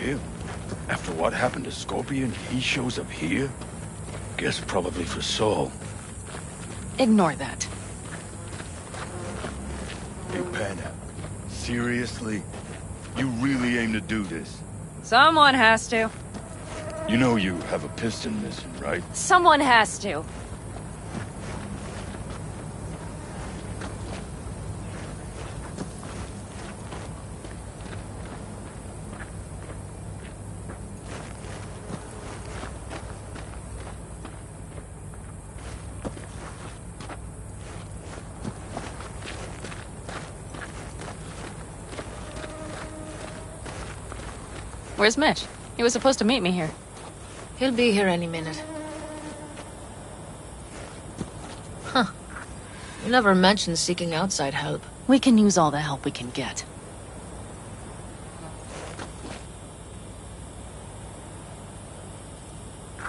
here? After what happened to Scorpion, he shows up here? Guess probably for Saul. Ignore that. Hey, Panda. Seriously? You really aim to do this? Someone has to. You know you have a piston missing, right? Someone has to. Where's Mitch? He was supposed to meet me here. He'll be here any minute. Huh. You never mentioned seeking outside help. We can use all the help we can get.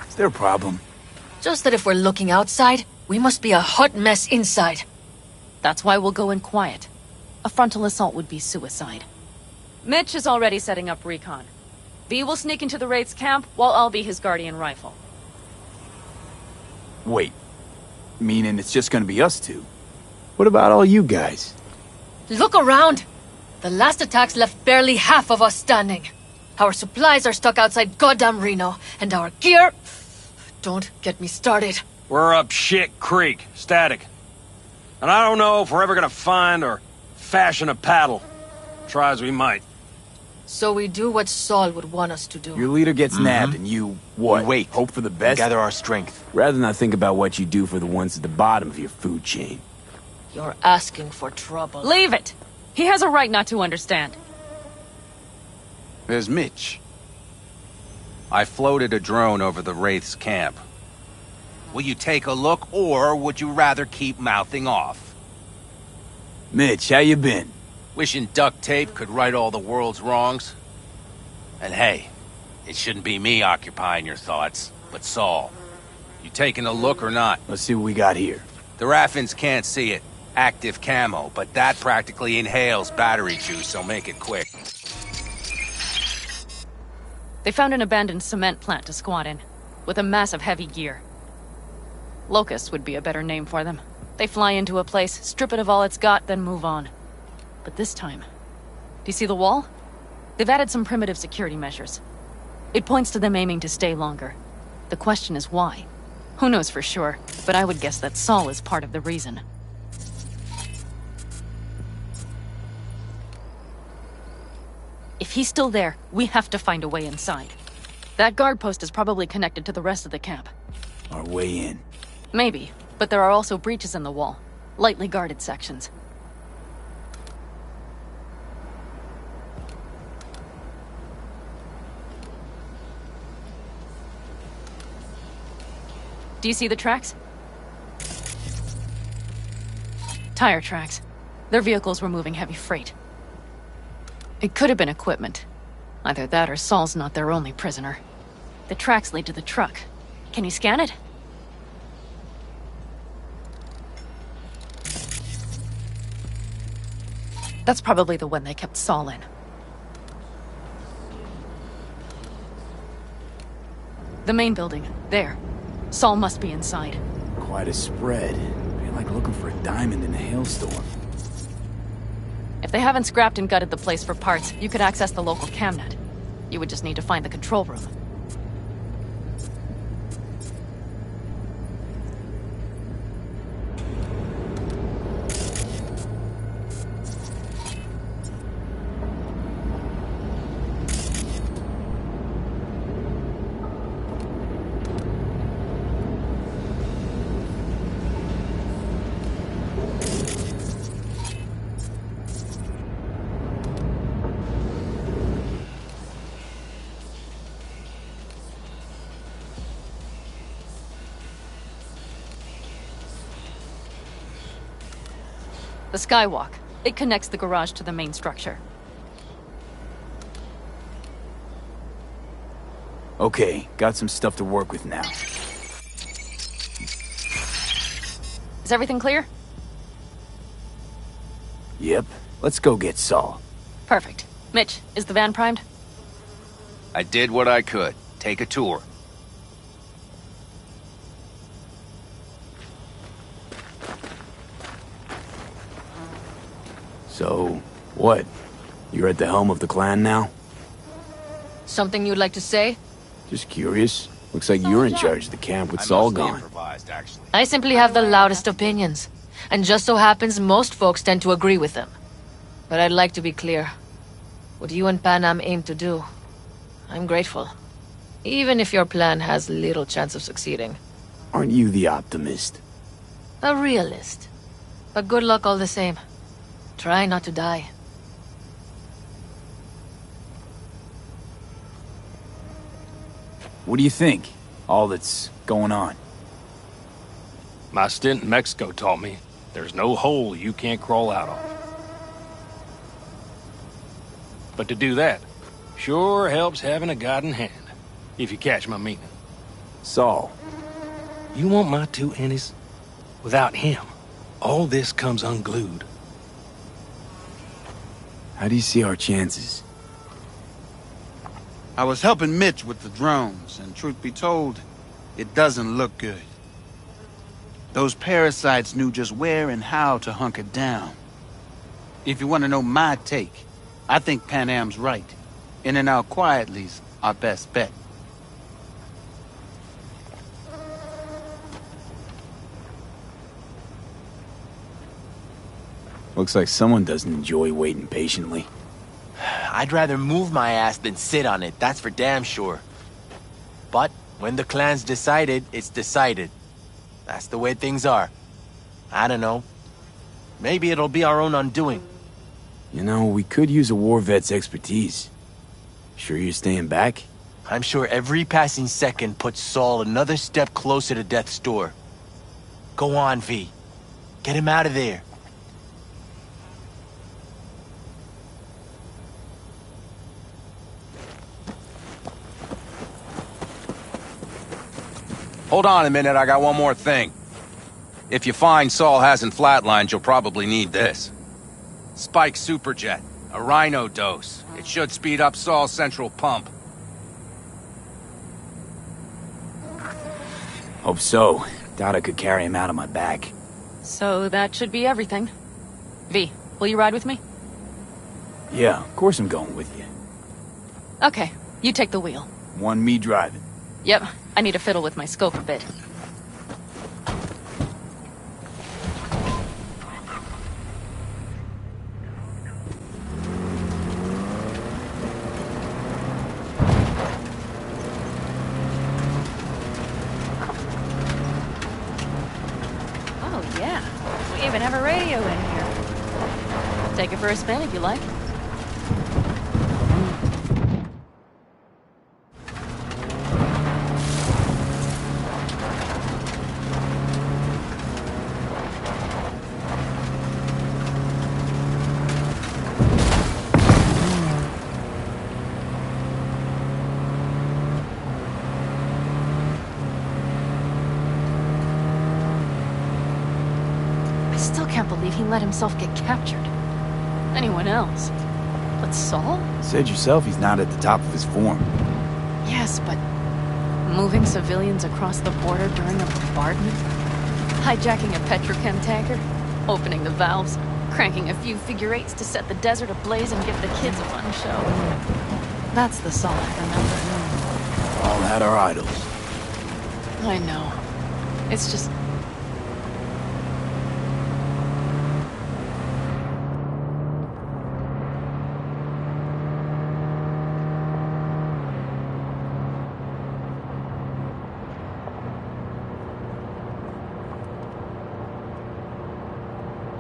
Is there a problem? Just that if we're looking outside, we must be a hot mess inside. That's why we'll go in quiet. A frontal assault would be suicide. Mitch is already setting up recon. V will sneak into the Wraith's camp, while I'll be his guardian rifle. Wait. Meaning it's just gonna be us two? What about all you guys? Look around! The last attacks left barely half of us standing. Our supplies are stuck outside goddamn Reno, and our gear... Don't get me started. We're up shit creek, static. And I don't know if we're ever gonna find or fashion a paddle. Try as we might. So we do what Saul would want us to do. Your leader gets nabbed and you, what, We wait. hope for the best? Gather our strength. Rather not think about what you do for the ones at the bottom of your food chain. You're asking for trouble. Leave it! He has a right not to understand. There's Mitch. I floated a drone over the Wraith's camp. Will you take a look, or would you rather keep mouthing off? Mitch, how you been? Wishing duct tape could right all the world's wrongs? And hey, it shouldn't be me occupying your thoughts, but Saul. You taking a look or not? Let's see what we got here. The Raffins can't see it. Active camo, but that practically inhales battery juice, so make it quick. They found an abandoned cement plant to squat in, with a massive heavy gear. Locusts would be a better name for them. They fly into a place, strip it of all it's got, then move on. But this time... Do you see the wall? They've added some primitive security measures. It points to them aiming to stay longer. The question is why? Who knows for sure, but I would guess that Saul is part of the reason. If he's still there, we have to find a way inside. That guard post is probably connected to the rest of the camp. Our way in. Maybe, but there are also breaches in the wall. Lightly guarded sections. Do you see the tracks? Tire tracks. Their vehicles were moving heavy freight. It could have been equipment. Either that or Saul's not their only prisoner. The tracks lead to the truck. Can you scan it? That's probably the one they kept Saul in. The main building. There. Saul must be inside. Quite a spread. Be like looking for a diamond in a hailstorm. If they haven't scrapped and gutted the place for parts, you could access the local camnet. You would just need to find the control room. The skywalk. It connects the garage to the main structure. Okay, got some stuff to work with now. Is everything clear? Yep, let's go get Saul. Perfect. Mitch, is the van primed? I did what I could. Take a tour. So, what? You're at the helm of the clan now? Something you'd like to say? Just curious. Looks like you're in charge of the camp with Saul mostly gone. improvised, actually. I simply have the loudest opinions. And just so happens most folks tend to agree with them. But I'd like to be clear. What you and Panam aim to do, I'm grateful. Even if your plan has little chance of succeeding. Aren't you the optimist? A realist. But good luck all the same. Try not to die. What do you think? All that's going on. My stint in Mexico taught me there's no hole you can't crawl out of. But to do that, sure helps having a guiding hand, if you catch my meaning. Saul. You want my two Ennis? Without him, all this comes unglued. How do you see our chances? I was helping Mitch with the drones, and truth be told, it doesn't look good. Those parasites knew just where and how to hunker down. If you want to know my take, I think Panam's right. In and out quietly's our best bet. Looks like someone doesn't enjoy waiting patiently. I'd rather move my ass than sit on it, that's for damn sure. But when the clan's decided, it's decided. That's the way things are. I don't know. Maybe it'll be our own undoing. You know, we could use a war vet's expertise. Sure you're staying back? I'm sure every passing second puts Saul another step closer to death's door. Go on, V. Get him out of there. Hold on a minute, I got one more thing. If you find Saul hasn't flatlined, you'll probably need this. Spike Superjet, a Rhino dose. It should speed up Saul's central pump. Hope so. Doubt I could carry him out on my back. So that should be everything. V, will you ride with me? Yeah, of course I'm going with you. Okay, you take the wheel. One me driving. Yep, I need to fiddle with my scope a bit. Oh yeah, we even have a radio in here. Take it for a spin if you like. Can't believe he let himself get captured. Anyone else? But Saul? Said yourself he's not at the top of his form. Yes, but moving civilians across the border during a bombardment? Hijacking a petrochem tanker? Opening the valves? Cranking a few figure-eights to set the desert ablaze and give the kids a fun show? That's the Saul I remember. All had our idols. I know. It's just...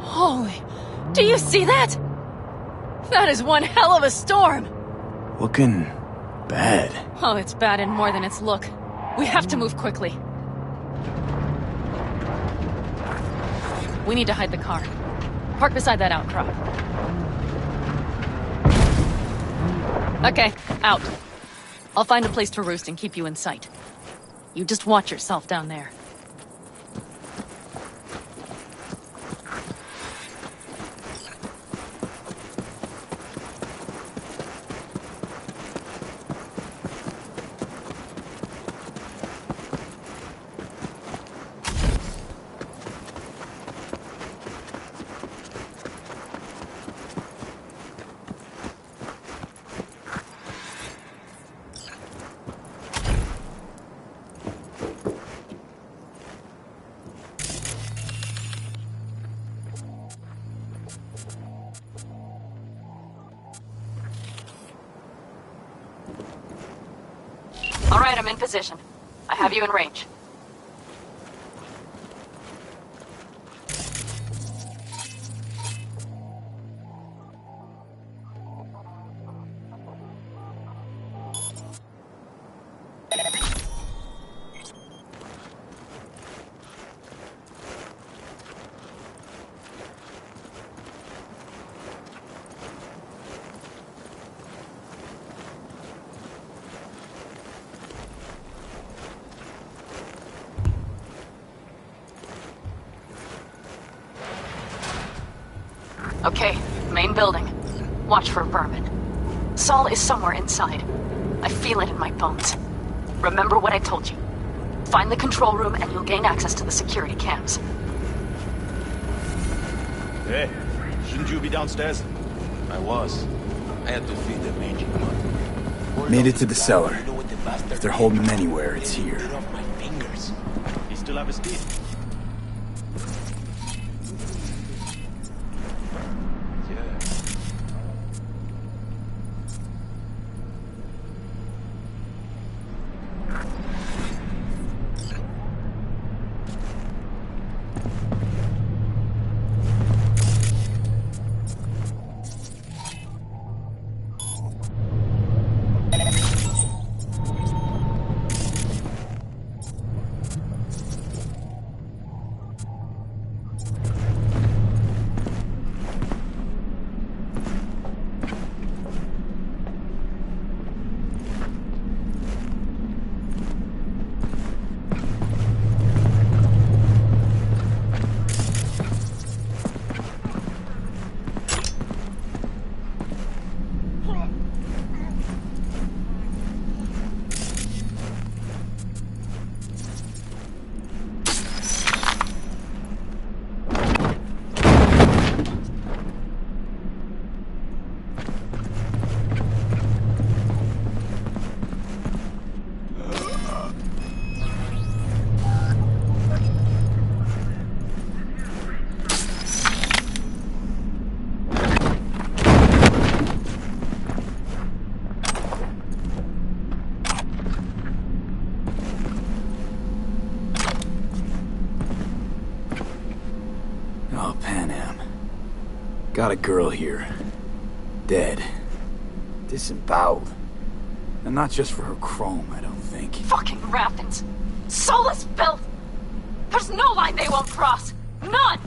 Holy... Do you see that? That is one hell of a storm! Looking... bad. Oh, it's bad in more than its look. We have to move quickly. We need to hide the car. Park beside that outcrop. Okay, out. I'll find a place to roost and keep you in sight. You just watch yourself down there. All right, I'm in position. I have you in range. Okay, main building. Watch for vermin. Saul is somewhere inside. I feel it in my bones. Remember what I told you. Find the control room and you'll gain access to the security cams. Hey, shouldn't you be downstairs? I was. I had to feed them aging mud. Made it to the cellar. If they're holding him anywhere, it's here. He still have his teeth. Oh, Pan Am. Got a girl here. Dead. Disemboweled. And not just for her chrome, I don't think. Fucking rampants. Soulless filth! There's no line they won't cross! None!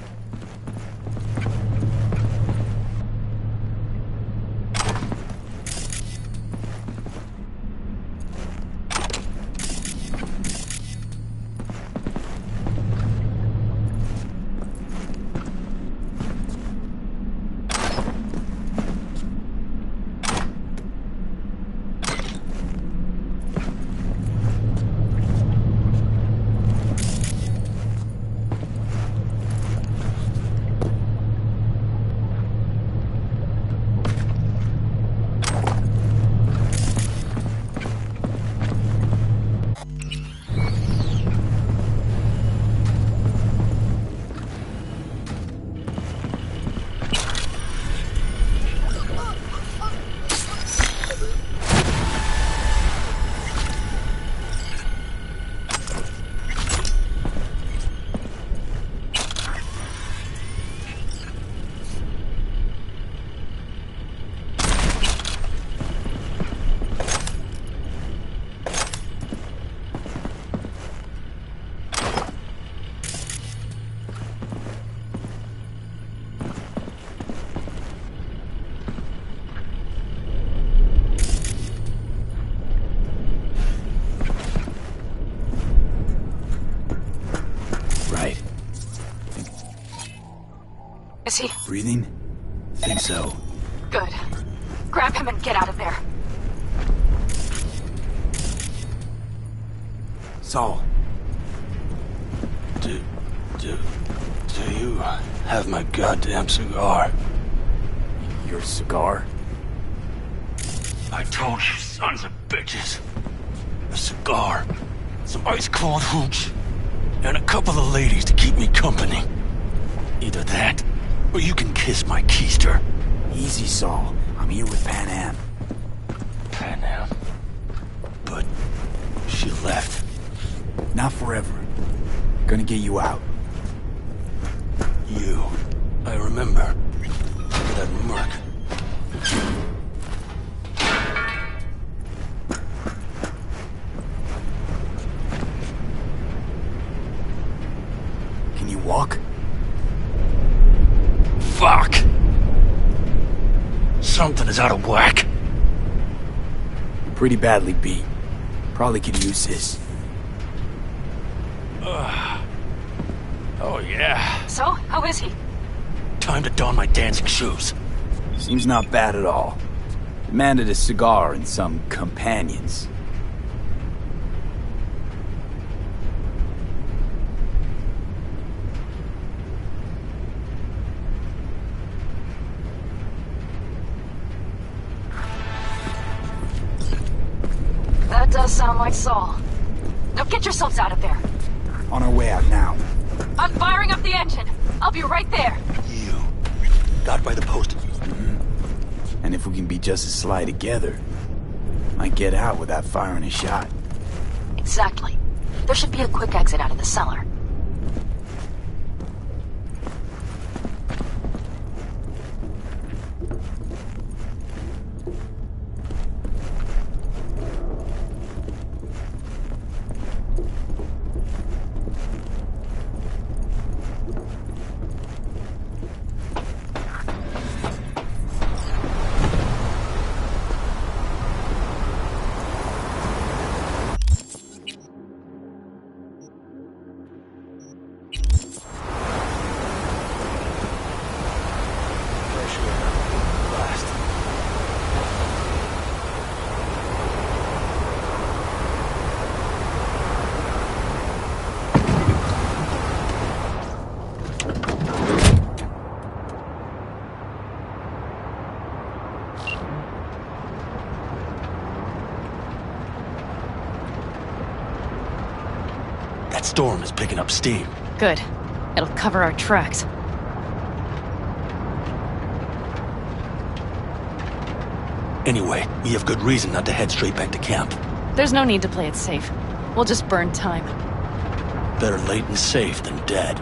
Is he? Breathing? Think so. Good. Grab him and get out of there. Saul. Do you have my goddamn cigar? Your cigar? I told you, sons of bitches. A cigar, some ice-cold hooch, and a couple of ladies to keep me company. Either that, or you can kiss my keister. Easy, Saul. I'm here with Pan Am. Pan Am. But She left. Not forever. Gonna get you out. You. I remember. That merc. Can you walk? Fuck! Something is out of whack. You're pretty badly beat. Probably could use this. Oh, yeah. So, how is he? Time to don my dancing shoes. Seems not bad at all. Demanded a cigar and some companions. That does sound like Saul. Now get yourselves out of there. On our way out now. I'm firing up the engine. I'll be right there. You. Got by the post. And if we can be just as sly together, might get out without firing a shot. Exactly. There should be a quick exit out of the cellar. That storm is picking up steam. Good. It'll cover our tracks. Anyway, we have good reason not to head straight back to camp. There's no need to play it safe. We'll just burn time. Better late and safe than dead.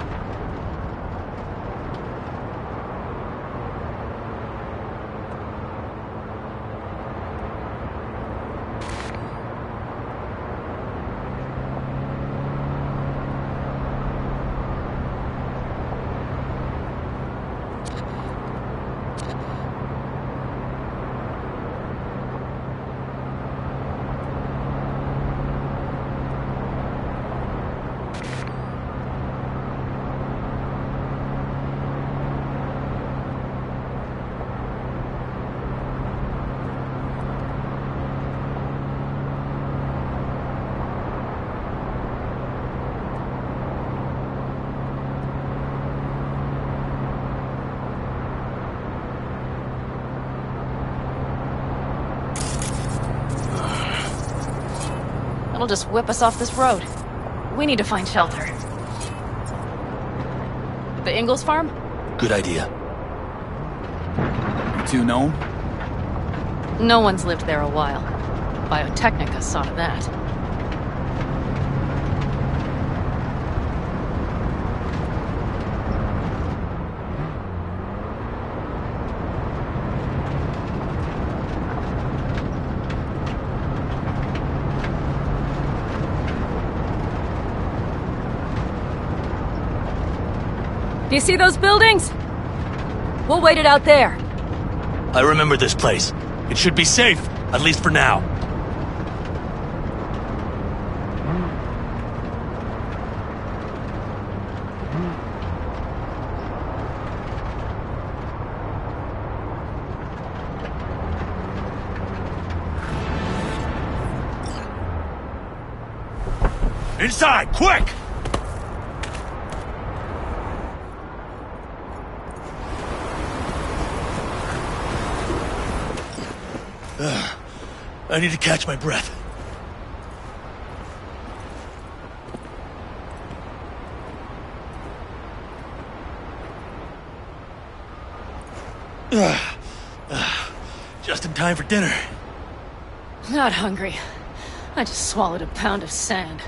It'll just whip us off this road. We need to find shelter. The Ingalls farm? Good idea. You two known? No one's lived there a while. Biotechnica saw to that. Do you see those buildings? We'll wait it out there. I remember this place. It should be safe, at least for now. Inside, quick! I need to catch my breath. Just in time for dinner. Not hungry. I just swallowed a pound of sand.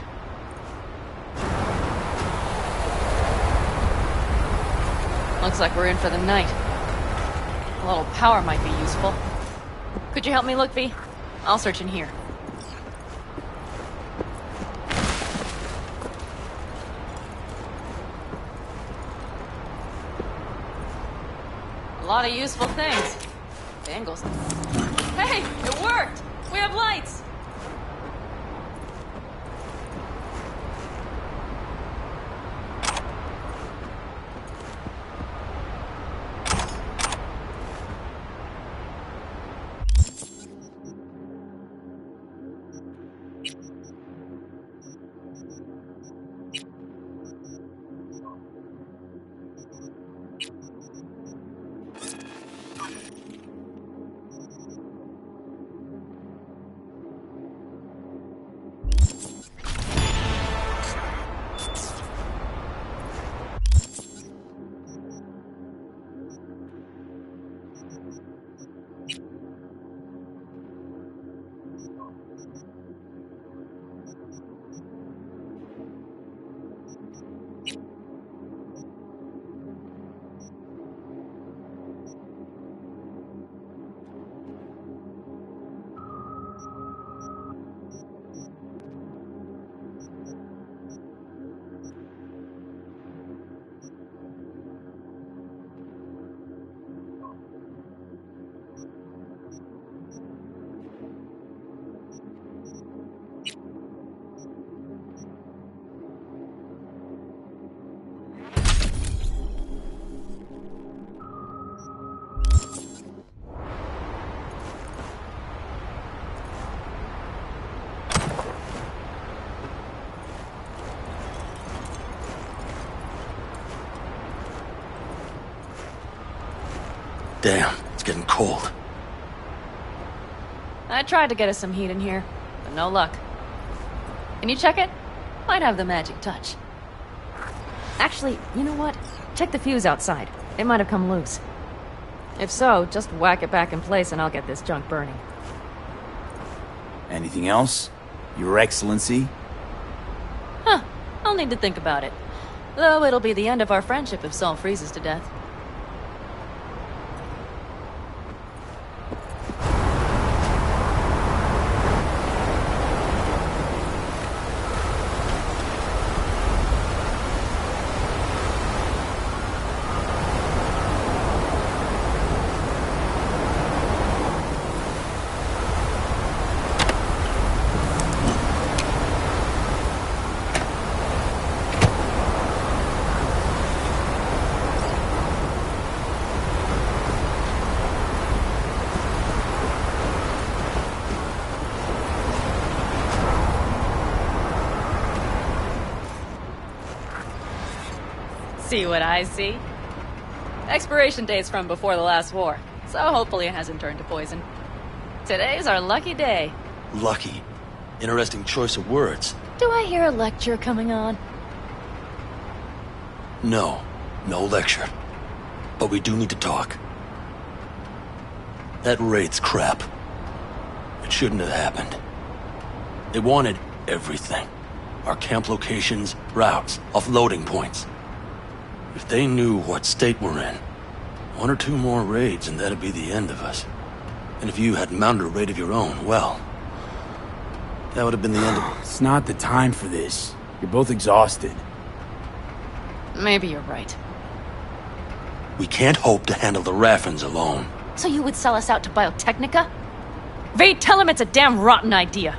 Looks like we're in for the night. A little power might be useful. Could you help me look, V? I'll search in here. A lot of useful things. Bangles. Hey, it worked! We have lights! Damn, it's getting cold. I tried to get us some heat in here, but no luck. Can you check it? Might have the magic touch. Actually, you know what? Check the fuse outside. It might have come loose. If so, just whack it back in place and I'll get this junk burning. Anything else? Your Excellency? Huh. I'll need to think about it. Though it'll be the end of our friendship if Saul freezes to death. See what I see? Expiration date's from before the last war, so hopefully it hasn't turned to poison. Today's our lucky day. Lucky. Interesting choice of words. Do I hear a lecture coming on? No. No lecture. But we do need to talk. That raid's crap. It shouldn't have happened. They wanted everything. Our camp locations, routes, offloading points. If they knew what state we're in, 1 or 2 more raids and that'd be the end of us. And if you had mounted a raid of your own, well, that would have been the end of... It's not the time for this. You're both exhausted. Maybe you're right. We can't hope to handle the Raffens alone. So you would sell us out to Biotechnica? Vade, tell him it's a damn rotten idea.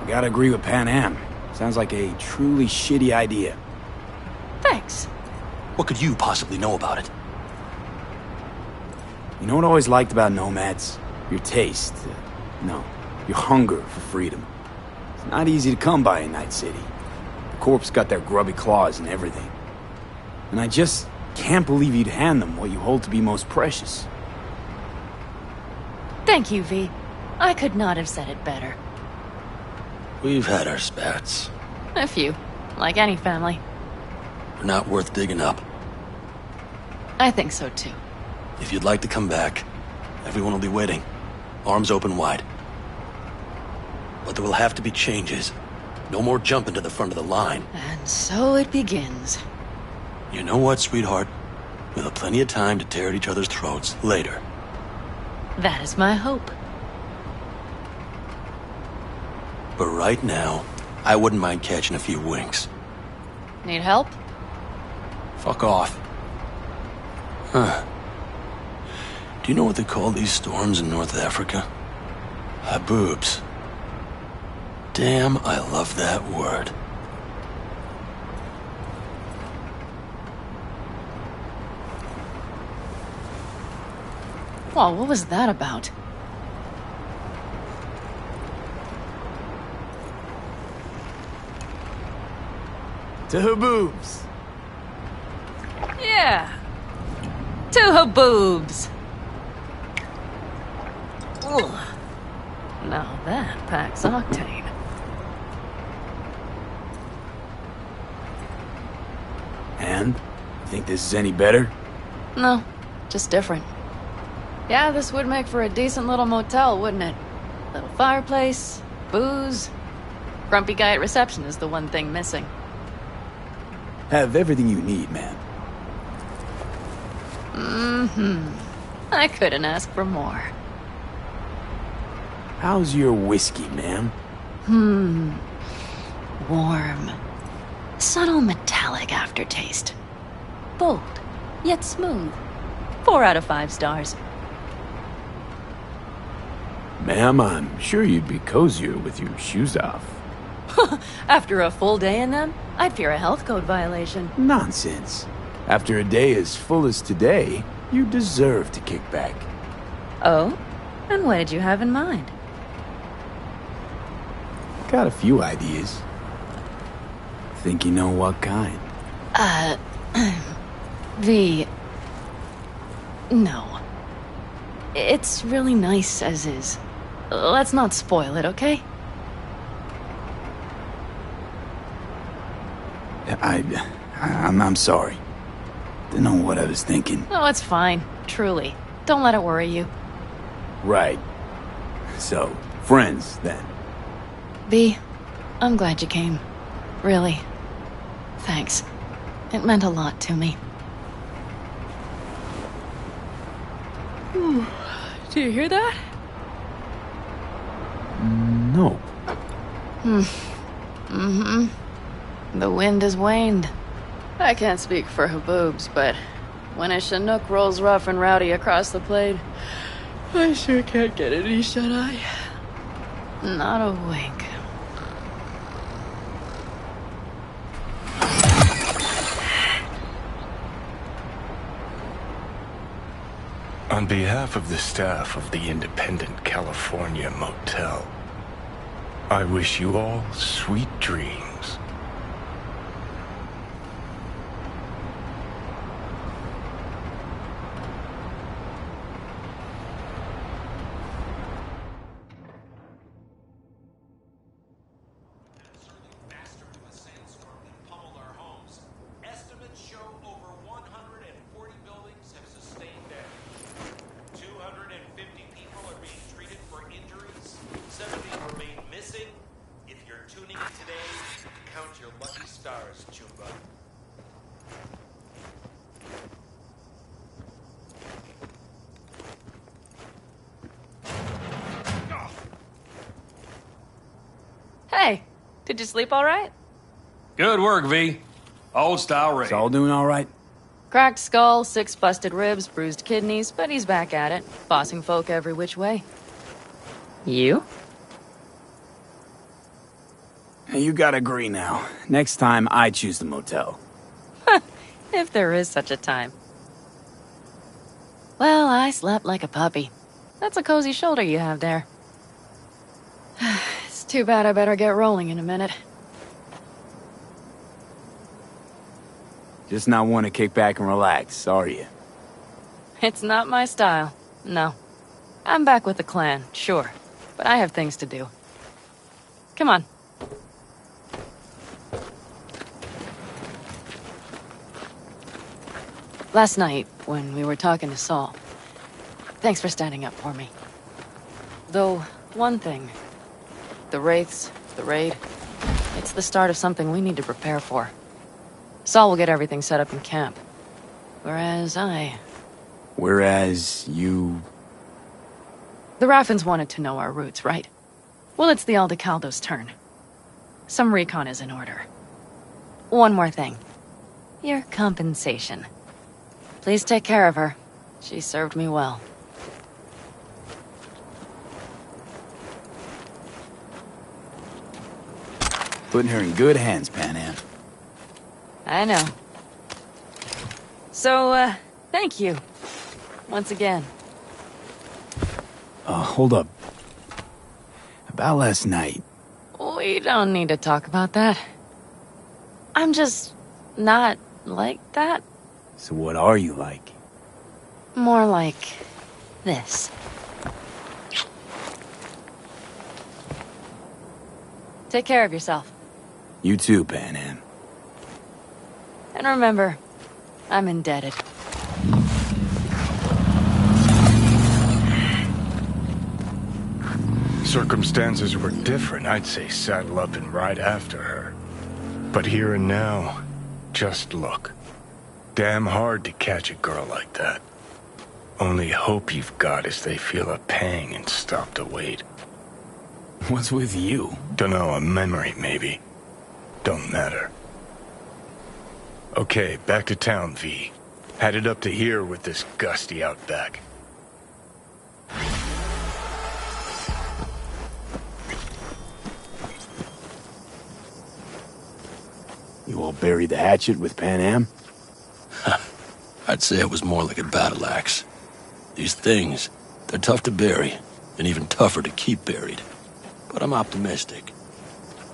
I gotta agree with Pan Am. Sounds like a truly shitty idea. Thanks. What could you possibly know about it? You know what I always liked about nomads? Your taste. No, your hunger for freedom. It's not easy to come by in Night City. The Corps got their grubby claws and everything. And I just can't believe you'd hand them what you hold to be most precious. Thank you, V. I could not have said it better. We've had our spats. A few. Like any family. They're not worth digging up. I think so, too. If you'd like to come back, everyone will be waiting. Arms open wide. But there will have to be changes. No more jumping to the front of the line. And so it begins. You know what, sweetheart? We'll have plenty of time to tear at each other's throats later. That is my hope. But right now, I wouldn't mind catching a few winks. Need help? Fuck off. Huh. Do you know what they call these storms in North Africa? Haboobs. Damn, I love that word. Whoa, what was that about? To Haboobs. Yeah. To haboobs. Ugh. Now that packs octane. And? Think this is any better? No, just different. Yeah, this would make for a decent little motel, wouldn't it? Little fireplace, booze. Grumpy guy at reception is the one thing missing. Have everything you need, man. I couldn't ask for more. How's your whiskey, ma'am? Warm. Subtle metallic aftertaste. Bold, yet smooth. 4 out of 5 stars. Ma'am, I'm sure you'd be cozier with your shoes off. After a full day in them, I'd fear a health code violation. Nonsense. After a day as full as today, you deserve to kick back. Oh? And what did you have in mind? Got a few ideas. Think you know what kind? No. It's really nice as is. Let's not spoil it, okay? I'm sorry. Didn't know what I was thinking. Oh, it's fine. Truly. Don't let it worry you. Right. So, friends, then. B, I'm glad you came. Really. Thanks. It meant a lot to me. Do you hear that? No. The wind has waned. I can't speak for Haboobs, but when a Chinook rolls rough and rowdy across the plain, I sure can't get any shut-eye. Not a wink. On behalf of the staff of the Independent California Motel, I wish you all sweet dreams. Hey, did you sleep all right? Good work, V. Old style raid. It's all doing all right? Cracked skull, 6 busted ribs, bruised kidneys, but he's back at it, bossing folk every which way. You? Hey, you gotta agree now. Next time, I choose the motel. If there is such a time. Well, I slept like a puppy. That's a cozy shoulder you have there. It's too bad I better get rolling in a minute. Just not want to kick back and relax, are you? It's not my style, no. I'm back with the clan, sure, but I have things to do. Come on. Last night, when we were talking to Saul, Thanks for standing up for me. Though, one thing. The Wraiths, the raid, it's the start of something we need to prepare for. Saul will get everything set up in camp. Whereas you... The Raffins wanted to know our routes, right? Well, it's the Aldecaldo's turn. Some recon is in order. One more thing. Your compensation. Please take care of her. She served me well. Putting her in good hands, Panam. I know. So, thank you. Once again. Hold up. About last night. We don't need to talk about that. I'm just not like that. So what are you like? More like this. Take care of yourself. You too, Panam. And remember, I'm indebted. Circumstances were different, I'd say saddle up and ride after her. But here and now, just look. Damn hard to catch a girl like that. Only hope you've got is they feel a pang and stop to wait. What's with you? Dunno, a memory maybe. Don't matter. Okay, back to town, V. Headed up to here with this gusty outback. You all buried the hatchet with Panam? I'd say it was more like a battle axe. These things, they're tough to bury, and even tougher to keep buried. But I'm optimistic.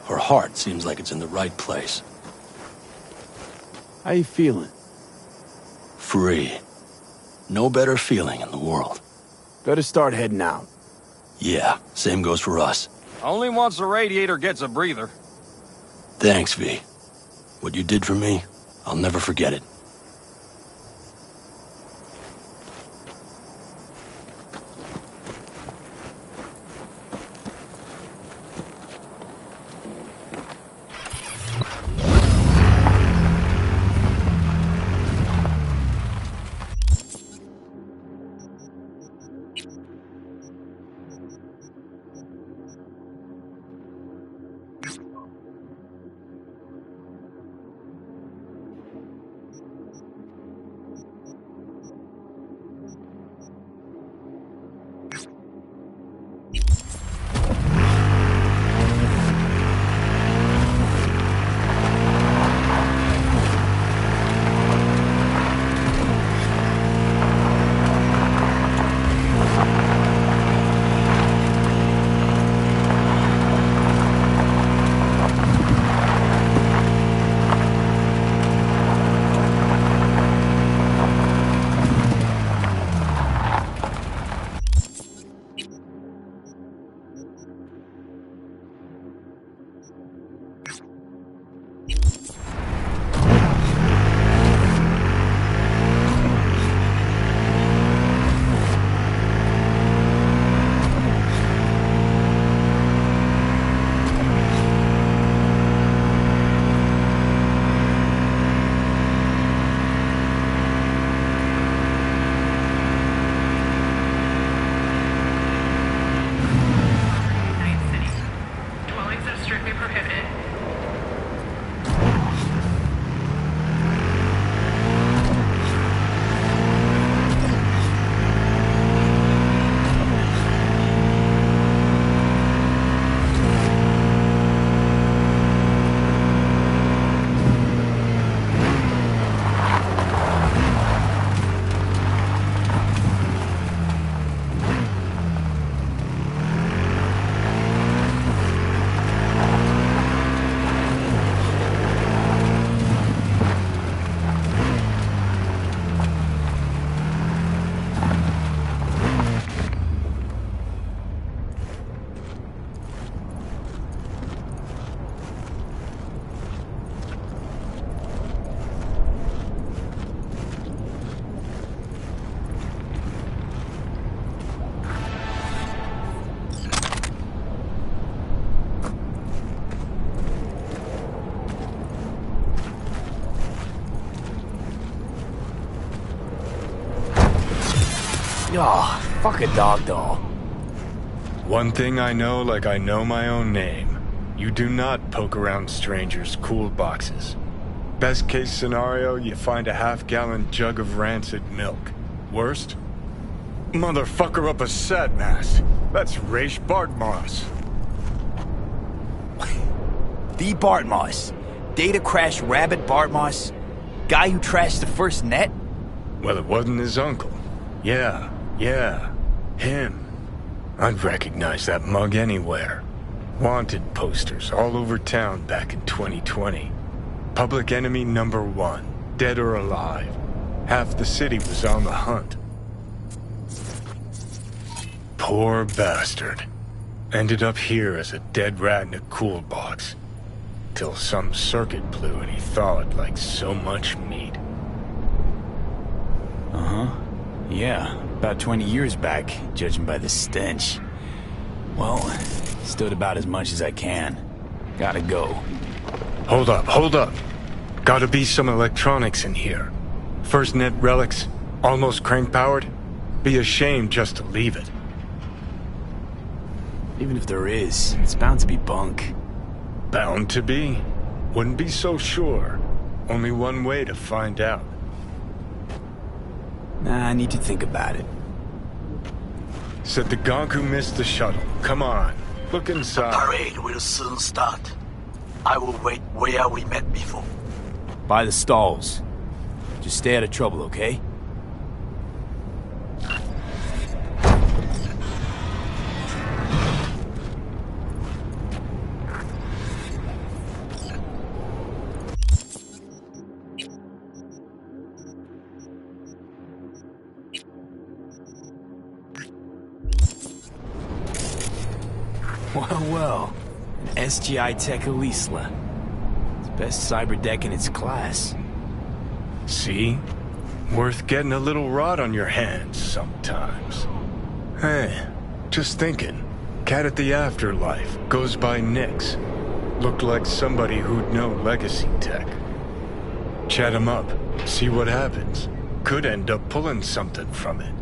Her heart seems like it's in the right place. How you feeling? Free. No better feeling in the world. Better start heading out. Yeah, same goes for us. Only once the radiator gets a breather. Thanks, V. What you did for me, I'll never forget it. Oh, fuck a dog doll. One thing I know like I know my own name. You do not poke around strangers' cool boxes. Best case scenario, you find a half-gallon jug of rancid milk. Worst? Motherfucker up a sad mast. That's Raish Bartmoss. The Bartmoss. Data crash rabbit Bartmoss. Guy who trashed the first net? Well, it wasn't his uncle. Yeah, him. I'd recognize that mug anywhere. Wanted posters all over town back in 2020. Public enemy number 1, dead or alive. Half the city was on the hunt. Poor bastard. Ended up here as a dead rat in a cool box. Till some circuit blew and he thawed like so much meat. Uh-huh. Yeah, about 20 years back, judging by the stench. Well, stood about as much as I can. Gotta go. Hold up. Gotta be some electronics in here. First net relics, almost crank-powered. Be a shame just to leave it. Even if there is, it's bound to be bunk. Bound to be? Wouldn't be so sure. Only one way to find out. Nah, I need to think about it. Said the gonk who missed the shuttle. Come on, look inside. The parade will soon start. I will wait where we met before. By the stalls. Just stay out of trouble, okay? Well, an SGI Tech Elisla. It's best cyber deck in its class. See? Worth getting a little rot on your hands sometimes. Hey, just thinking. Cat at the Afterlife goes by Nix. Looked like somebody who'd know legacy tech. Chat him up, see what happens. Could end up pulling something from it.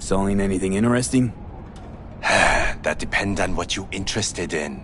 Selling anything interesting? That depends on what you're interested in.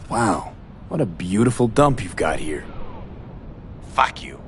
Wow, what a beautiful dump you've got here. Fuck you.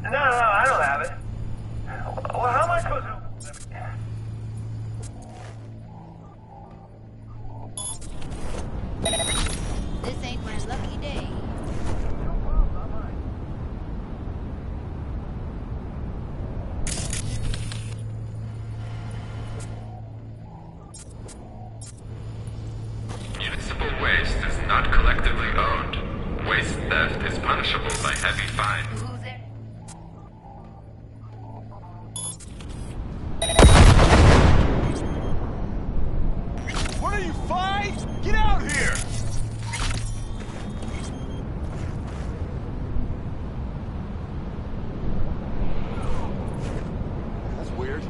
No, I don't have it. Well, how am I supposed to... This ain't my lucky day. Municipal waste is not collectively owned. Waste theft is punishable by heavy fines. What are you, five? Get out here! That's weird.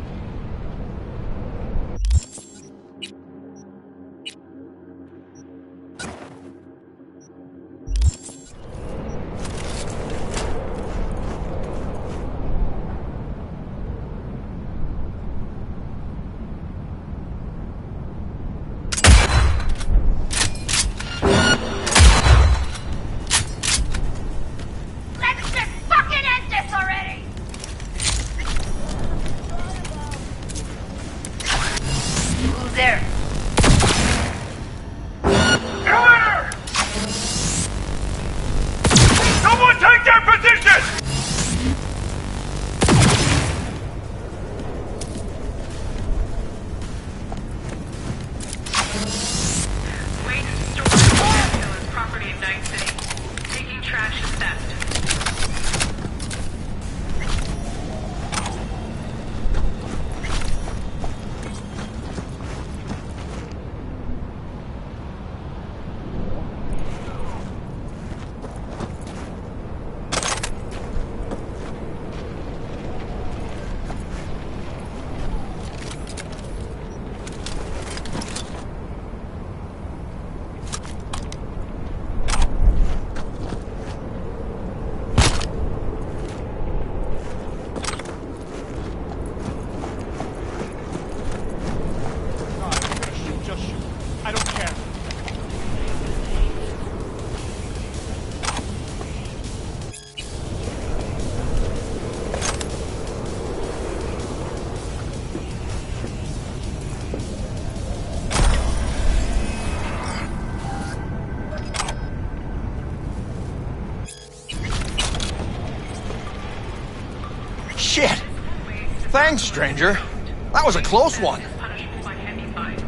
Let's just fucking end this already! Who's there? Commander! Someone take their position! Waste stored in landfill is property of Night City. Taking trash is theft. Just shoot. I don't care. Shit! Thanks, stranger. That was a close one. Punishable by heavy fines.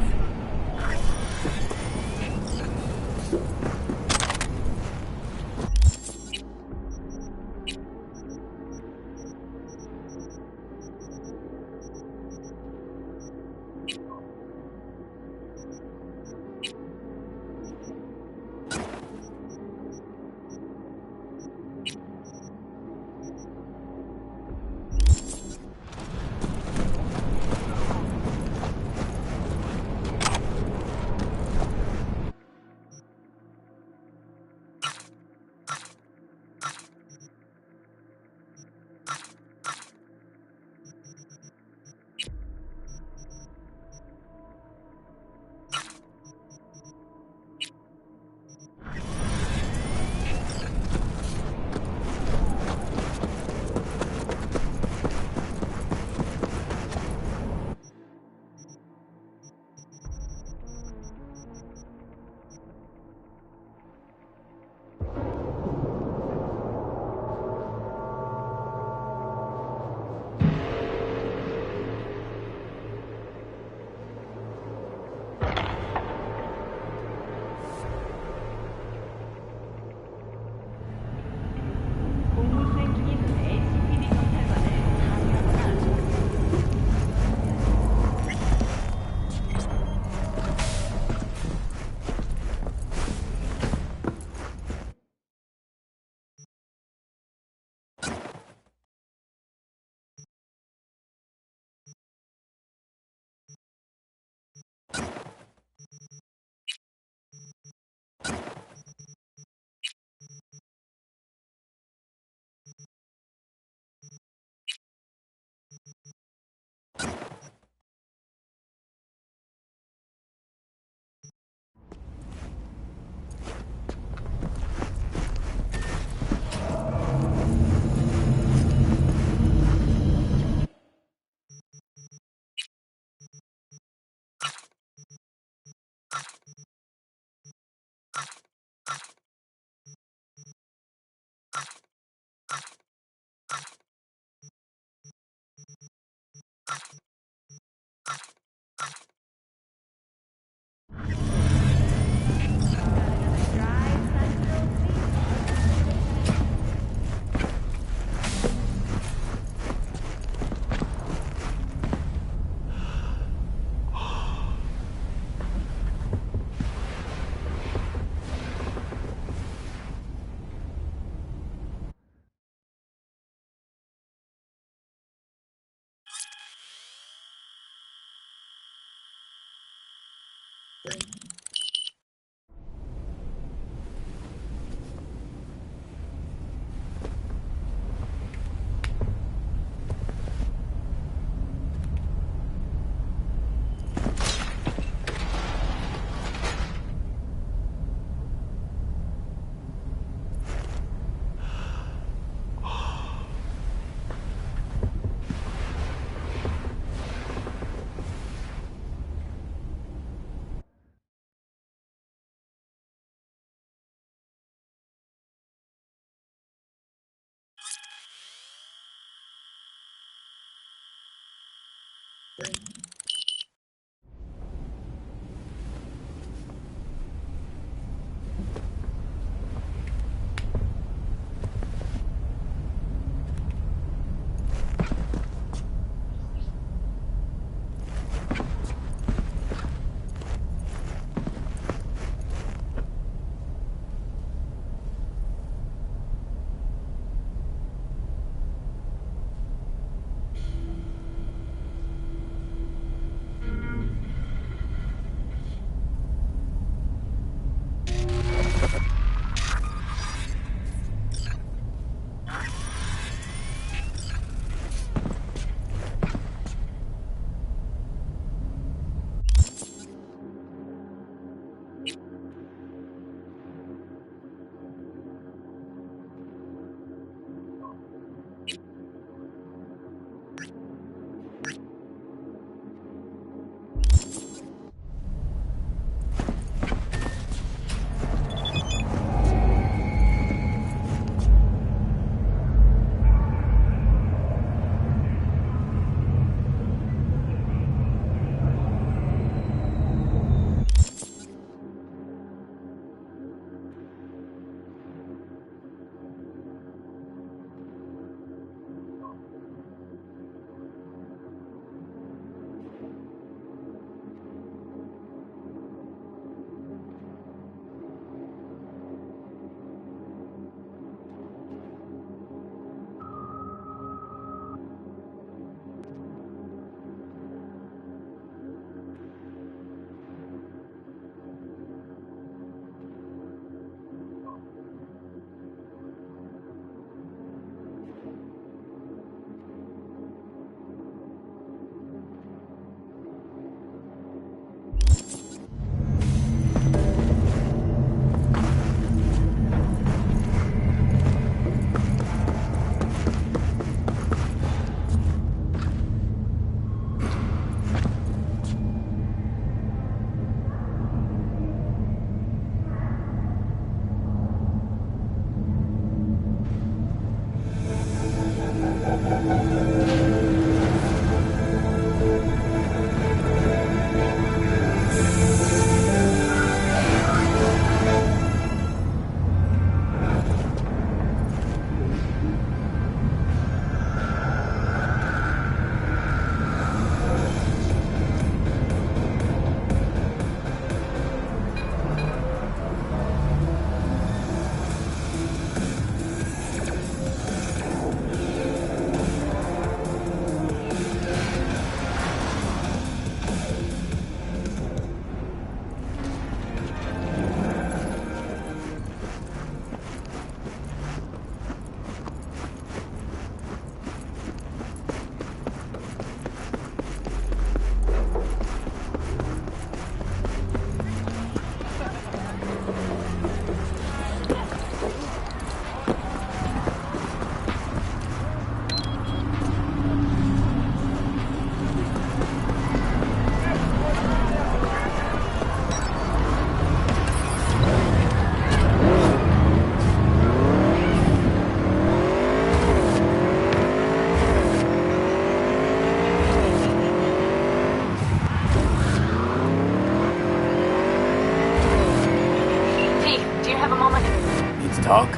talk?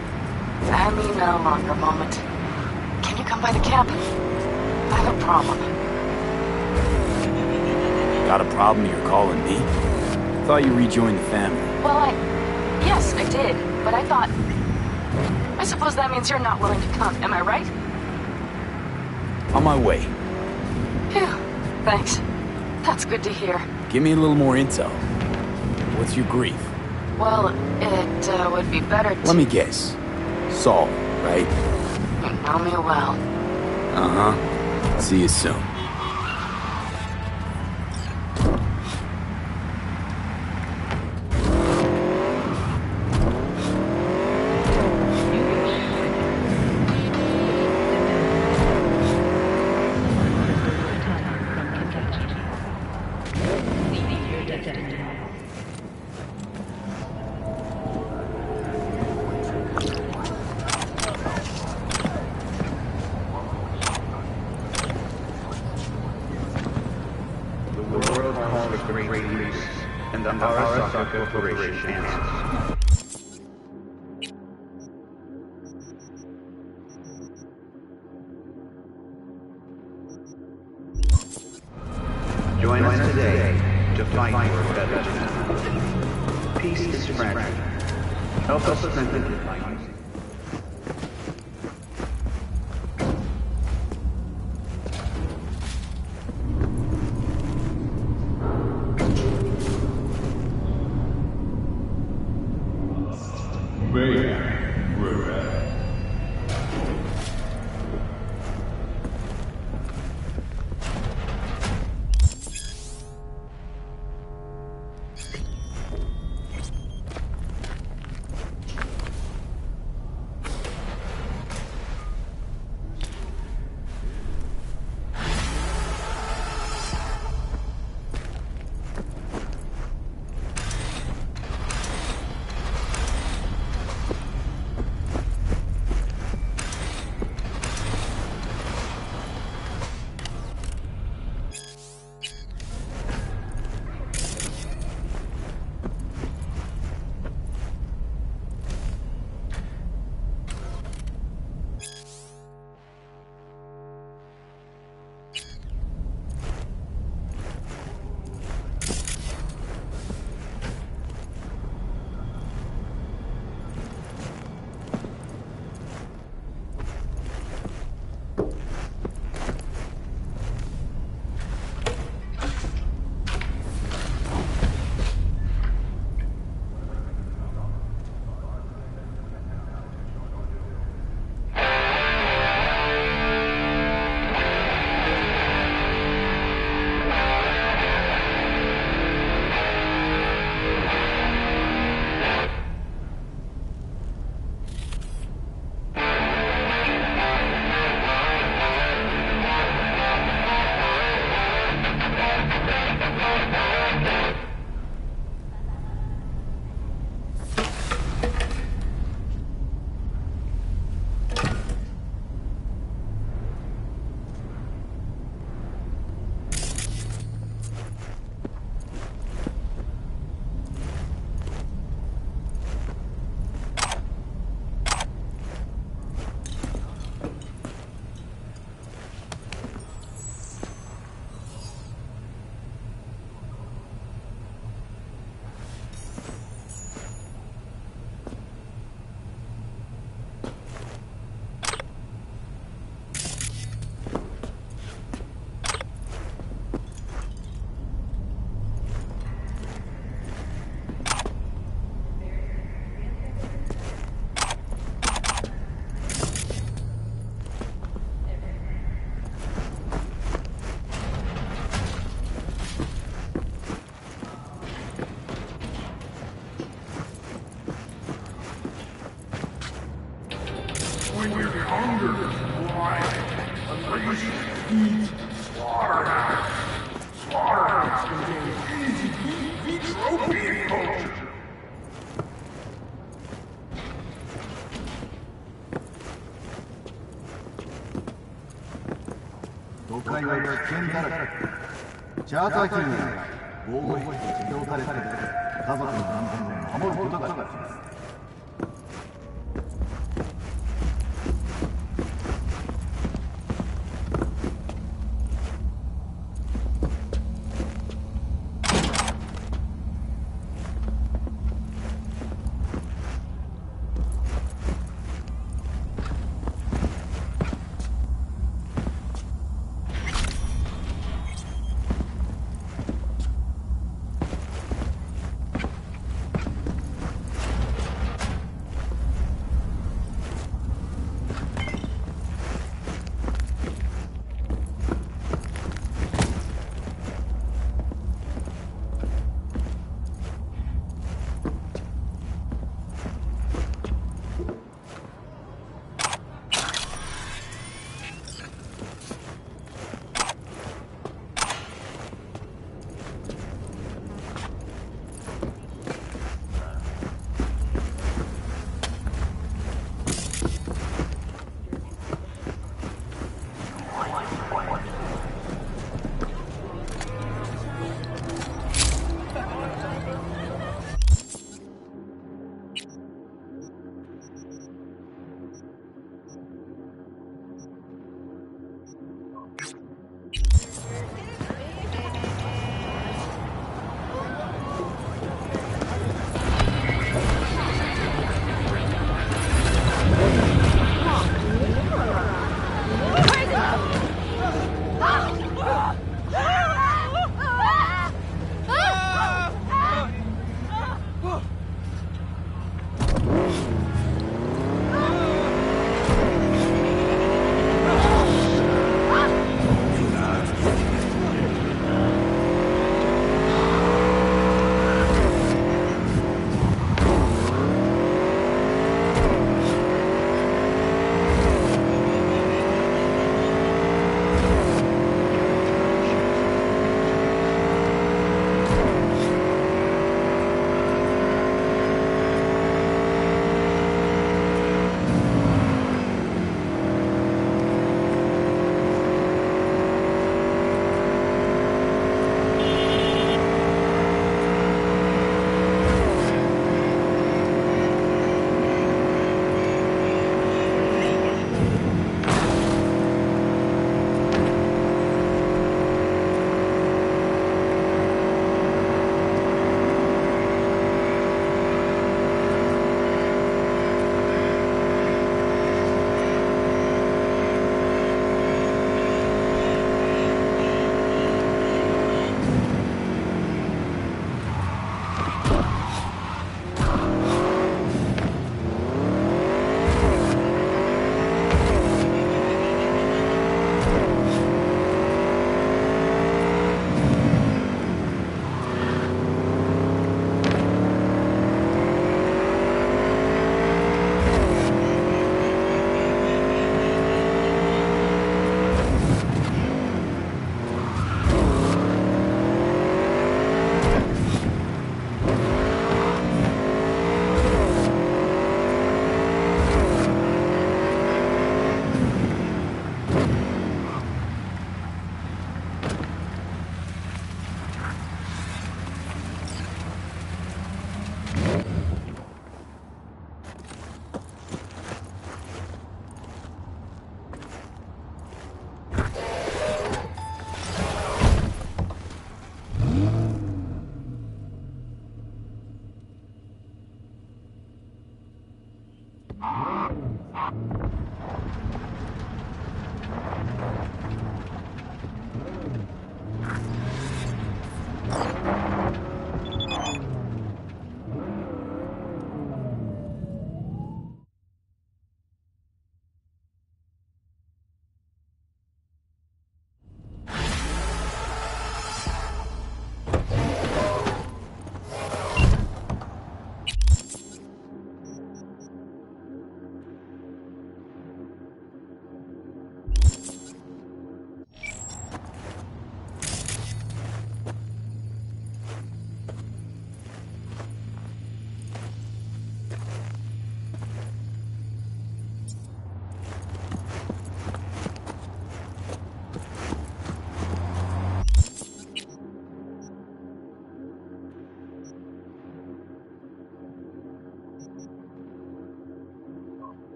I mean, no longer moment. Can you come by the camp? I have a problem. Got a problem you're calling me? Thought you rejoined the family. Well, yes, I did. But I thought... I suppose that means you're not willing to come, am I right? On my way. Phew, thanks. That's good to hear. Give me a little more intel. What's your grief? Well, it would be better to... Let me guess. Saul, right? You know me well. Uh-huh. See you soon. Join us today to fight for a better tomorrow. Peace is friendly. Help us strengthen the fight.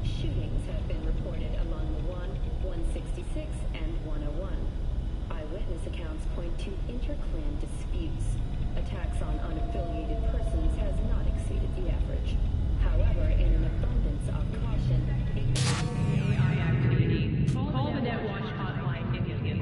Shootings have been reported along the 166, and 101. Eyewitness accounts point to inter-clan disputes. Attacks on unaffiliated persons has not exceeded the average. However, in an abundance of caution, AI activity. Call the NetWatch hotline immediately.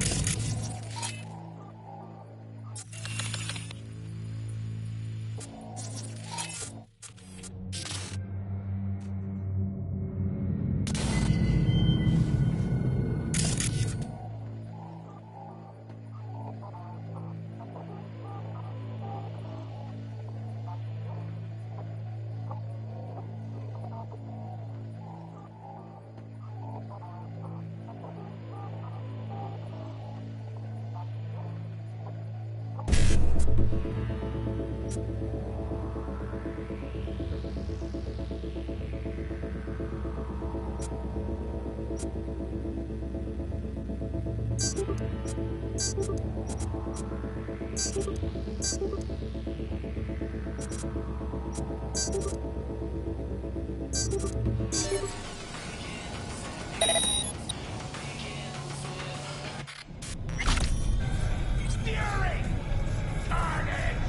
Fury! Carnage!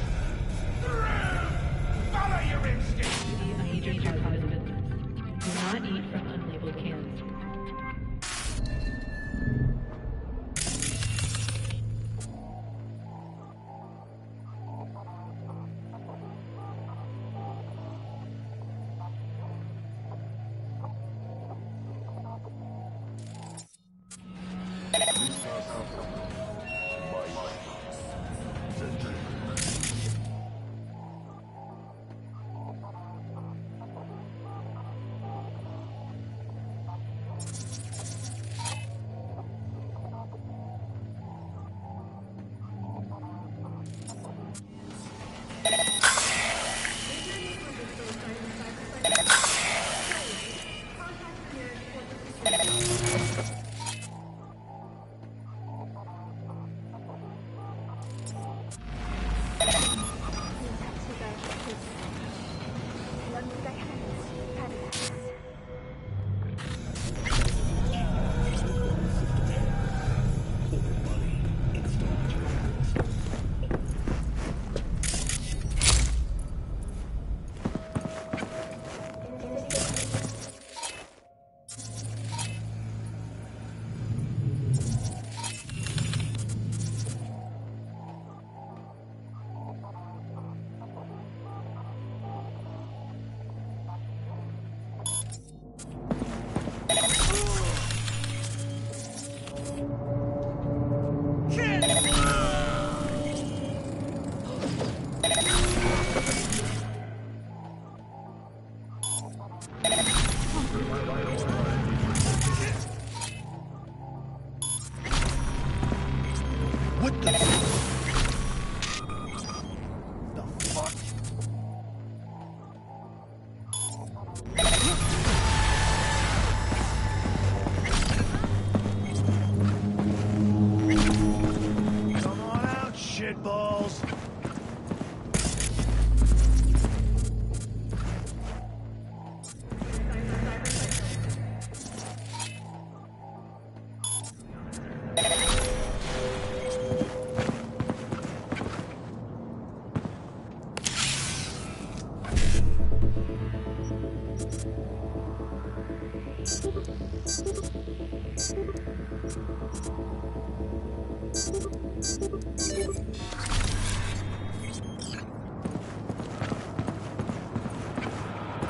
Follow your instincts! Major positive. Do not eat from unlabeled cans. What the fuck? Come on out, shitballs.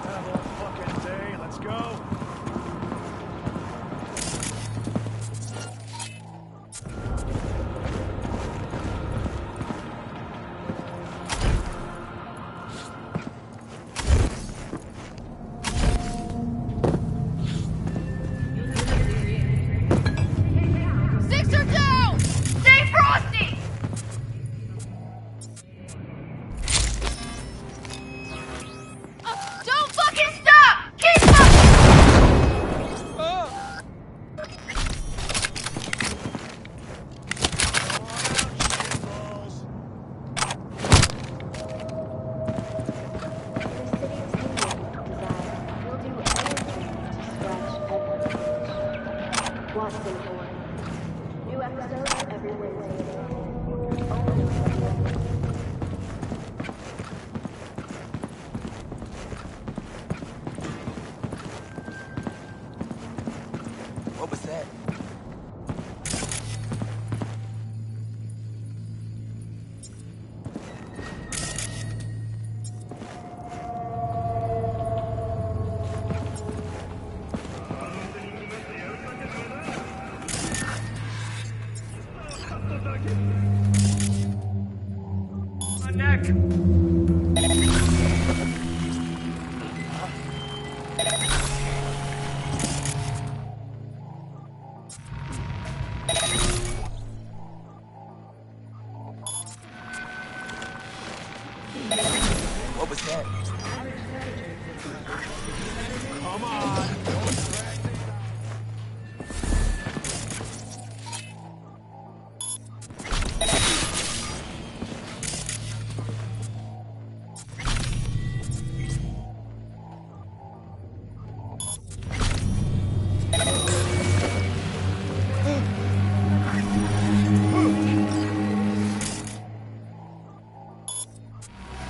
Have a fucking day. Let's go. Six are down! Stay frosty! Don't fucking stop! Keep fucking... Watson Horn. New episodes every Wednesday. What was that? My neck! What was that? Come on!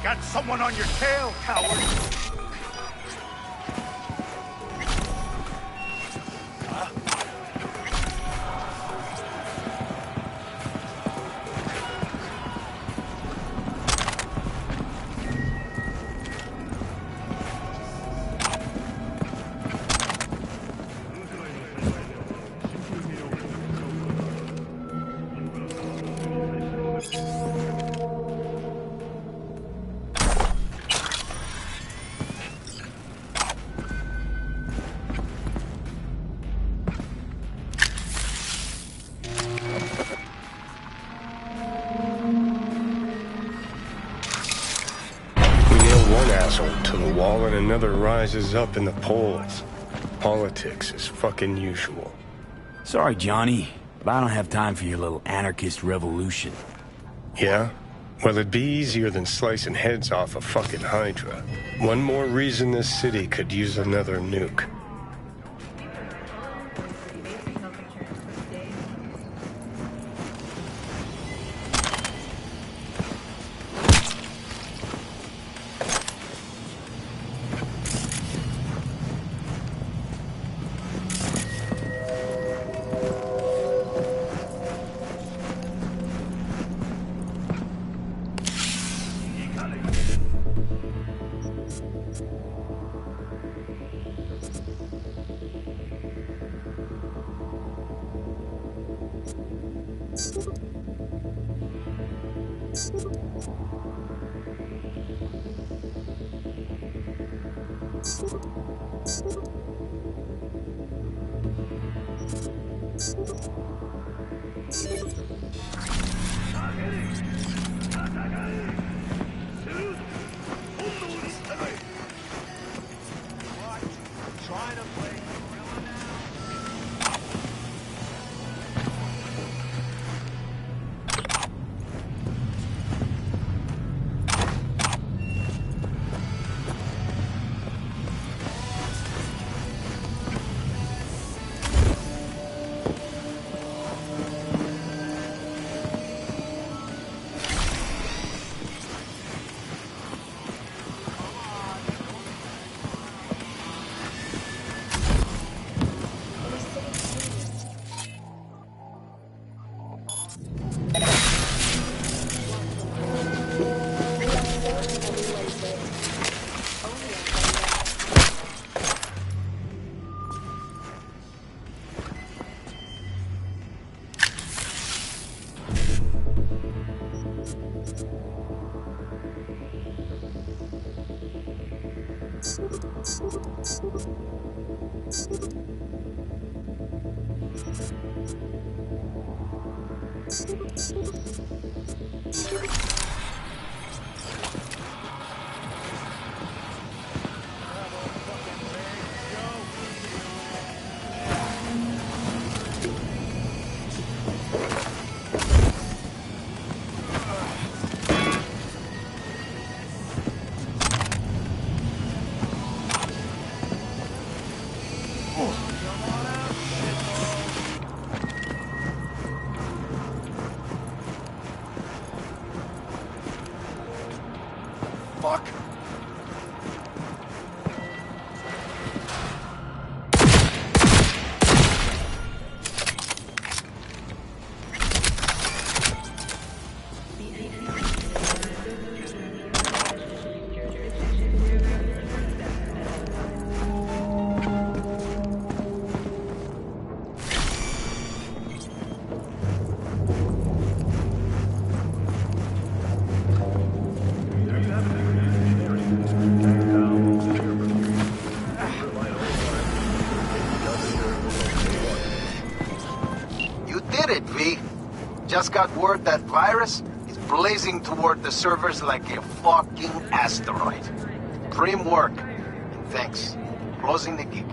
Got someone on your tail, coward! To the wall and another rises up in the polls. Politics is fucking usual. Sorry, Johnny, but I don't have time for your little anarchist revolution. Yeah? Well, it'd be easier than slicing heads off a fucking Hydra. One more reason this city could use another nuke. did it, V. Just got word that virus is blazing toward the servers like a fucking asteroid. Prim work. And thanks. Closing the gig.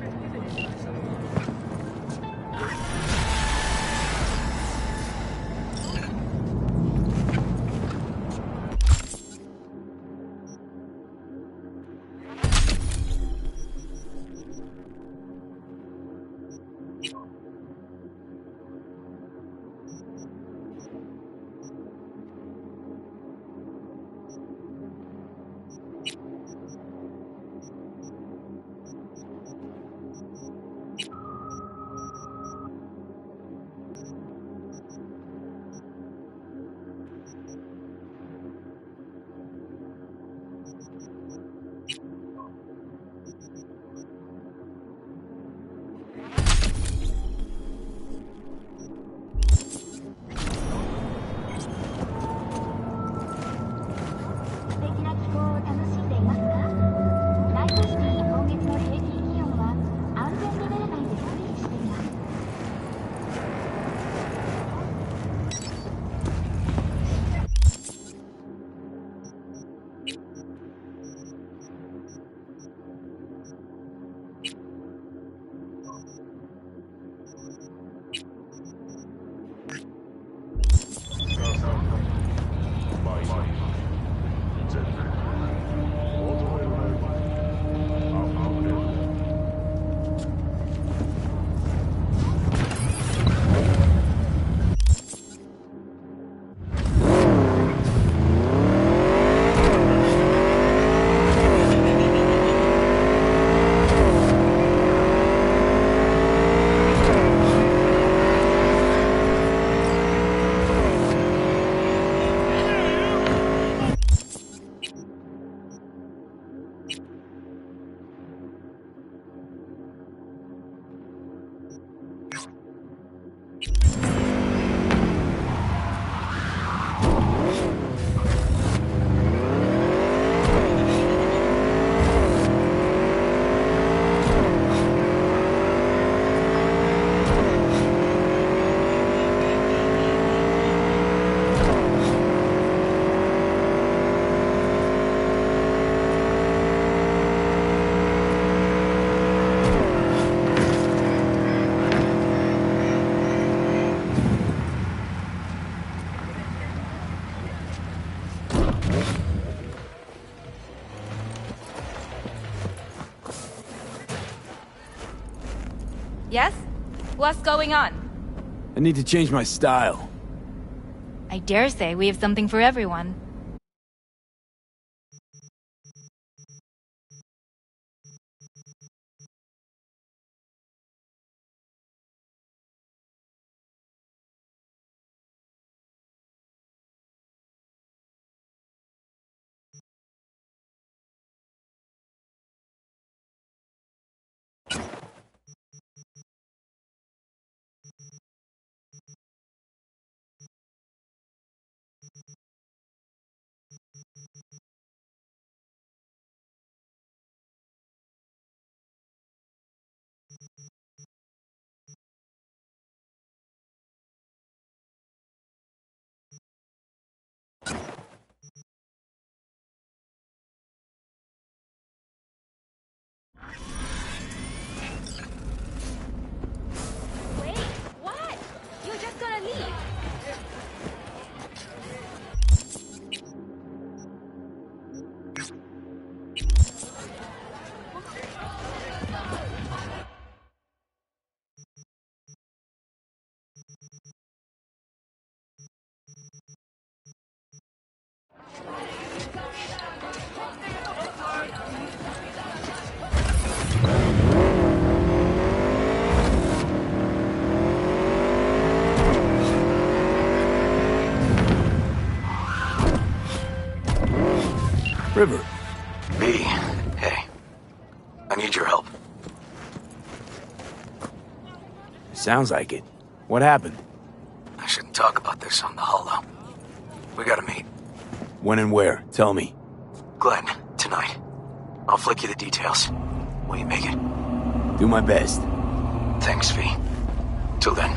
Yes? What's going on? I need to change my style. I dare say we have something for everyone. Wait, what? You're just gonna leave? River. B, hey. I need your help. Sounds like it. What happened? I shouldn't talk about this on the holo. We gotta meet. When and where? Tell me. Glenn, tonight. I'll flick you the details. Will you make it? Do my best. Thanks, V. Till then.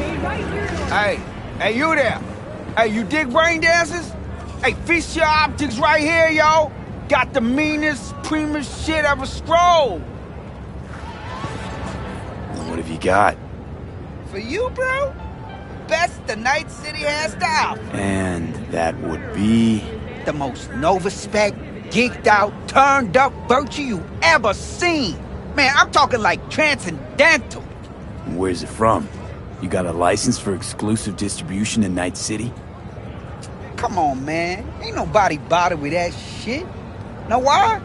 Made right Hey, hey, you there? Hey, you dig brain dances? Hey, feast your optics right here, yo. Got the meanest, supremest shit ever strolled. What have you got? For you, bro? Best the Night City has to offer. And that would be... The most no-respect, geeked out, turned up virtue you ever seen. Man, I'm talking like transcendental. Where's it from? You got a license for exclusive distribution in Night City? Come on, man. Ain't nobody bothered with that shit. Know why?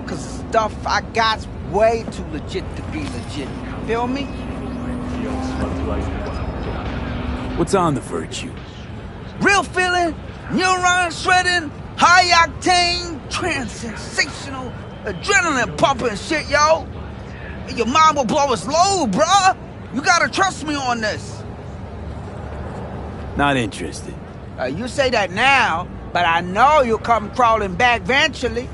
Cause the stuff I got's way too legit to be legit. Feel me? What's on the virtue? Real feeling, neuron shredding, high octane, trans-sensational, adrenaline pumping shit, yo. Your mind will blow its load, bruh. You gotta trust me on this. Not interested. You say that now, but I know you'll come crawling back eventually.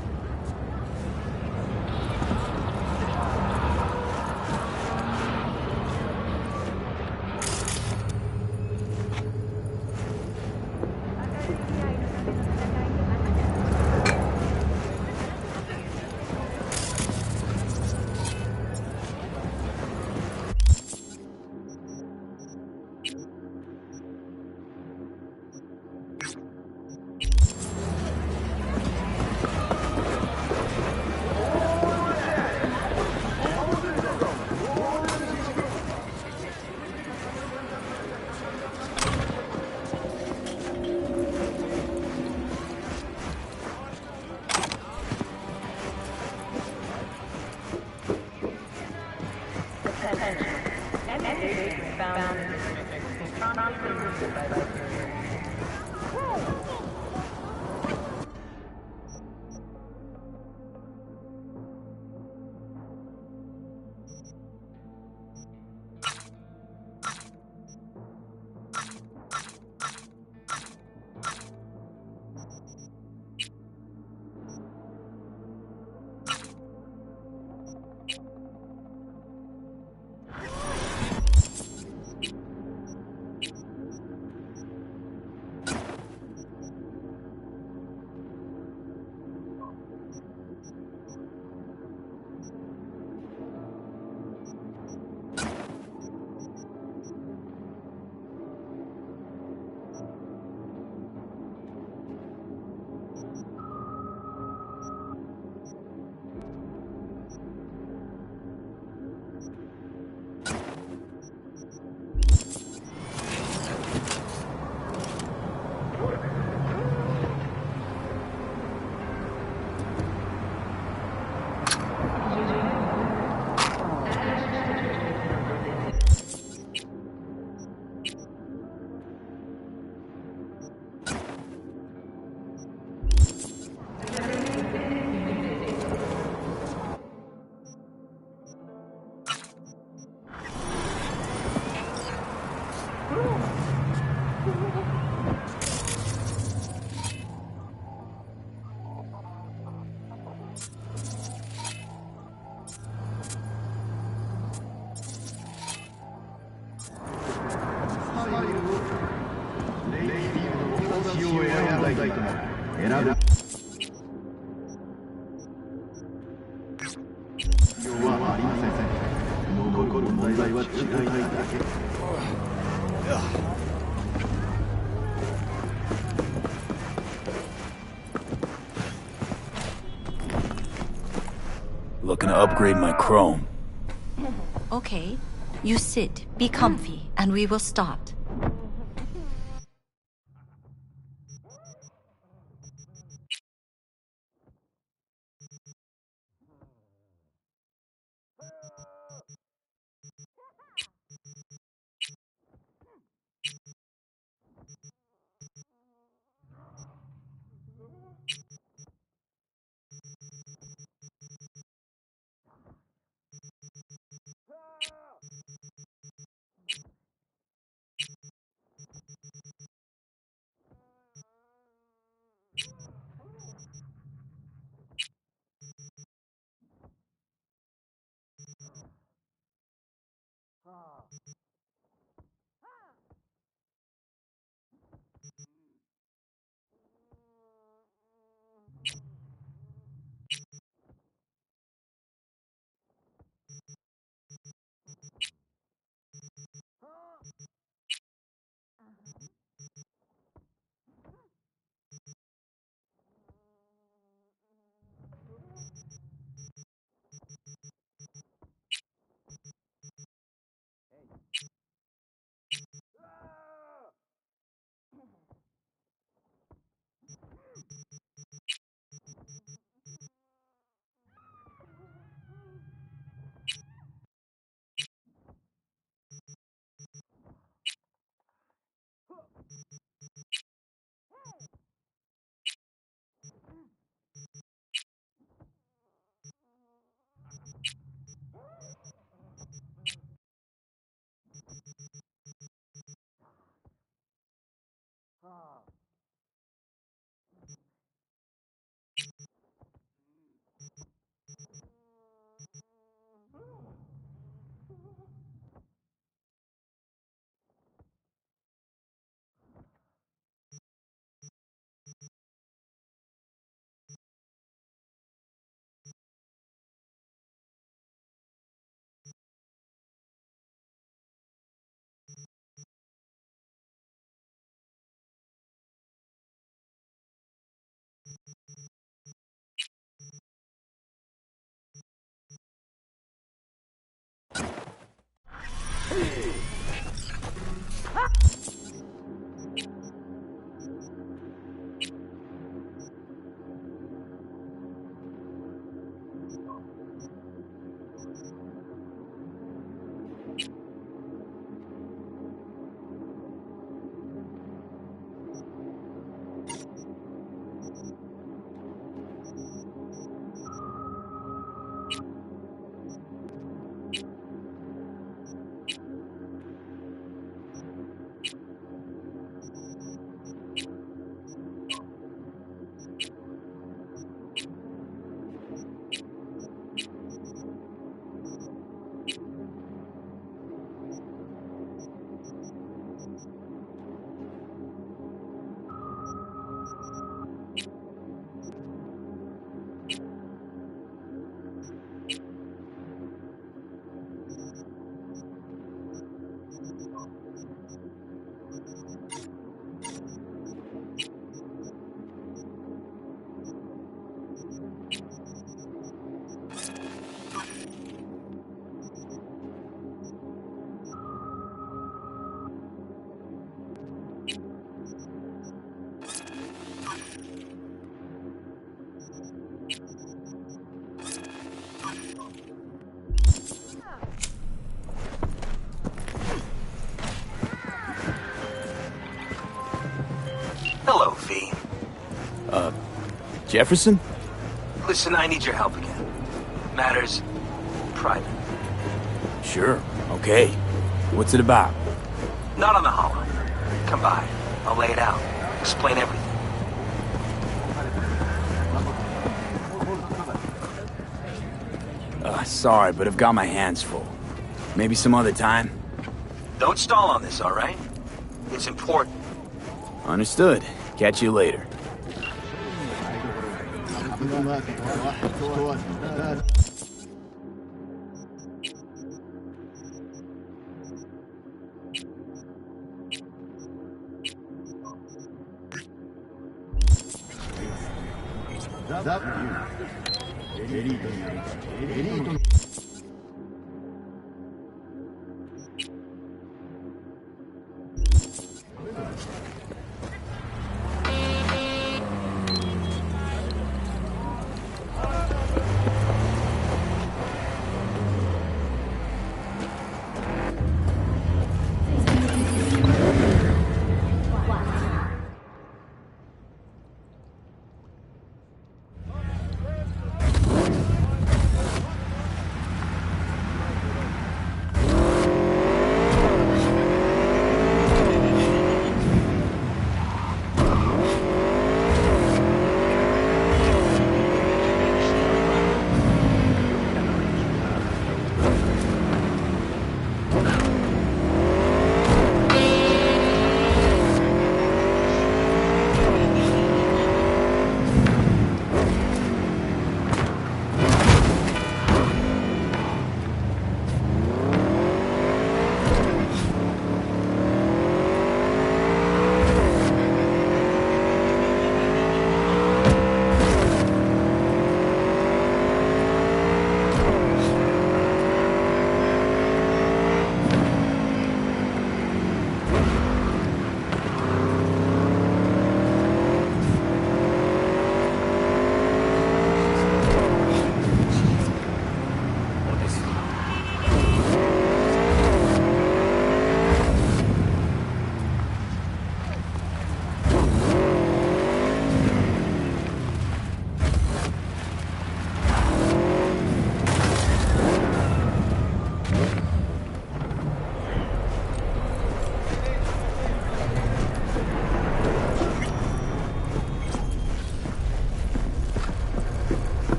Looking to upgrade my chrome. Okay. You sit, be comfy, and we will start. Hello, V. Jefferson? Listen, I need your help again. Matters private. Sure, okay. What's it about? Not on the hollow. Come by. I'll lay it out. Explain everything. Sorry, but I've got my hands full. Maybe some other time? Don't stall on this, all right? It's important. Understood. Catch you later.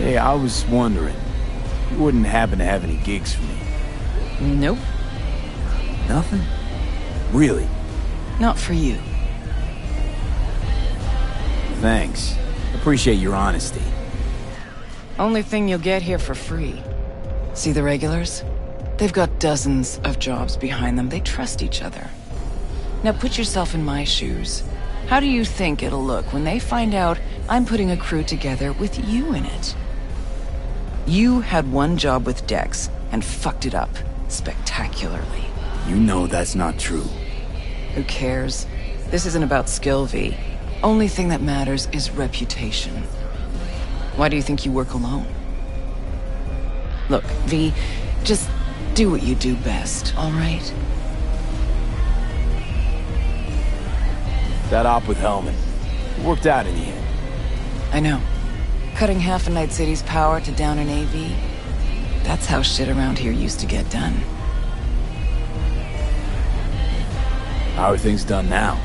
Hey, I was wondering, you wouldn't happen to have any gigs for me? Nope. Nothing? Really? Not for you. Thanks. Appreciate your honesty. Only thing you'll get here for free. See the regulars? They've got dozens of jobs behind them. They trust each other. Now put yourself in my shoes. How do you think it'll look when they find out I'm putting a crew together with you in it? You had one job with Dex and fucked it up spectacularly. You know that's not true. Who cares? This isn't about skill, V. Only thing that matters is reputation. Why do you think you work alone? Look, V, just do what you do best, all right? That op with Hellman. It worked out in the end. I know. Cutting half a Night City's power to down an AV. That's how shit around here used to get done. How are things done now?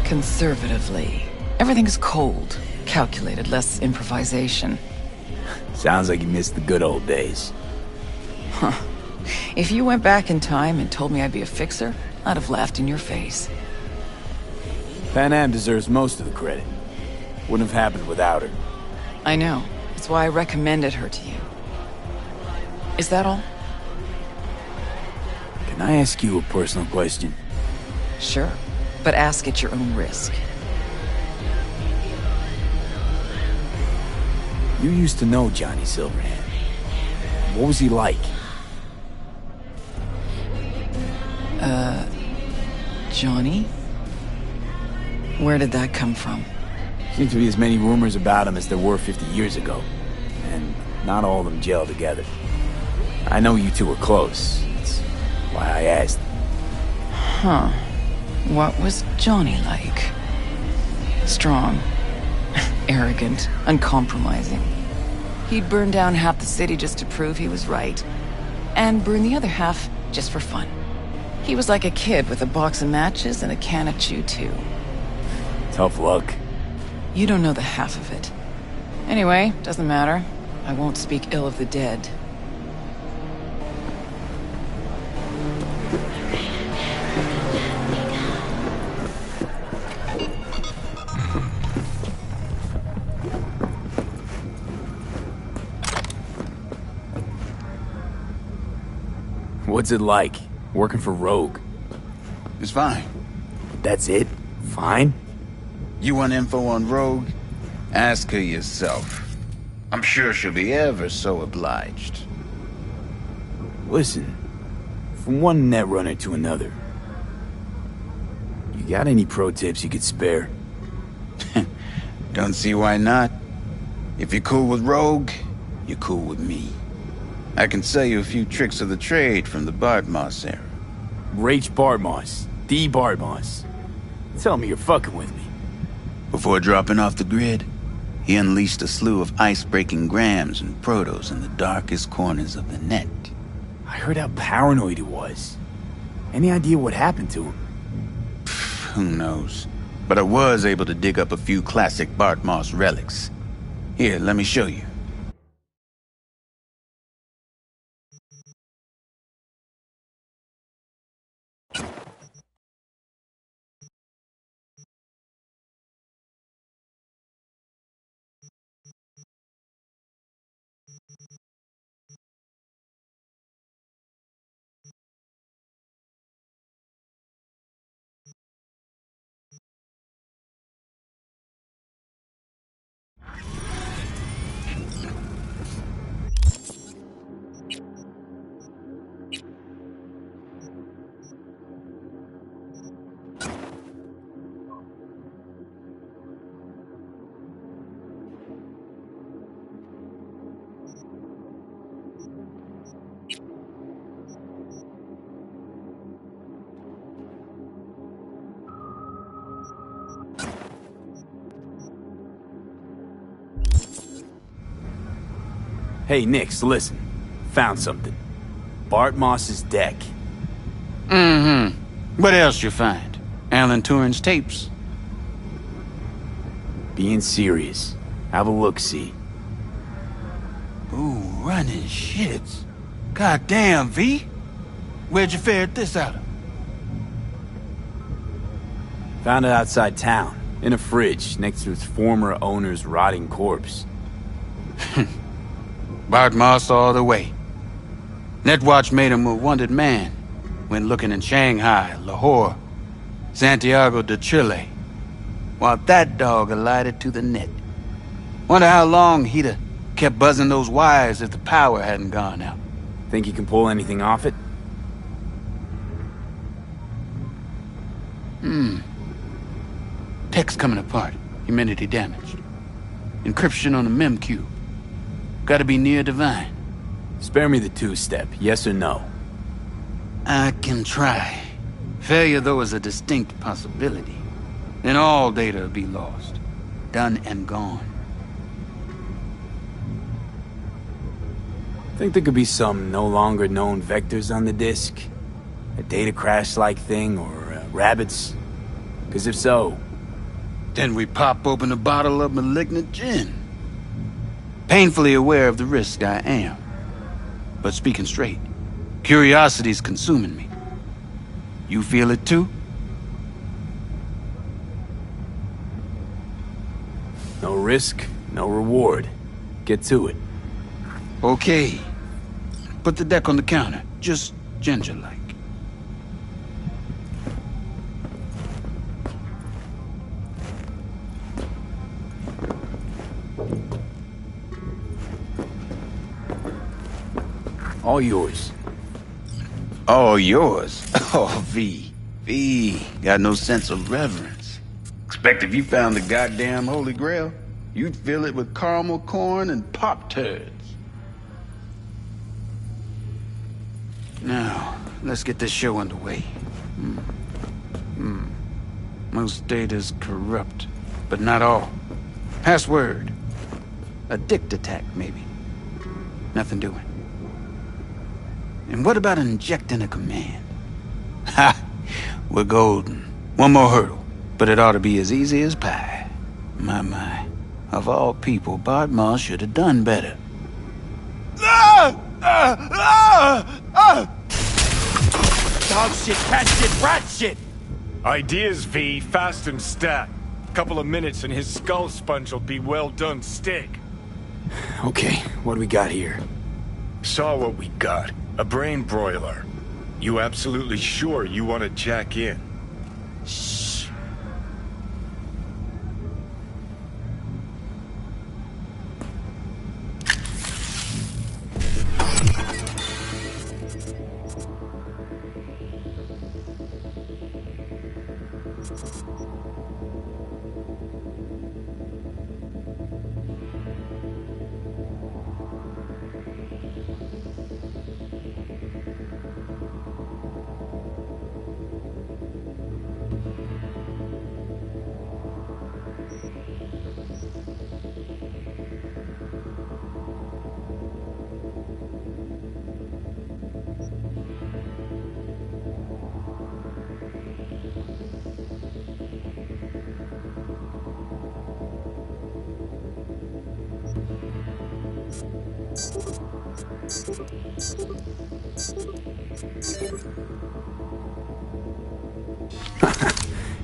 Conservatively. Everything's cold, calculated, less improvisation. Sounds like you missed the good old days. Huh. If you went back in time and told me I'd be a fixer, I'd have laughed in your face. Pan Am deserves most of the credit. Wouldn't have happened without her. I know. That's why I recommended her to you. Is that all? Can I ask you a personal question? Sure, but ask at your own risk. You used to know Johnny Silverhand. What was he like? Johnny? Where did that come from? Seems to be as many rumors about him as there were 50 years ago. And not all of them gel together. I know you two were close. That's why I asked. Huh. What was Johnny like? Strong. Arrogant. Uncompromising. He'd burn down half the city just to prove he was right. And burn the other half just for fun. He was like a kid with a box of matches and a can of Chew 2. Tough luck. You don't know the half of it. Anyway, doesn't matter. I won't speak ill of the dead. What's it like, working for Rogue? It's fine. That's it? Fine? You want info on Rogue? Ask her yourself. I'm sure she'll be ever so obliged. Listen, from one netrunner to another, you got any pro tips you could spare? Don't see why not. If you're cool with Rogue, you're cool with me. I can sell you a few tricks of the trade from the Bartmoss era. Rach Bartmoss. D. Bartmoss. Tell me you're fucking with me. Before dropping off the grid, he unleashed a slew of ice-breaking grams and protos in the darkest corners of the net. I heard how paranoid he was. Any idea what happened to him? Who knows? But I was able to dig up a few classic Bartmoss relics. Here, let me show you. Hey, Nix, listen. Found something. Bart Moss's deck. Mm-hmm. What else you find? Alan Turing's tapes? Being serious. Have a look-see. Ooh, running shits. Goddamn, V. Where'd you ferret this out of? Found it outside town, in a fridge, next to its former owner's rotting corpse. Bartmoss all the way. Netwatch made him a wanted man when looking in Shanghai, Lahore, Santiago de Chile, while that dog alighted to the net. Wonder how long he'd have kept buzzing those wires if the power hadn't gone out. Think you can pull anything off it? Text coming apart. Humidity damaged. Encryption on the mem cube. Gotta be near divine. Spare me the two-step, yes or no? I can try. Failure, though, is a distinct possibility. Then all data will be lost. Done and gone. Think there could be some no longer known vectors on the disk? A data crash-like thing, or rabbits? Because if so... Then we pop open a bottle of malignant gin. Painfully aware of the risk I am. But speaking straight, curiosity's consuming me. You feel it too? No risk, no reward. Get to it. Okay. Put the deck on the counter, just ginger-like. All yours. All yours. Oh, V. V. Got no sense of reverence. Expect if you found the goddamn Holy Grail, you'd fill it with caramel corn and Pop-Tarts. Now, let's get this show underway. Most data's corrupt, but not all. Password. A dict attack, maybe. Nothing doing. And what about injecting a command? Ha! We're golden. One more hurdle, but it ought to be as easy as pie. My. Of all people, Bart Moss should have done better. Dog shit, cat shit, rat shit! Ideas, V. Fast and stat. Couple of minutes and his skull sponge will be well done steak. Okay, what do we got here? Saw what we got. A brain broiler. You absolutely sure you want to jack in? Shh.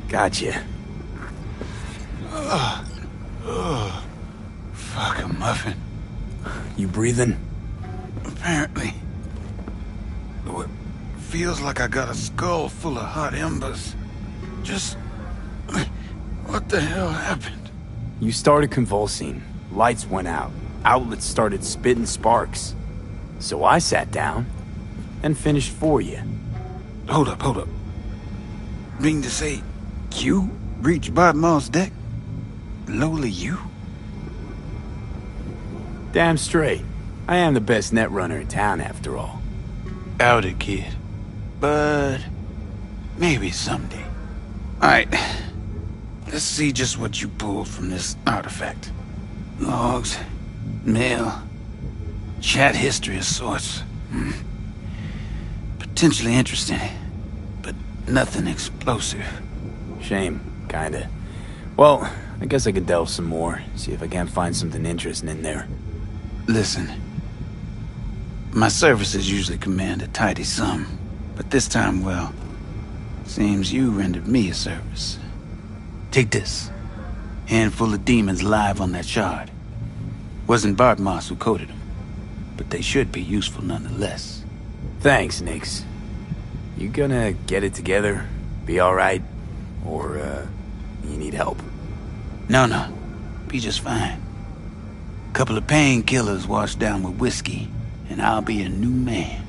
Gotcha. Fuck a muffin. You breathing? Apparently. Though it feels like I got a skull full of hot embers. Just... what the hell happened? You started convulsing. Lights went out. Outlets started spitting sparks. So I sat down and finished for you. Hold up. Mean to say, you breached Bart Moss' deck? Lowly you? Damn straight. I am the best net runner in town, after all. Out it, kid. But maybe someday. Alright. Let's see just what you pulled from this artifact. Logs, mail, chat history of sorts. Potentially interesting, but nothing explosive. Shame, kinda. Well, I guess I could delve some more, see if I can't find something interesting in there. Listen, my services usually command a tidy sum, but this time, well, seems you rendered me a service. Take this. Handful of demons live on that shard. Wasn't Bart Moss who coded them, but they should be useful nonetheless. Thanks, Nix. You gonna get it together? Be alright? Or, you need help? No. Be just fine. Couple of painkillers washed down with whiskey, and I'll be a new man.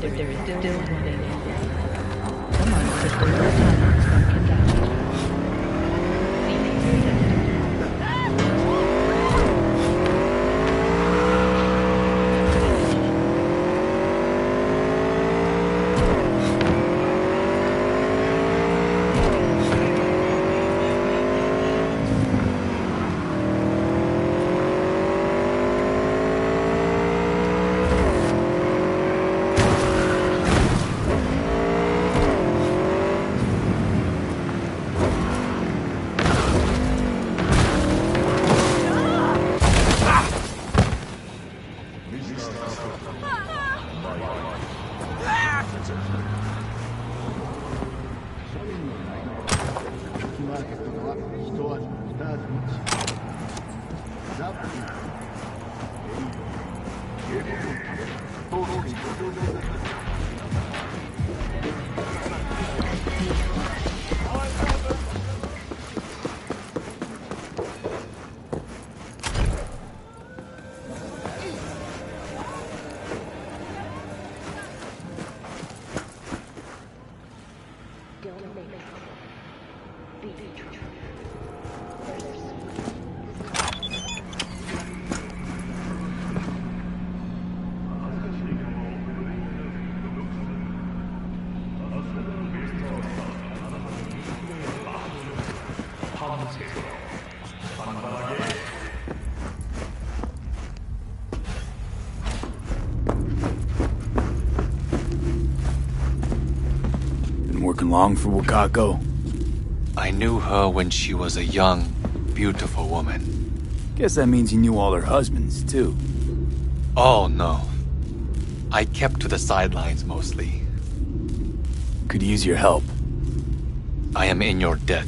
There is still one day. Come on, system autonomous and conduct. Working long for Wakako? I knew her when she was a young, beautiful woman. Guess that means you knew all her husbands, too. Oh, no. I kept to the sidelines mostly. Could use your help. I am in your debt.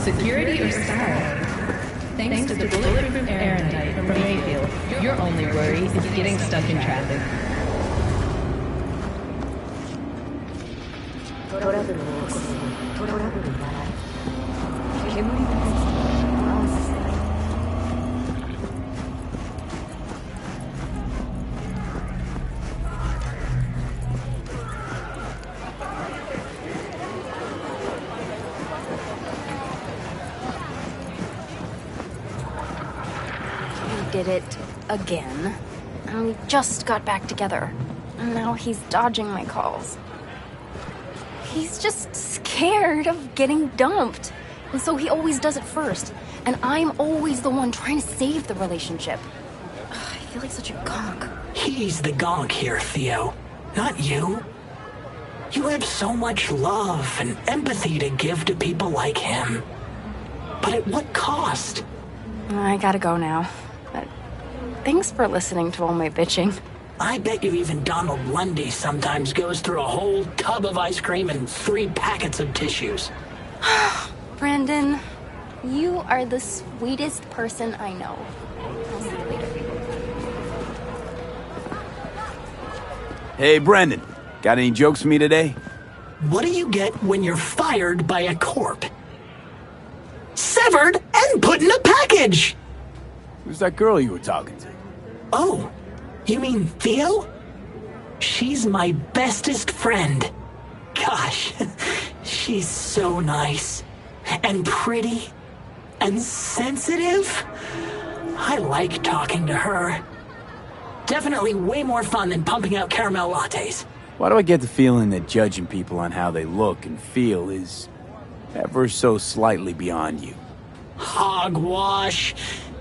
Security or style? Thanks to the bulletproof Erendite from Mayfield, your only worry is getting stuck in traffic. Did it again. And we just got back together. And now he's dodging my calls. He's just scared of getting dumped. And so he always does it first. And I'm always the one trying to save the relationship. Ugh, I feel like such a gonk. He's the gonk here, Theo. Not you. You have so much love and empathy to give to people like him. But at what cost? I gotta go now. But thanks for listening to all my bitching. I bet you even Donald Lundy sometimes goes through a whole tub of ice cream and 3 packets of tissues. Brandon, you are the sweetest person I know. I'll see you later. Hey, Brendan. Got any jokes for me today? What do you get when you're fired by a corp? Severed and put in a package! Who's that girl you were talking to? Oh, you mean Theo? She's my bestest friend. Gosh, she's so nice. And pretty. And sensitive. I like talking to her. Definitely way more fun than pumping out caramel lattes. Why do I get the feeling that judging people on how they look and feel is ever so slightly beyond you? Hogwash.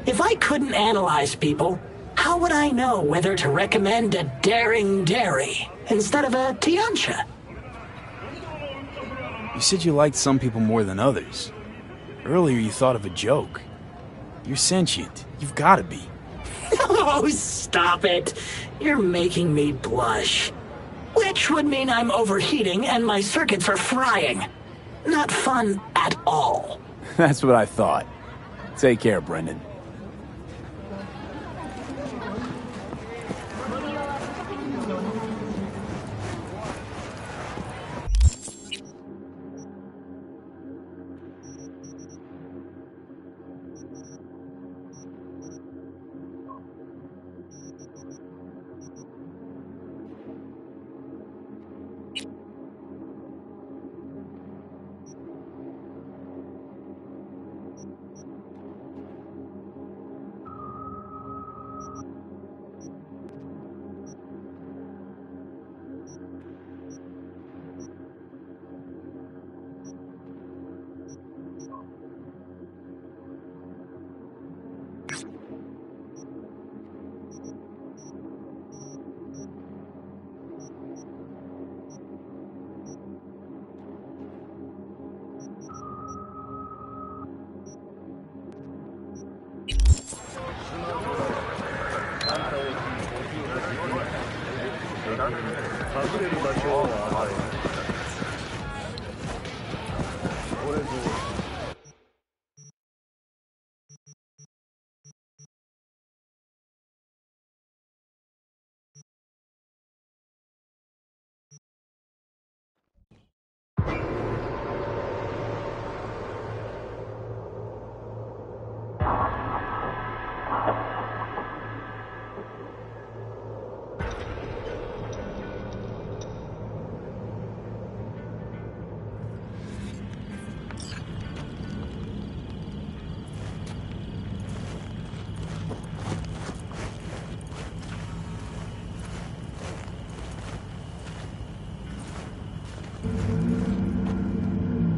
If I couldn't analyze people, how would I know whether to recommend a daring dairy instead of a Tiancha? You said you liked some people more than others. Earlier you thought of a joke. You're sentient. You've got to be. Oh, stop it. You're making me blush. Which would mean I'm overheating and my circuits are frying. Not fun at all. That's what I thought. Take care, Brendan.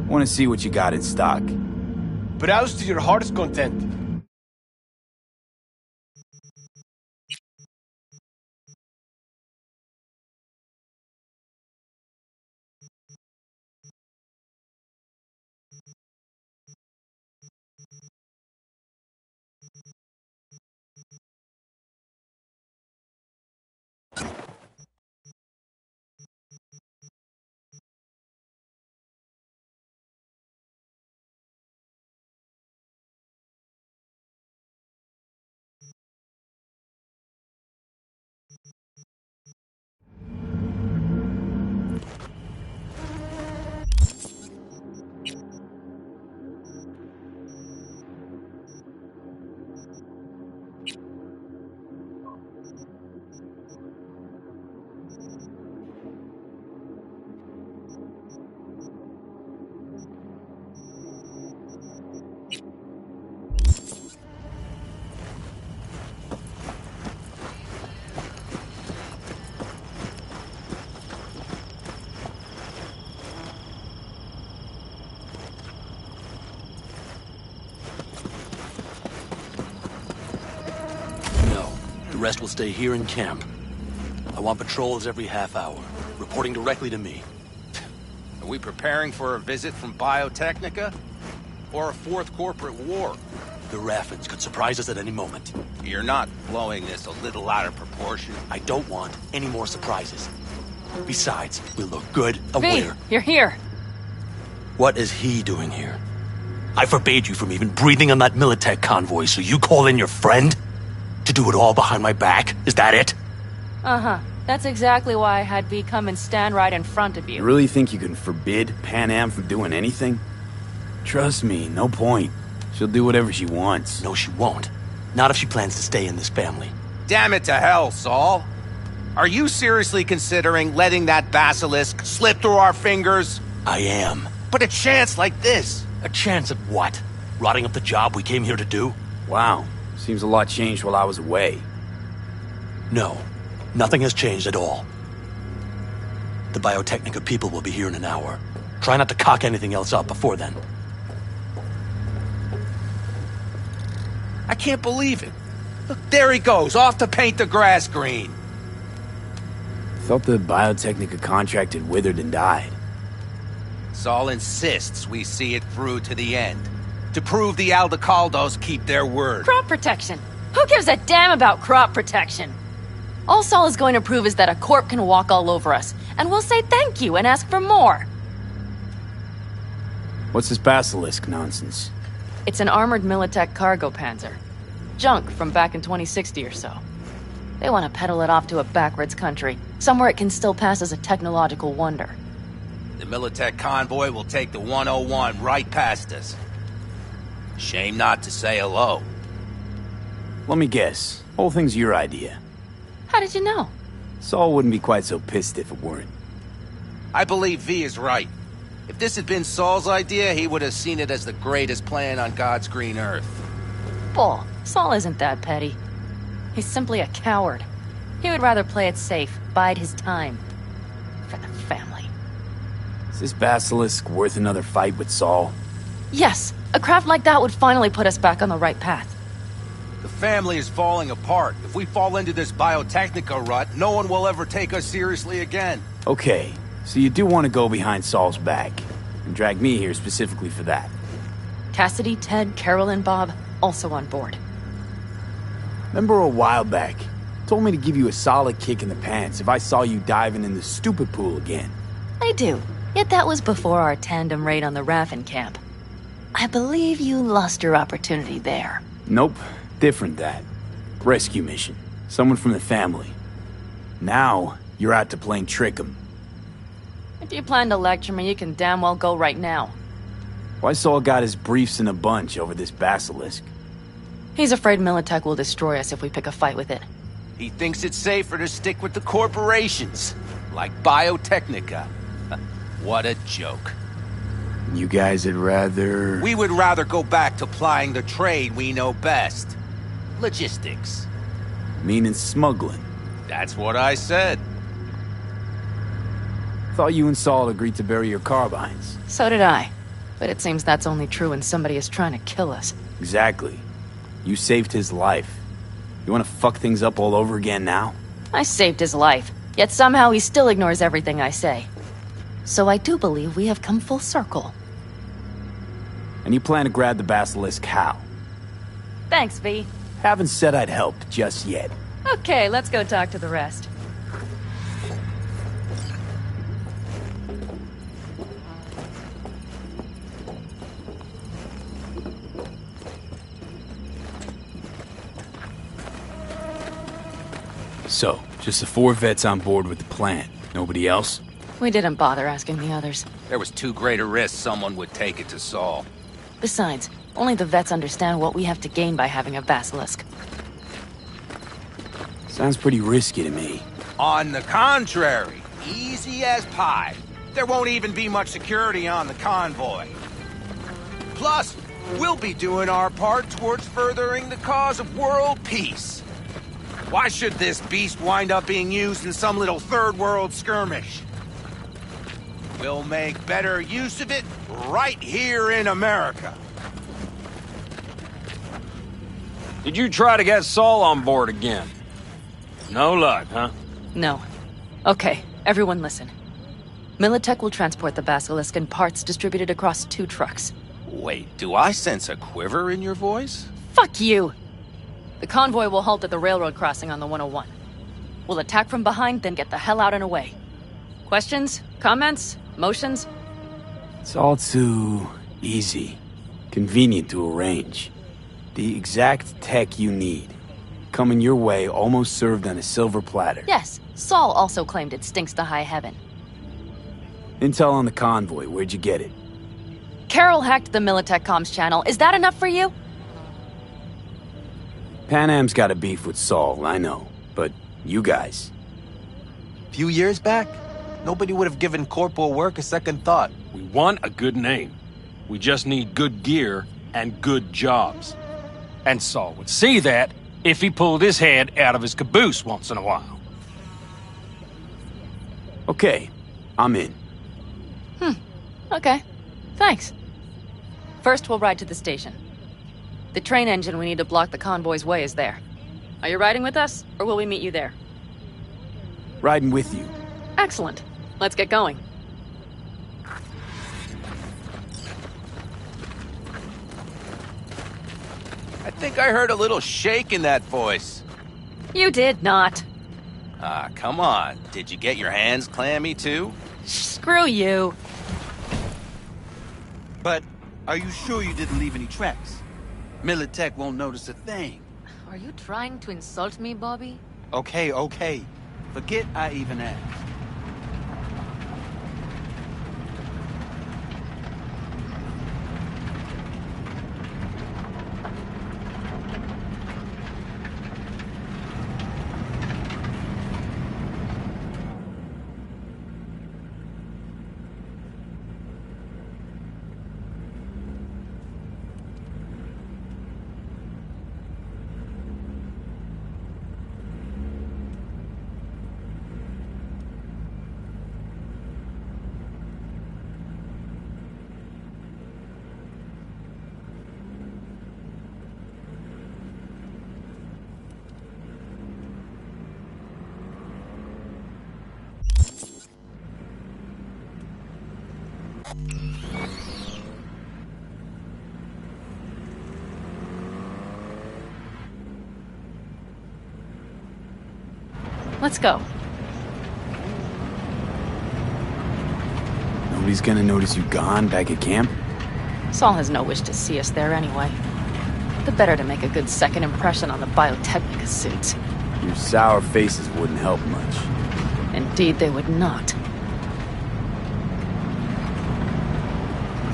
Want to see what you got in stock. Browse to your heart's content. rest will stay here in camp. I want patrols every half hour, reporting directly to me. Are we preparing for a visit from Biotechnica? Or a fourth corporate war? The Raffins could surprise us at any moment. You're not blowing this a little out of proportion. I don't want any more surprises. Besides, we'll look good V, aware. you're here. What is he doing here? I forbade you from even breathing on that Militech convoy, so you call in your friend? To do it all behind my back? Is that it? Uh-huh. That's exactly why I had V come and stand right in front of you. You really think you can forbid Pan Am from doing anything? Trust me, no point. She'll do whatever she wants. No, she won't. Not if she plans to stay in this family. Damn it to hell, Saul. Are you seriously considering letting that basilisk slip through our fingers? I am. But a chance like this. A chance at what? Rotting up the job we came here to do? Wow. Seems a lot changed while I was away. No. Nothing has changed at all. The Biotechnica people will be here in an hour. Try not to cock anything else up before then. I can't believe it. Look, there he goes, off to paint the grass green. Thought the Biotechnica contract had withered and died. Saul insists we see it through to the end. To prove the Aldecaldos keep their word. Crop protection. Who gives a damn about crop protection? All Saul is going to prove is that a corp can walk all over us, and we'll say thank you and ask for more. What's this basilisk nonsense? It's an armored Militech cargo panzer. Junk from back in 2060 or so. They want to peddle it off to a backwards country, somewhere it can still pass as a technological wonder. The Militech convoy will take the 101 right past us. Shame not to say hello. Let me guess. Whole thing's your idea. How did you know? Saul wouldn't be quite so pissed if it weren't. I believe V is right. If this had been Saul's idea, he would have seen it as the greatest plan on God's green earth. Bull. Saul isn't that petty. He's simply a coward. He would rather play it safe, bide his time. For the family. Is this basilisk worth another fight with Saul? Yes. A craft like that would finally put us back on the right path. The family is falling apart. If we fall into this Biotechnica rut, no one will ever take us seriously again. Okay, so you do want to go behind Saul's back, and drag me here specifically for that. Cassidy, Ted, Carol, and Bob, also on board. Remember a while back, told me to give you a solid kick in the pants if I saw you diving in the stupid pool again. I do, yet that was before our tandem raid on the Raffin camp. I believe you lost your opportunity there. Nope, different that. Rescue mission. Someone from the family. Now, you're out to plain trick 'em. If you plan to lecture me, you can damn well go right now. Why Saul got his briefs in a bunch over this basilisk? He's afraid Militech will destroy us if we pick a fight with it. He thinks it's safer to stick with the corporations, like Biotechnica. What a joke. You guys would rather... We would rather go back to plying the trade we know best. Logistics. Meaning smuggling. That's what I said. Thought you and Saul agreed to bury your carbines. So did I. But it seems that's only true when somebody is trying to kill us. Exactly. You saved his life. You want to fuck things up all over again now? I saved his life, yet somehow he still ignores everything I say. So I do believe we have come full circle. And you plan to grab the basilisk how? Thanks, V. Haven't said I'd help just yet. Okay, let's go talk to the rest. So, just the 4 vets on board with the plan. Nobody else? We didn't bother asking the others. There was too great a risk someone would take it to Saul. Besides, only the vets understand what we have to gain by having a basilisk. Sounds pretty risky to me. On the contrary, easy as pie. There won't even be much security on the convoy. Plus, we'll be doing our part towards furthering the cause of world peace. Why should this beast wind up being used in some little third world skirmish? We'll make better use of it right here in America. Did you try to get Saul on board again? No luck, huh? No. Okay, everyone listen. Militech will transport the Basilisk in parts distributed across 2 trucks. Wait, do I sense a quiver in your voice? Fuck you! The convoy will halt at the railroad crossing on the 101. We'll attack from behind, then get the hell out and away. Questions? Comments? Motions? It's all too easy. Convenient to arrange. The exact tech you need. Coming your way, almost served on a silver platter. Yes, Saul also claimed it stinks to high heaven. Intel on the convoy, where'd you get it? Carol hacked the Militech comms channel. Is that enough for you? Pan Am's got a beef with Saul, I know. But you guys... Few years back, nobody would have given corporal work a second thought. We want a good name. We just need good gear and good jobs. And Saul would see that if he pulled his head out of his caboose once in a while. Okay, I'm in. Okay. Thanks. First, we'll ride to the station. The train engine we need to block the convoy's way is there. Are you riding with us, or will we meet you there? Riding with you. Excellent. Let's get going. I think I heard a little shake in that voice. You did not. Ah, come on. Did you get your hands clammy, too? Screw you. But are you sure you didn't leave any tracks? Militech won't notice a thing. Are you trying to insult me, Bobby? Okay. Forget I even asked. Let's go. Nobody's gonna notice you gone back at camp? Saul has no wish to see us there anyway. The better to make a good second impression on the Biotechnica suits. Your sour faces wouldn't help much. Indeed, they would not.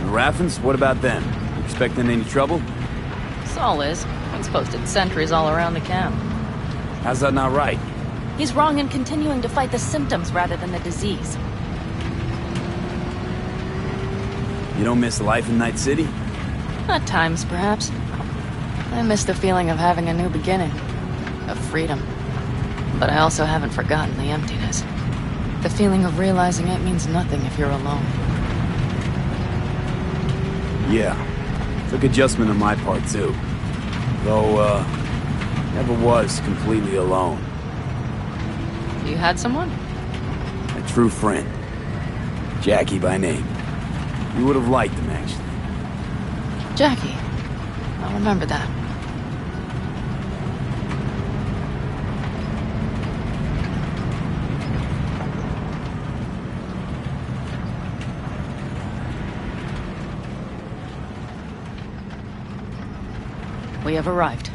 The Raffens, what about them? You expecting any trouble? Saul is. He's posted sentries all around the camp. How's that not right? He's wrong in continuing to fight the symptoms rather than the disease. You don't miss life in Night City? At times, perhaps. I miss the feeling of having a new beginning. Of freedom. But I also haven't forgotten the emptiness. The feeling of realizing it means nothing if you're alone. Yeah. Took adjustment on my part, too. Though, never was completely alone. You had someone? A true friend. Jackie by name. You would have liked him, actually. Jackie. I'll remember that. We have arrived.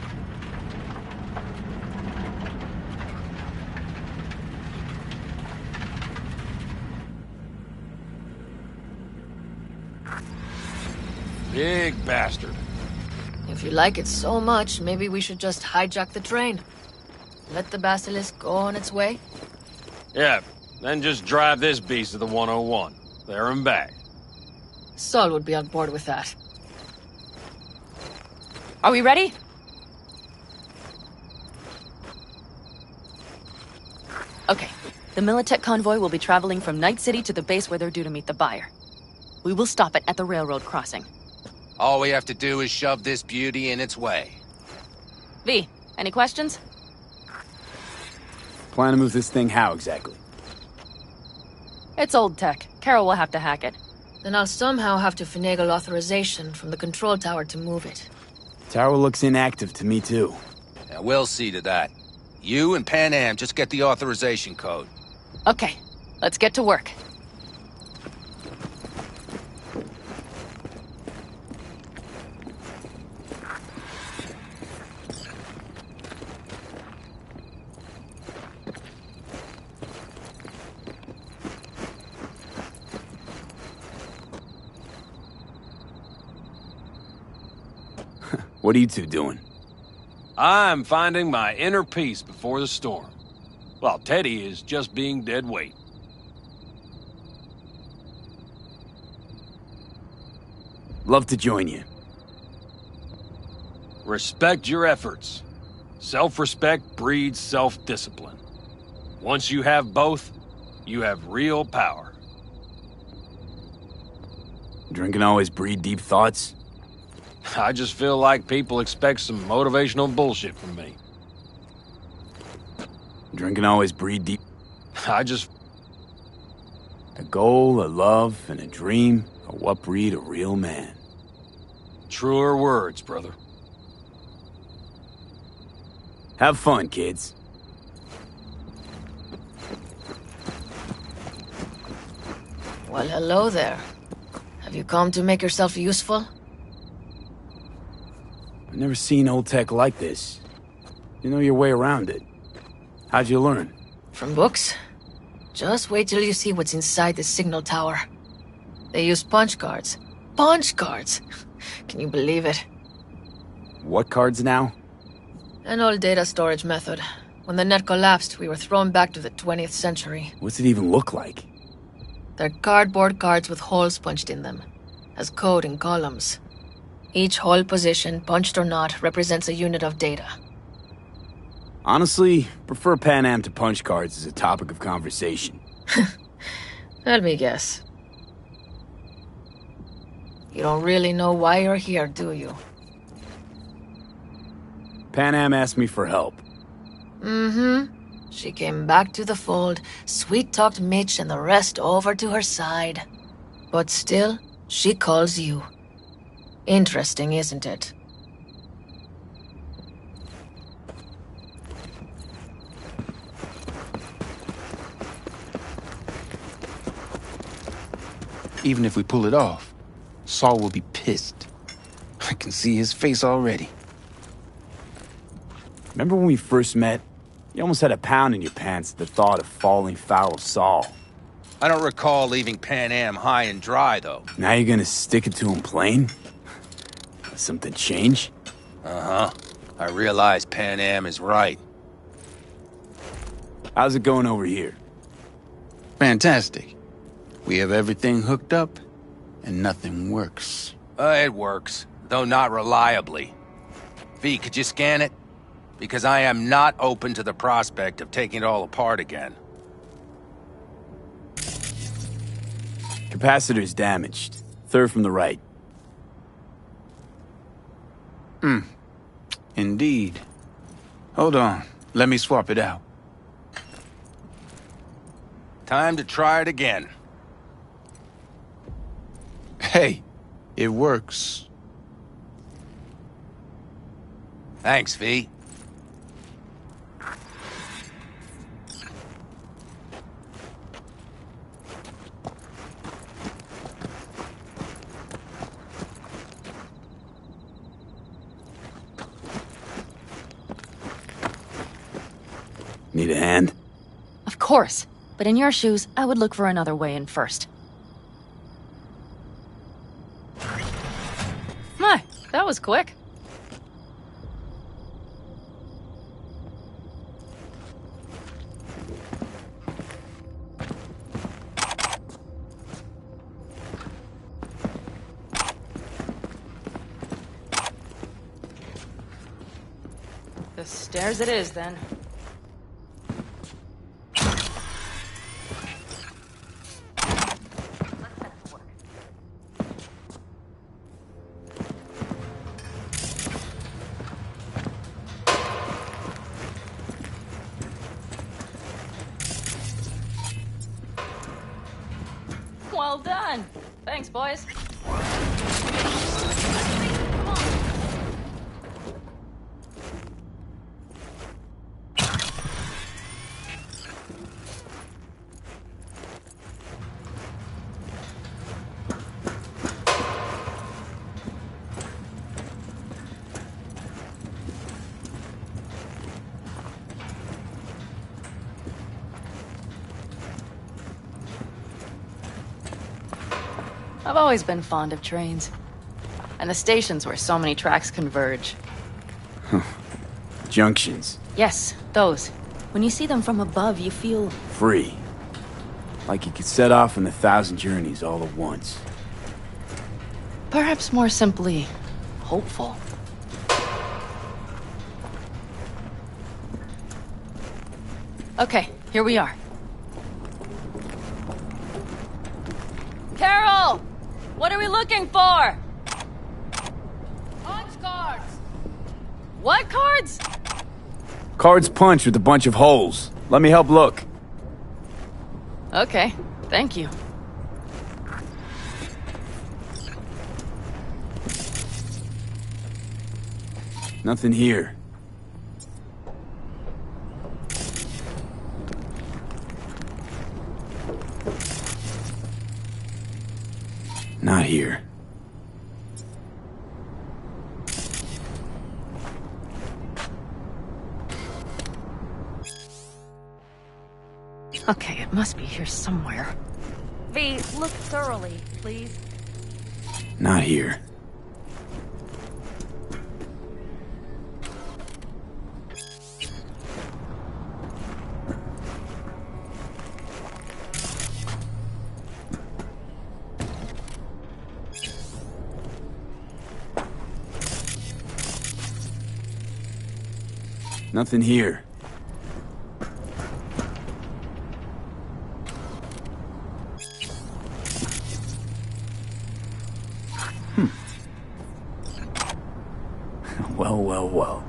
Big bastard. If you like it so much, maybe we should just hijack the train. Let the Basilisk go on its way. Yeah, then just drive this beast to the 101. There and back. Saul would be on board with that. Are we ready? Okay. The Militech convoy will be traveling from Night City to the base where they're due to meet the buyer. We will stop it at the railroad crossing. All we have to do is shove this beauty in its way. V, any questions? Plan to move this thing how exactly? It's old tech. Carol will have to hack it. Then I'll somehow have to finagle authorization from the control tower to move it. Tower looks inactive to me too. Yeah, we'll see to that. You and Pan Am just get the authorization code. Okay, let's get to work. What are you two doing? I'm finding my inner peace before the storm, while Teddy is just being dead weight. Love to join you. Respect your efforts. Self-respect breeds self-discipline. Once you have both, you have real power. Drinking always breed deep thoughts? I just feel like people expect some motivational bullshit from me. Drinking always breed deep... I just... A goal, a love, and a dream are what breed a real man. Truer words, brother. Have fun, kids. Well, hello there. Have you come to make yourself useful? I've never seen old tech like this. You know your way around it. How'd you learn? From books? Just wait till you see what's inside the signal tower. They use punch cards. Punch cards! Can you believe it? What cards now? An old data storage method. When the net collapsed, we were thrown back to the 20th century. What's it even look like? They're cardboard cards with holes punched in them, as code in columns. Each hole position, punched or not, represents a unit of data. Honestly, prefer Pan Am to punch cards as a topic of conversation. Let me guess. You don't really know why you're here, do you? Pan Am asked me for help. Mm-hmm. She came back to the fold, sweet-talked Mitch and the rest over to her side. But still, she calls you. Interesting, isn't it? Even if we pull it off, Saul will be pissed. I can see his face already. Remember when we first met? You almost had a pound in your pants at the thought of falling foul of Saul. I don't recall leaving Pan Am high and dry, though. Now you're gonna stick it to him plain? Something change? Uh-huh. I realize Pan Am is right. How's it going over here? Fantastic. We have everything hooked up, and nothing works. It works, though not reliably. V, could you scan it? Because I am not open to the prospect of taking it all apart again. Capacitor's damaged. Third from the right. Indeed. Hold on. Let me swap it out. Time to try it again. Hey, it works. Thanks, V. Need a hand? Of course. But in your shoes, I would look for another way in first. My, that was quick. The stairs it is, then. done. Thanks, boys. I've always been fond of trains. And the stations where so many tracks converge. Junctions. Yes, those. When you see them from above, you feel... Free. Like you could set off on 1,000 journeys all at once. perhaps more simply, hopeful. Okay, here we are. Carol! What are we looking for? Punch cards! What cards? Cards punched with a bunch of holes. Let me help look. Okay, thank you. Nothing here. Not here. Okay, it must be here somewhere. V, look thoroughly, please. Not here. Nothing here. Well, well, well.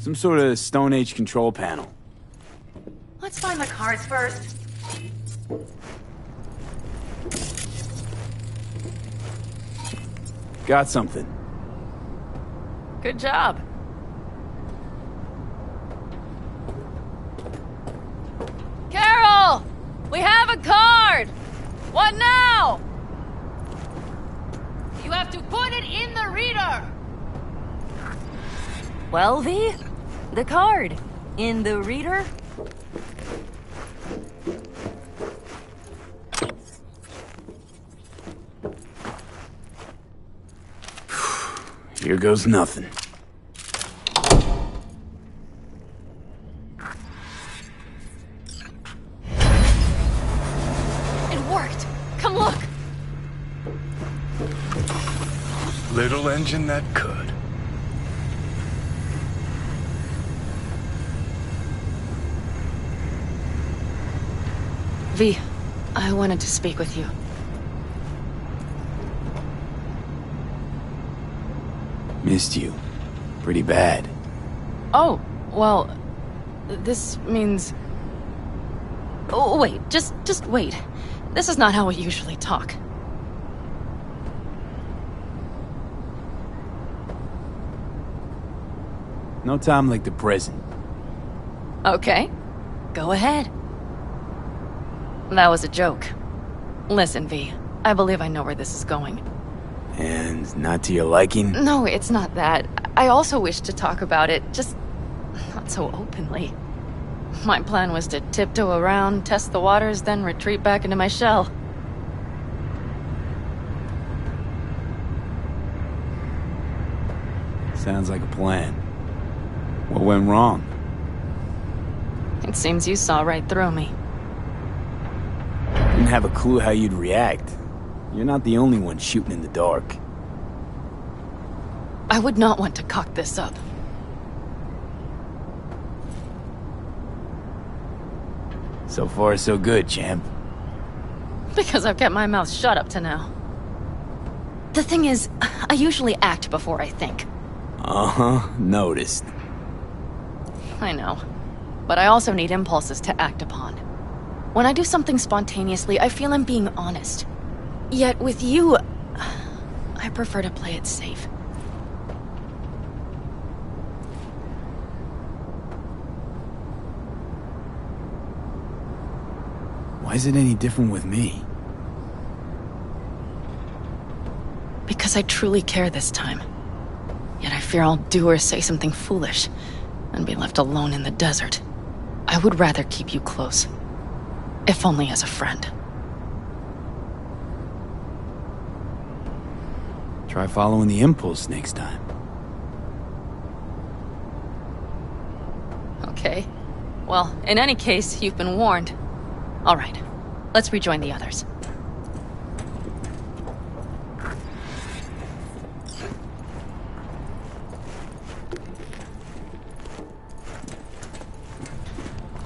Some sort of Stone Age control panel. Let's find the cards first. Got something. Good job. Carol! We have a card! What now? You have to put it in the reader! Well, V? The card. In the reader? Here goes nothing. It worked! Come look! Little engine that could. V, I wanted to speak with you. Missed you. Pretty bad. Oh, well, this means... Oh, wait, just wait. This is not how we usually talk. No time like the present. Okay, go ahead. That was a joke. Listen, V, I believe I know where this is going. And not to your liking? No, it's not that. I also wish to talk about it, just not so openly. My plan was to tiptoe around, test the waters, then retreat back into my shell. Sounds like a plan. What went wrong? It seems you saw right through me. Didn't have a clue how you'd react. You're not the only one shooting in the dark. I would not want to cock this up. So far, so good, champ. Because I've kept my mouth shut up to now. The thing is, I usually act before I think. Uh-huh, noticed. I know. But I also need impulses to act upon. When I do something spontaneously, I feel I'm being honest. Yet with you, I prefer to play it safe. Why is it any different with me? Because I truly care this time. Yet I fear I'll do or say something foolish and be left alone in the desert. I would rather keep you close. If only as a friend. Try following the impulse next time. Okay. Well, in any case, you've been warned. All right. Let's rejoin the others.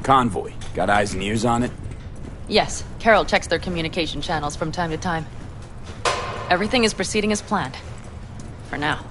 Convoy. Got eyes and ears on it? Yes, Carol checks their communication channels from time to time. Everything is proceeding as planned. For now.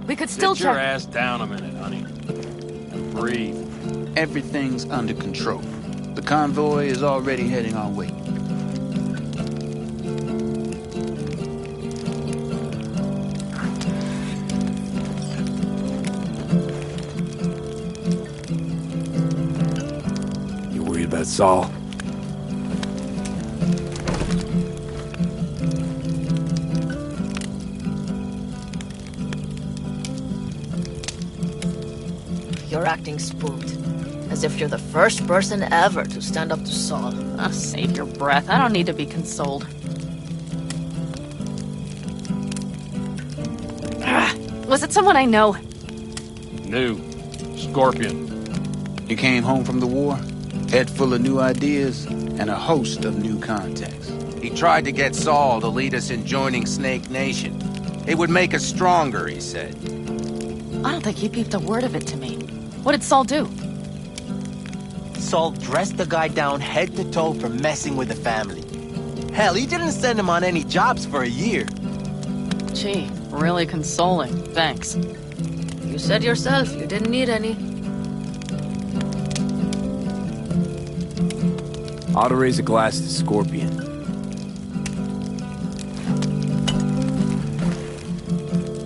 We could still Sit your check. ass down a minute, honey. And breathe. Everything's under control. The convoy is already heading our way. You worried about Saul? You're acting spooked. As if you're the first person ever to stand up to Saul. Oh, save your breath. I don't need to be consoled. Was it someone I know? New. Scorpion. He came home from the war, head full of new ideas, and a host of new contacts. He tried to get Saul to lead us in joining Snake Nation. It would make us stronger, he said. I don't think he peeped a word of it to me. What did Saul do? Saul dressed the guy down head to toe for messing with the family. Hell, he didn't send him on any jobs for a year. Gee, really consoling. Thanks. You said yourself you didn't need any. Ought to raise a glass to Scorpion.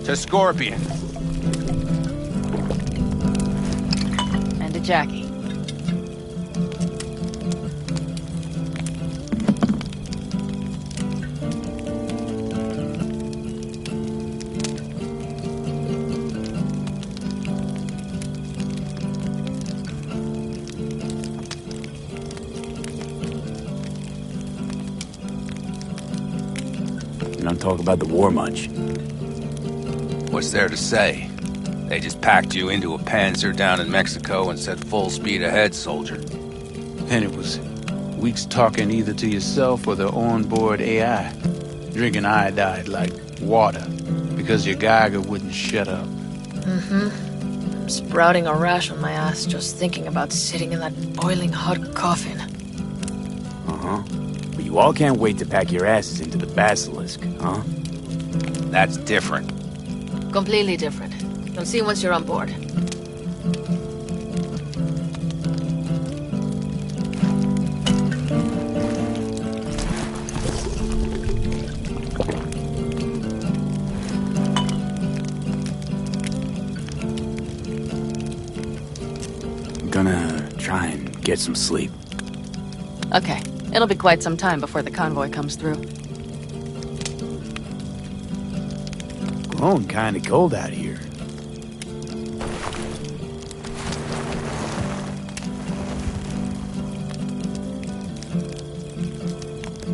To Scorpion. And to Jackie. You don't talk about the war much. What's there to say? They just packed you into a Panzer down in Mexico and said full speed ahead, soldier. Then it was weeks talking either to yourself or the onboard AI, drinking iodide like water because your Geiger wouldn't shut up. Mm-hmm. I'm sprouting a rash on my ass just thinking about sitting in that boiling hot coffin. Uh-huh. But you all can't wait to pack your asses into the basilisk, huh? That's different. Completely different. You'll see once you're on board. I'm gonna try and get some sleep. Okay, it'll be quite some time before the convoy comes through. Growing kinda cold out here.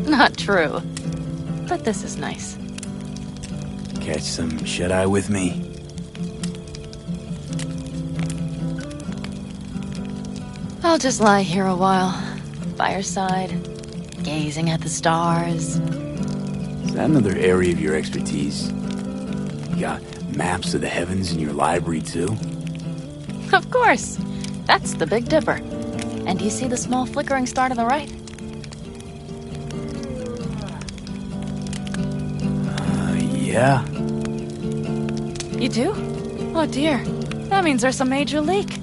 Not true. But this is nice. Catch some shut-eye with me? I'll just lie here a while, by your side, gazing at the stars. Is that another area of your expertise? You got maps of the heavens in your library, too? Of course. That's the Big Dipper. And do you see the small flickering star to the right? Yeah. You do? Oh dear. That means there's some major leak.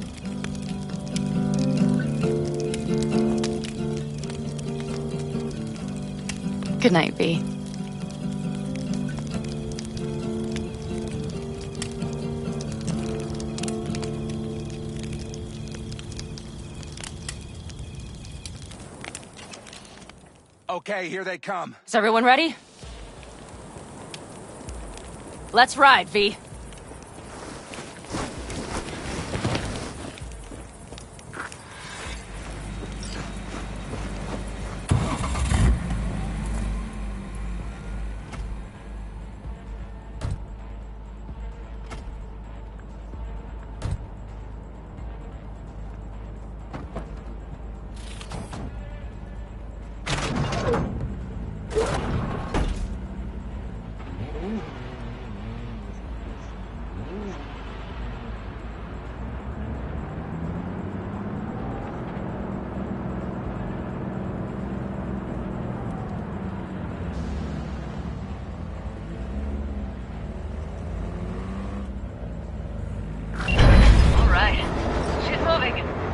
Good night, V. Okay, here they come. Is everyone ready? Let's ride, V.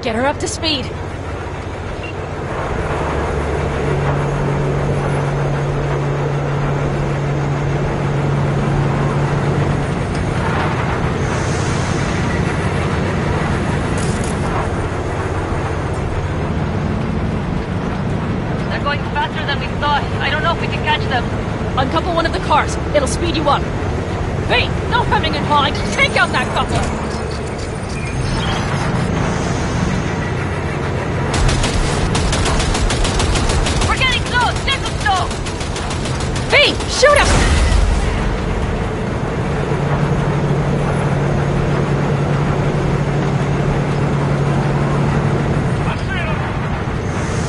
Get her up to speed. They're going faster than we thought. I don't know if we can catch them. Uncouple one of the cars. It'll speed you up. V, no hemming and hawing. Take out that coupler. V, shoot him!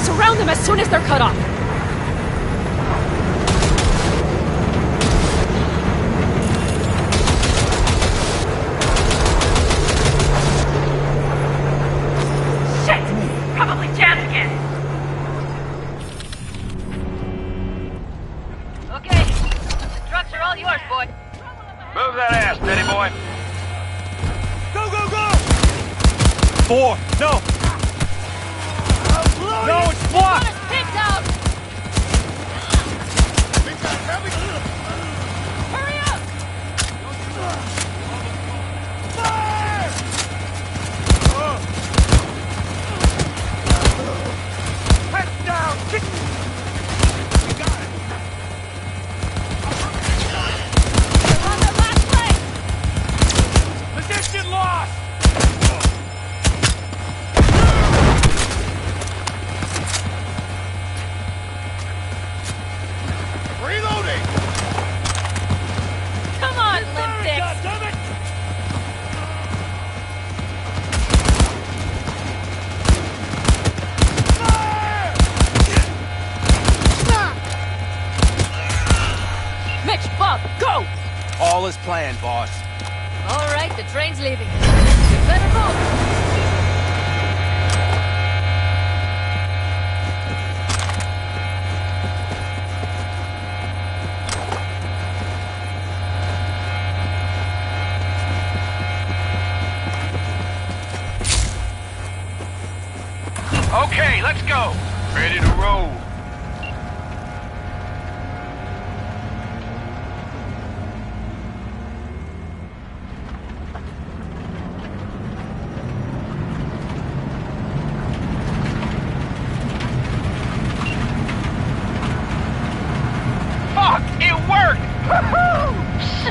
Surround them as soon as they're cut off. Shit! Probably jammed again. All yours, boy. Move that ass, steady boy. Go, go, go! 4, no! No, it's blocked! Picked out! Hurry up! Fire! Head down! Kick! You got it! Position lost! Reloading! Come on, limp dicks! Goddammit! Mitch, Bob, go! All is planned, boss. All right, the train's leaving. Better move! Okay, let's go. Ready to roll. Fuck! It worked! Woohoo!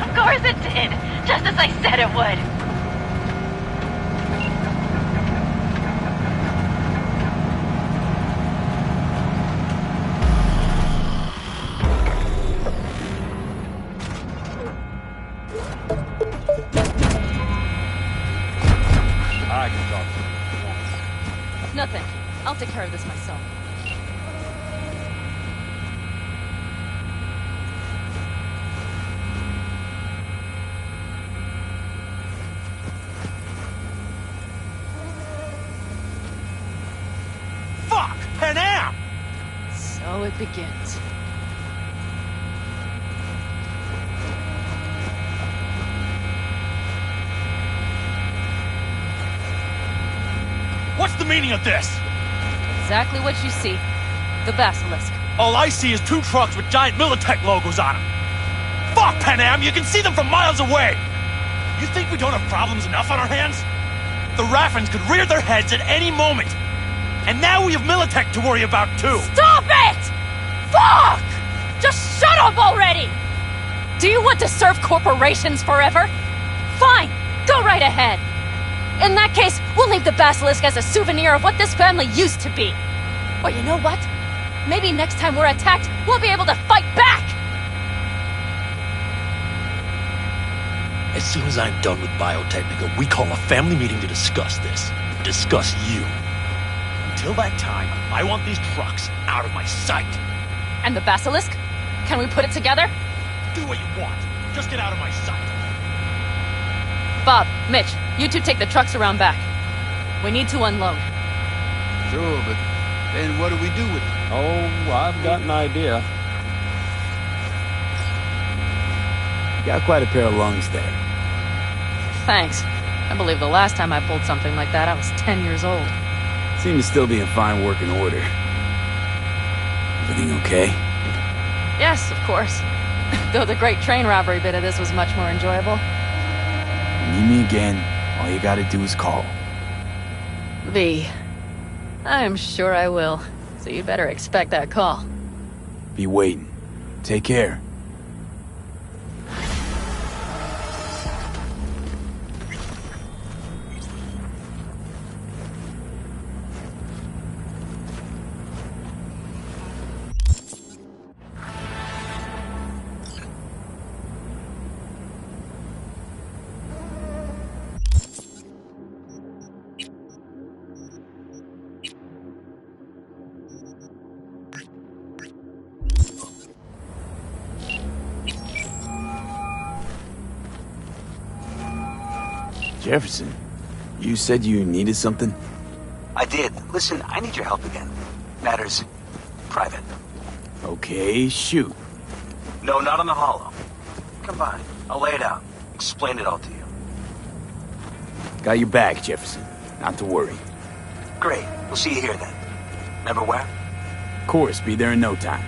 Of course it did! Just as I said it would! I can talk to you. No, thank you. I'll take care of this myself. Fuck! Panam! So it begins. What's the meaning of this? Exactly what you see. The Basilisk. All I see is 2 trucks with giant Militech logos on them. Fuck, Panam! You can see them from miles away! You think we don't have problems enough on our hands? The Raffens could rear their heads at any moment. And now we have Militech to worry about, too. Stop it! Fuck! Just shut up already! Do you want to serve corporations forever? Fine, go right ahead. In that case, we'll leave the Basilisk as a souvenir of what this family used to be. Or you know what? Maybe next time we're attacked, we'll be able to fight back! As soon as I'm done with Biotechnica, we call a family meeting to discuss this. Discuss you. Until that time, I want these trucks out of my sight. And the Basilisk? Can we put it together? Do what you want. Just get out of my sight. Bob, Mitch, you two take the trucks around back. We need to unload. Sure, but then what do we do with it? Oh, I've got an idea. You got quite a pair of lungs there. Thanks. I believe the last time I pulled something like that, I was 10 years old. Seem to still be in fine working order. Everything okay? Yes, of course. Though the great train robbery bit of this was much more enjoyable. Need me again, all you gotta do is call. V. I'm sure I will. So you better expect that call. Be waiting. Take care. Jefferson, you said you needed something? I did. Listen, I need your help again. Matters private. Okay, shoot. No, not on the holo. Come by. I'll lay it out. Explain it all to you. Got your back, Jefferson. Not to worry. Great. We'll see you here then. Remember where? Of course, be there in no time.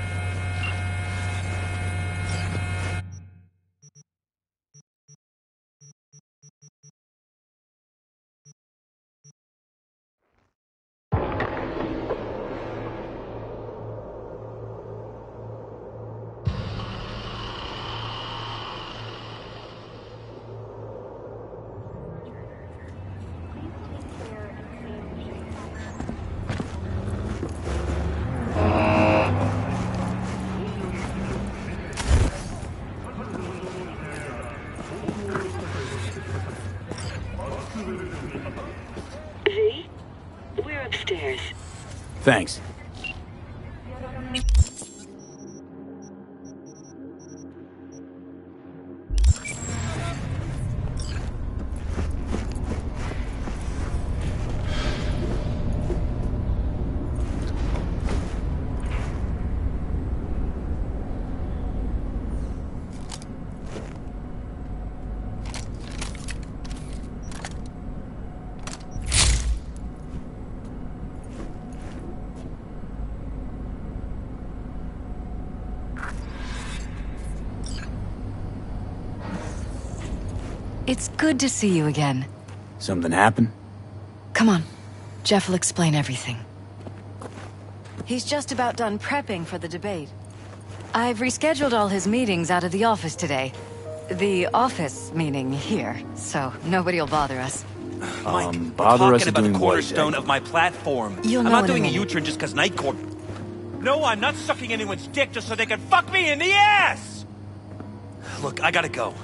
V, we're upstairs. Thanks. It's good to see you again. Something happened? Come on. Jeff will explain everything. He's just about done prepping for the debate. I've rescheduled all his meetings out of the office today. The office meaning here, so nobody'll bother us. Mike, bother us talking at about doing the what cornerstone exactly? of my platform. You'll I'm know not in a doing a minute. U-turn just because Night Court... No, I'm not sucking anyone's dick just so they can fuck me in the ass! Look, I gotta go.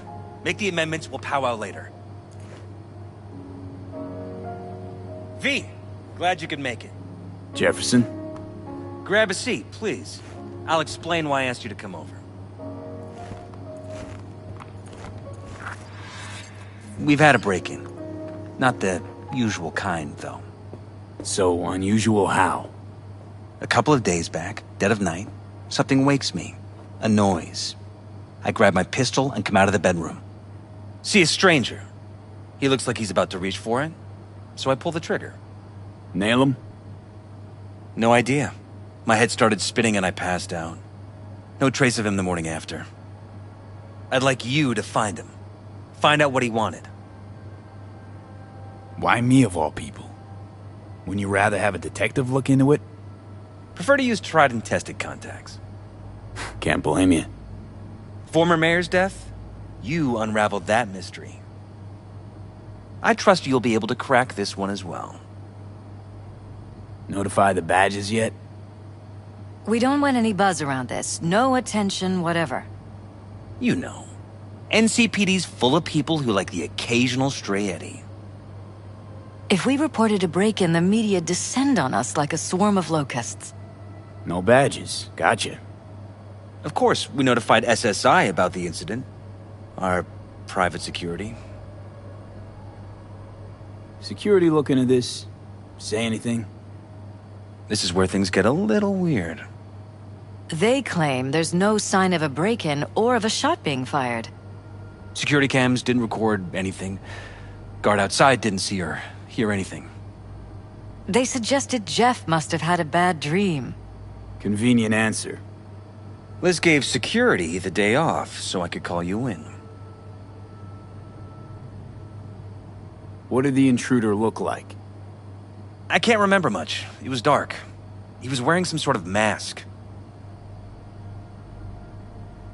Make the amendments, we'll powwow later. V, glad you could make it. Jefferson? Grab a seat, please. I'll explain why I asked you to come over. We've had a break-in. Not the usual kind, though. So unusual how? A couple of days back, dead of night, something wakes me. A noise. I grab my pistol and come out of the bedroom. See a stranger. He looks like he's about to reach for it, so I pull the trigger. Nail him? No idea. My head started spinning and I passed out. No trace of him the morning after. I'd like you to find him. Find out what he wanted. Why me of all people? Wouldn't you rather have a detective look into it? Prefer to use tried and tested contacts. Can't blame you. Former mayor's death? You unraveled that mystery. I trust you'll be able to crack this one as well. Notify the badges yet? We don't want any buzz around this. No attention, whatever. You know. NCPD's full of people who like the occasional stray eddy. If we reported a break-in, the media descend on us like a swarm of locusts. No badges. Gotcha. Of course, we notified SSI about the incident. Our private security. Security look into this? Say anything? This is where things get a little weird. They claim there's no sign of a break-in or of a shot being fired. Security cams didn't record anything. Guard outside didn't see or hear anything. They suggested Jeff must have had a bad dream. Convenient answer. Liz gave security the day off so I could call you in. What did the intruder look like? I can't remember much. It was dark. He was wearing some sort of mask.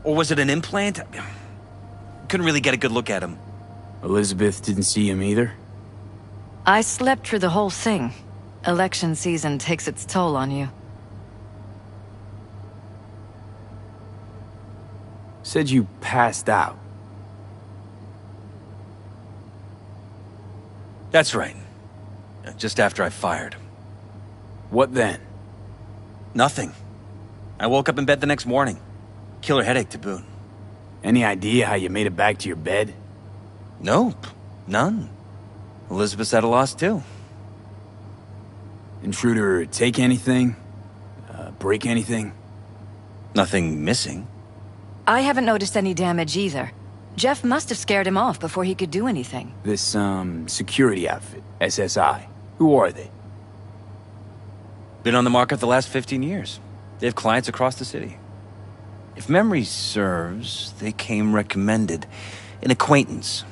Or was it an implant? Couldn't really get a good look at him. Elizabeth didn't see him either? I slept through the whole thing. Election season takes its toll on you. Said you passed out. That's right. Just after I fired. What then? Nothing. I woke up in bed the next morning. Killer headache to boot. Any idea how you made it back to your bed? Nope. None. Elizabeth's at a loss too. Intruder take anything? Break anything? Nothing missing. I haven't noticed any damage either. Jeff must have scared him off before he could do anything. This, security outfit, SSI. Who are they? Been on the market the last 15 years. They have clients across the city. If memory serves, they came recommended. An acquaintance.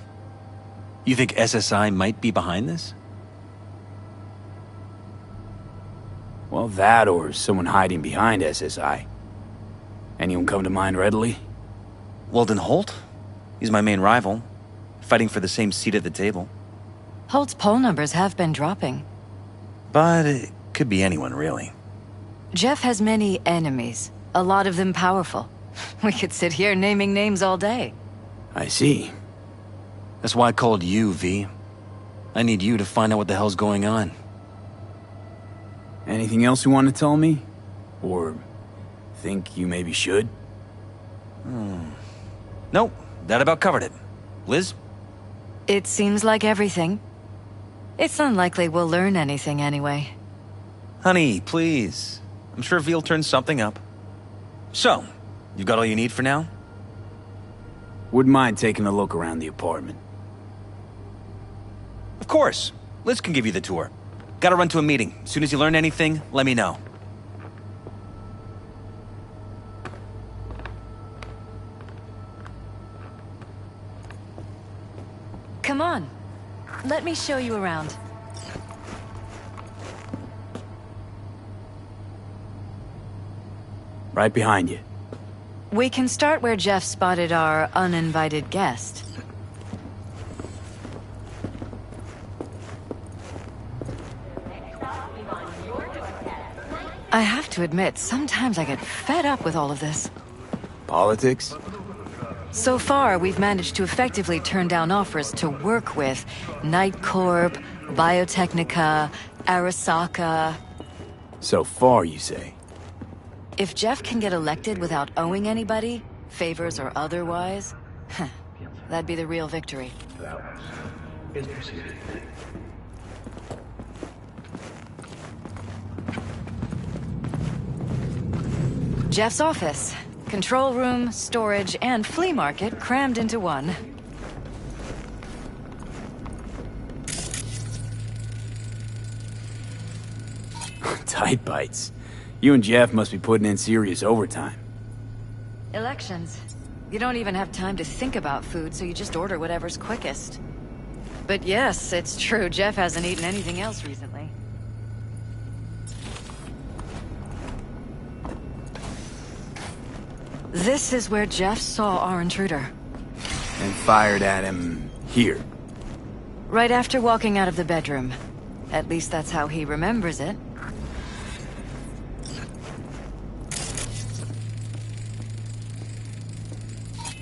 You think SSI might be behind this? Well, that or someone hiding behind SSI. Anyone come to mind readily? Weldon Holt? He's my main rival. Fighting for the same seat at the table. Holt's poll numbers have been dropping. But it could be anyone, really. Jeff has many enemies. A lot of them powerful. We could sit here naming names all day. I see. That's why I called you, V. I need you to find out what the hell's going on. Anything else you want to tell me? Or think you maybe should? Nope, that about covered it. Liz? It seems like everything. It's unlikely we'll learn anything anyway. Honey, please. I'm sure V'll turn something up. So, you got all you need for now? Wouldn't mind taking a look around the apartment. Of course. Liz can give you the tour. Gotta run to a meeting. As soon as you learn anything, let me know. Come on. Let me show you around. Right behind you. We can start where Jeff spotted our uninvited guest. I have to admit, sometimes I get fed up with all of this. Politics? So far, we've managed to effectively turn down offers to work with Night Corp, Biotechnica, Arasaka. So far, you say? If Jeff can get elected without owing anybody, favors or otherwise, that'd be the real victory. Jeff's office. Control room, storage, and flea market crammed into one. Tight bites. You and Jeff must be putting in serious overtime. Elections. You don't even have time to think about food, so you just order whatever's quickest. But yes, it's true, Jeff hasn't eaten anything else recently. This is where Jeff saw our intruder. And fired at him here. Right after walking out of the bedroom. At least that's how he remembers it.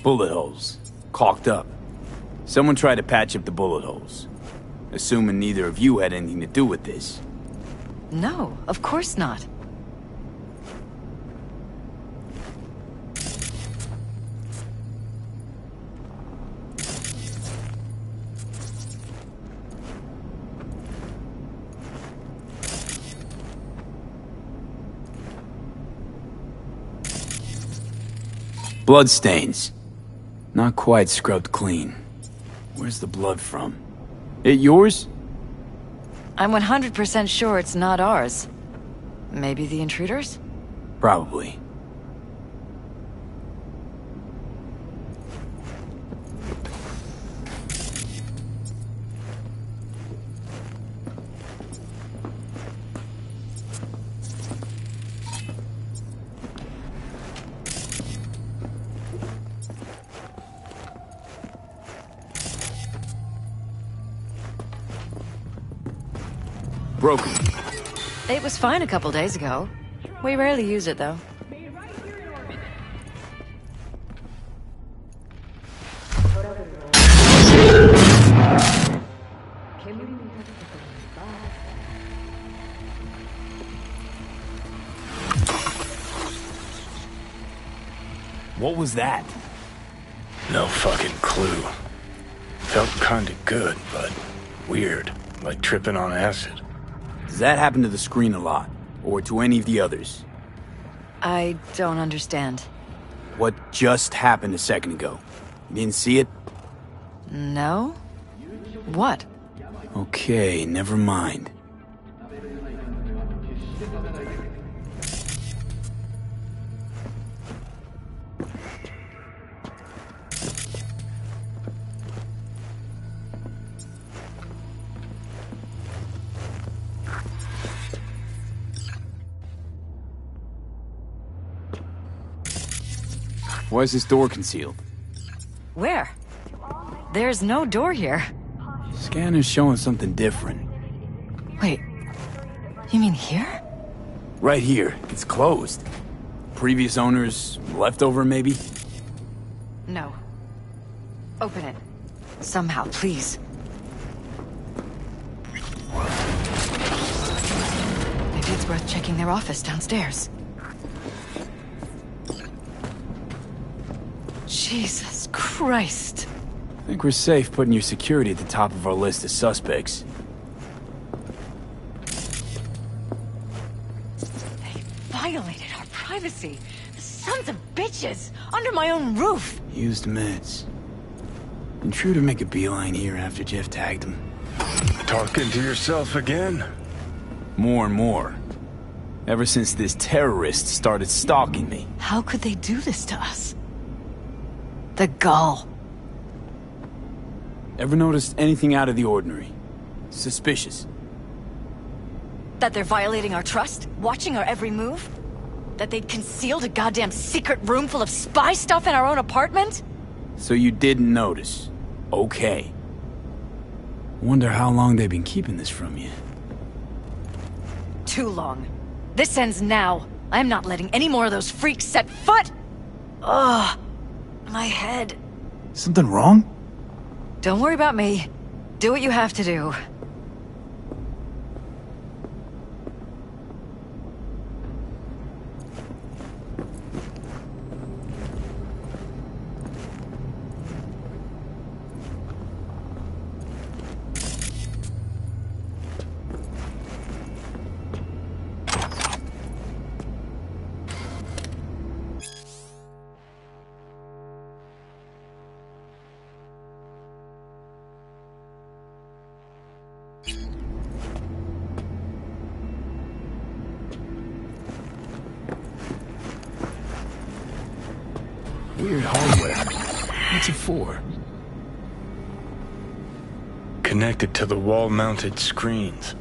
Bullet holes. Caulked up. Someone tried to patch up the bullet holes. Assuming neither of you had anything to do with this. No, of course not. Bloodstains. Not quite scrubbed clean. Where's the blood from? It yours? I'm 100% sure it's not ours. Maybe the intruders? Probably. Broken. It was fine a couple days ago. We rarely use it, though. What was that? No fucking clue. Felt kinda good, but weird. Like tripping on acid. Does that happen to the screen a lot? Or to any of the others? I don't understand. What just happened a second ago? You didn't see it? No? What? Okay, never mind. Why is this door concealed? Where? There's no door here. Scanner's showing something different. Wait, you mean here? Right here. It's closed. Previous owners, leftover maybe? No. Open it. Somehow, please. Maybe it's worth checking their office downstairs. Jesus Christ. I think we're safe putting your security at the top of our list of suspects. They violated our privacy. The sons of bitches! Under my own roof! Used meds. Intruder make a beeline here after Jeff tagged him. Talking to yourself again? More and more. Ever since this terrorist started stalking me. How could they do this to us? The gall. Ever noticed anything out of the ordinary? Suspicious? That they're violating our trust? Watching our every move? That they'd concealed a goddamn secret room full of spy stuff in our own apartment? So you didn't notice. Okay. Wonder how long they've been keeping this from you. Too long. This ends now. I'm not letting any more of those freaks set foot! Ugh. My head. Something wrong? Don't worry about me. Do what you have to do. Weird hardware. What's it for? Connected to the wall-mounted screens.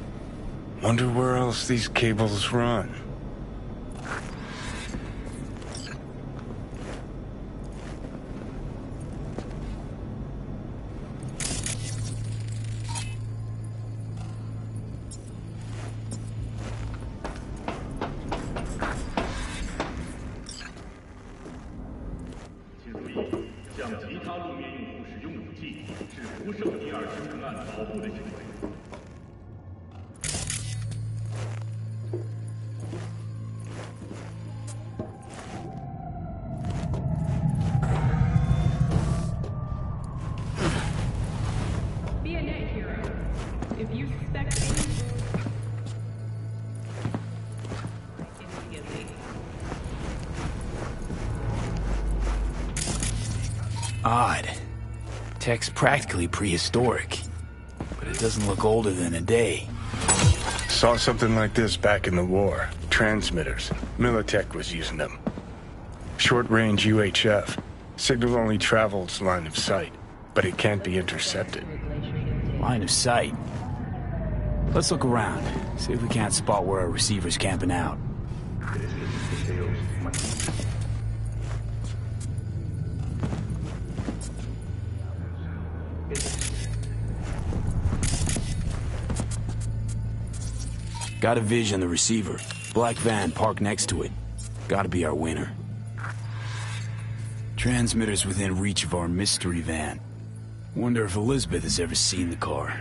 Wonder where else these cables run. Odd. Tech's practically prehistoric, but it doesn't look older than a day. Saw something like this back in the war. Transmitters. Militech was using them. Short-range UHF. Signal only travels line of sight, but it can't be intercepted. Line of sight? Let's look around, see if we can't spot where our receiver's camping out. Got a vision on the receiver. Black van parked next to it. Gotta be our winner. Transmitters within reach of our mystery van. Wonder if Elizabeth has ever seen the car.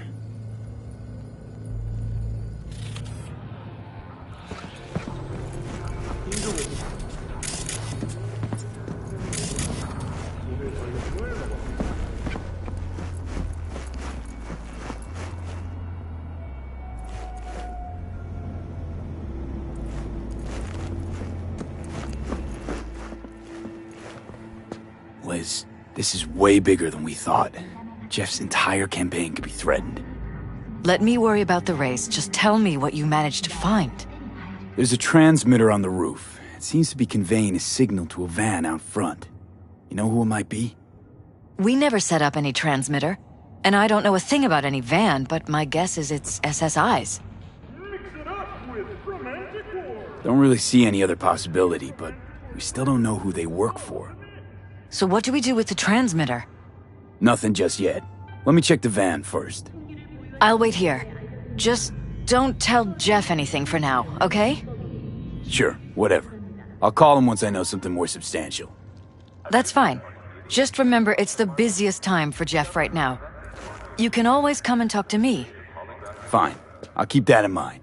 Liz, this is way bigger than we thought. Jeff's entire campaign could be threatened. Let me worry about the race. Just tell me what you managed to find. There's a transmitter on the roof. It seems to be conveying a signal to a van out front. You know who it might be? We never set up any transmitter. And I don't know a thing about any van, but my guess is it's SSI's. Don't really see any other possibility, but we still don't know who they work for. So what do we do with the transmitter? Nothing just yet. Let me check the van first. I'll wait here. Just don't tell Jeff anything for now, okay? Sure, whatever. I'll call him once I know something more substantial. That's fine. Just remember it's the busiest time for Jeff right now. You can always come and talk to me. Fine. I'll keep that in mind.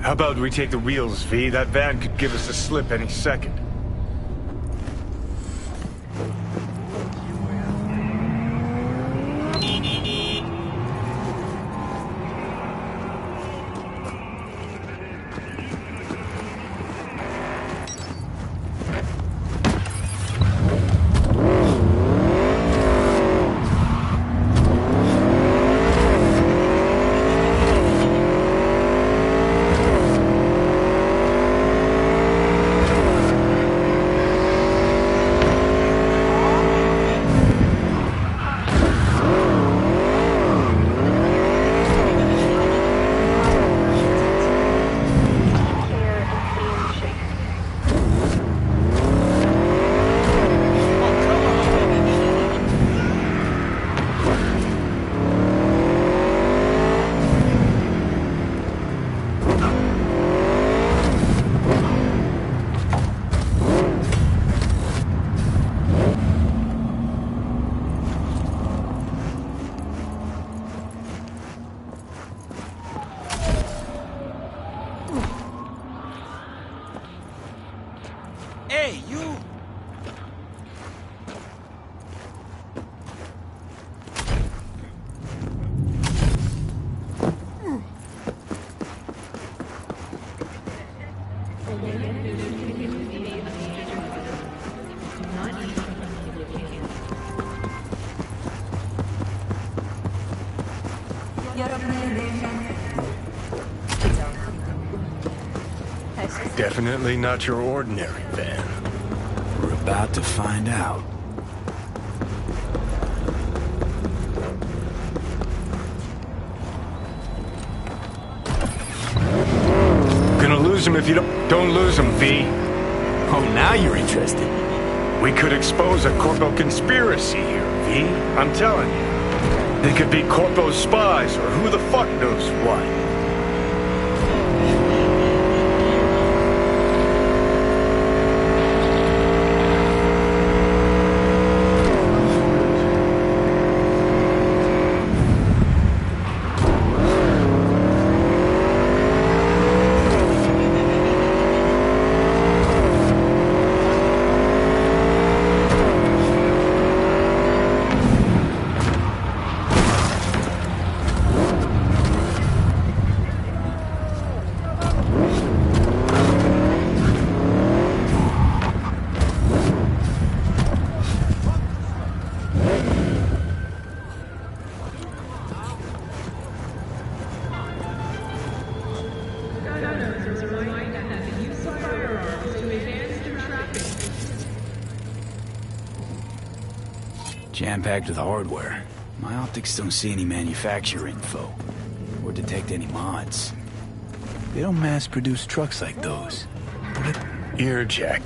How about we take the wheels, V? That van could give us a slip any second. Hey, you! Definitely not your ordinary van. We're about to find out. Gonna lose him if you don't lose him, V. Oh, now you're interested. We could expose a Corpo conspiracy here, V. I'm telling you. They could be Corpo spies or who the fuck knows what. Jam-packed with hardware. My optics don't see any manufacturer info. Or detect any mods. They don't mass-produce trucks like those. Ear jack.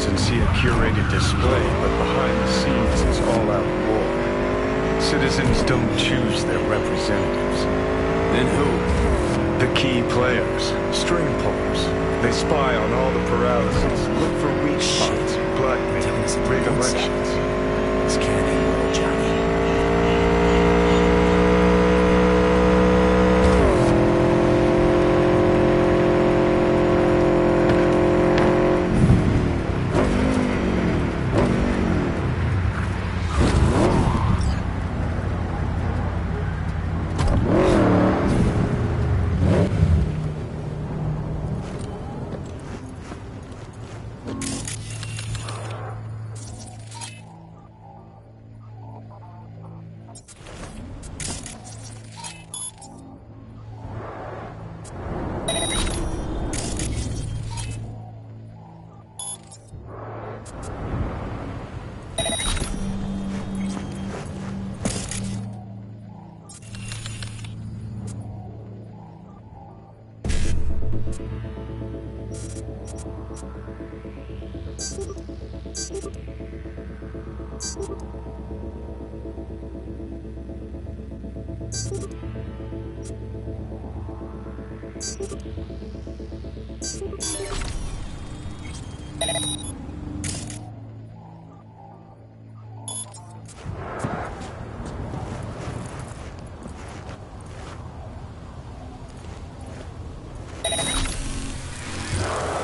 And see a curated display, but behind the scenes it's all-out war. Citizens don't choose their representatives. Then who? The key players, string pullers. They spy on all the paralyses, look for weak spots, blackmail, rig elections. This can't end well, Johnny.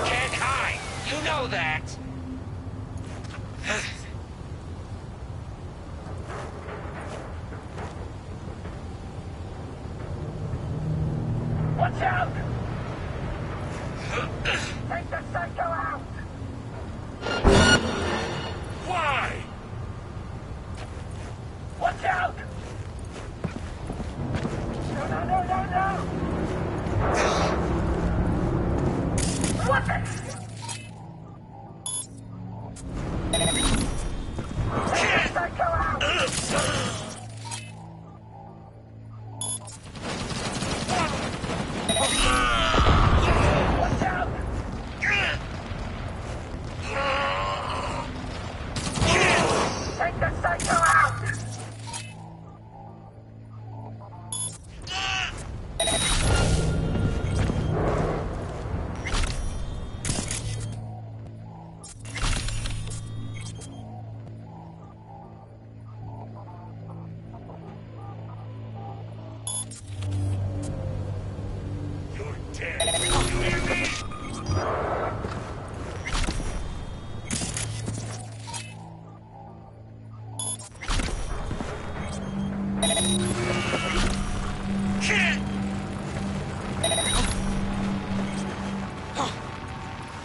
Can't hide. You know that. Watch out! Take the psycho out! Why? Watch out! No! What the? Take the psycho out! Watch out! Take the psycho out! You're dead. You hear me?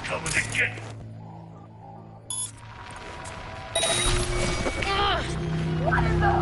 Coming to get you. What in the?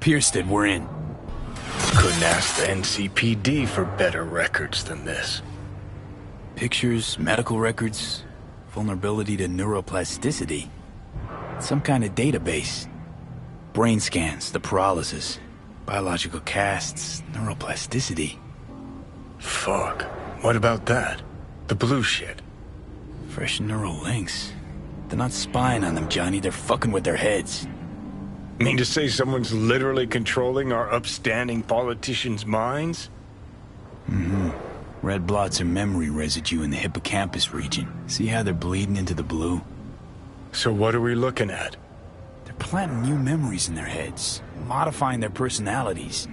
Pierstead, we're in. Couldn't ask the NCPD for better records than this. Pictures, medical records, vulnerability to neuroplasticity. Some kind of database. Brain scans, the paralysis, biological casts, neuroplasticity. Fuck. What about that? The blue shit. Fresh neural links. They're not spying on them, Johnny. They're fucking with their heads. Mean to say someone's literally controlling our upstanding politicians' minds? Mm-hmm. Red blots are memory residue in the hippocampus region. See how they're bleeding into the blue? So what are we looking at? They're planting new memories in their heads, modifying their personalities.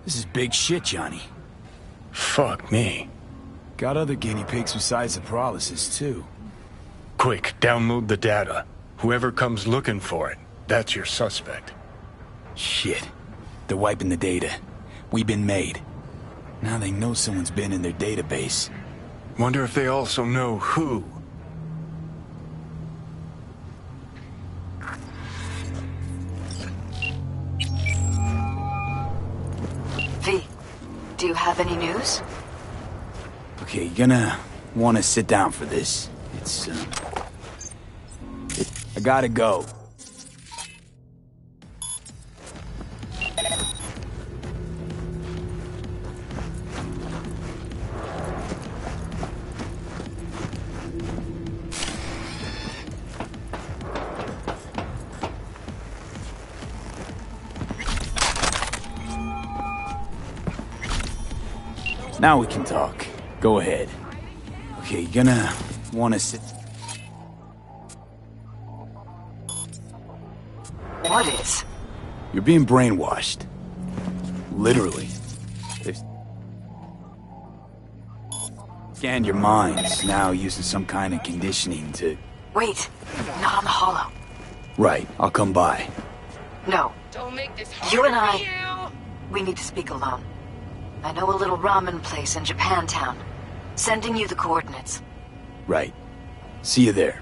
This is big shit, Johnny. Fuck me. Got other guinea pigs besides the paralysis, too. Quick, download the data. Whoever comes looking for it, that's your suspect. Shit. They're wiping the data. We've been made. Now they know someone's been in their database. Wonder if they also know who. V, do you have any news? Okay, you're gonna want to sit down for this. I gotta go. Now we can talk. Go ahead. Okay, you're gonna want to sit... What is? You're being brainwashed. Literally. They've scanned your minds, now using some kind of conditioning to... Wait, not on the hollow. Right, I'll come by. No. You and I, we need to speak alone. I know a little ramen place in Japantown. Sending you the coordinates. Right. See you there.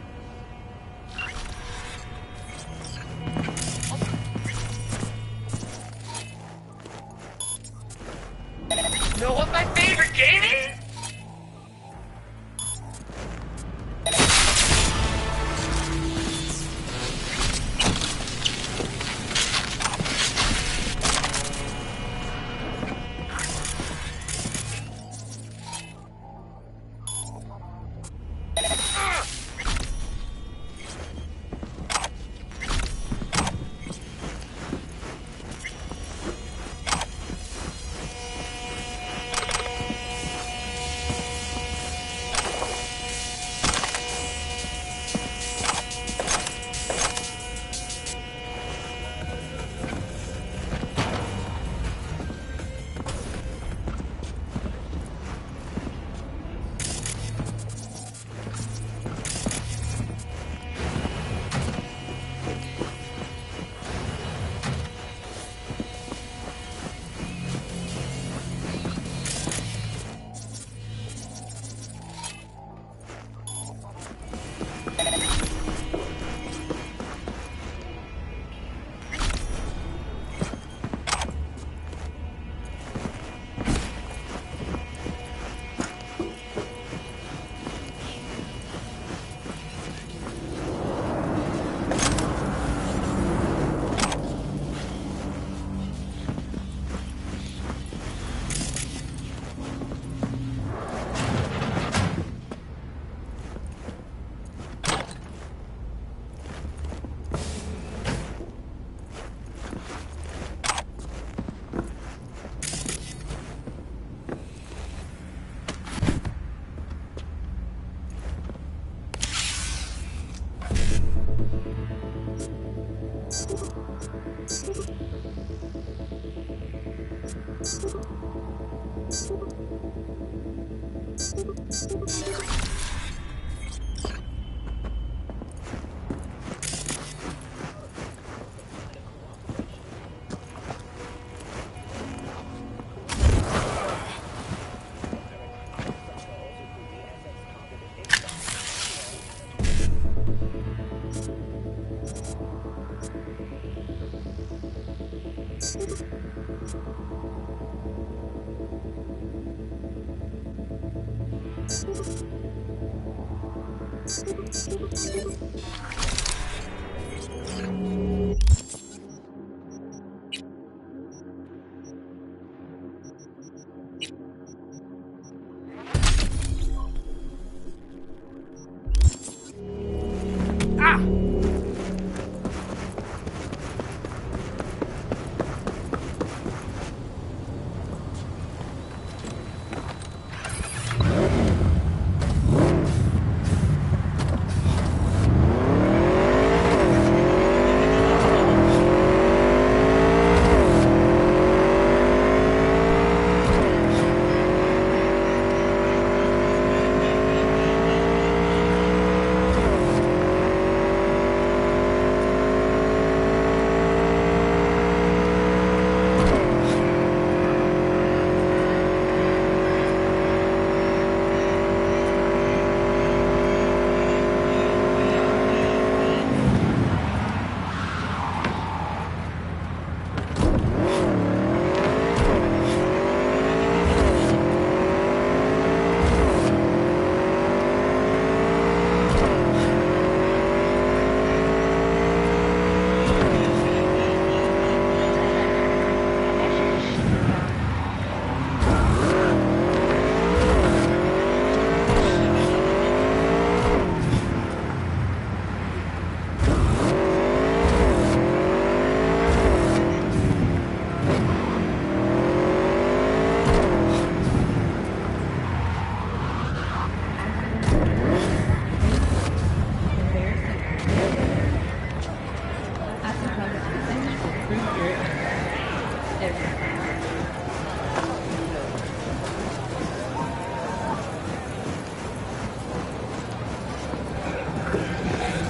Know what my favorite game is?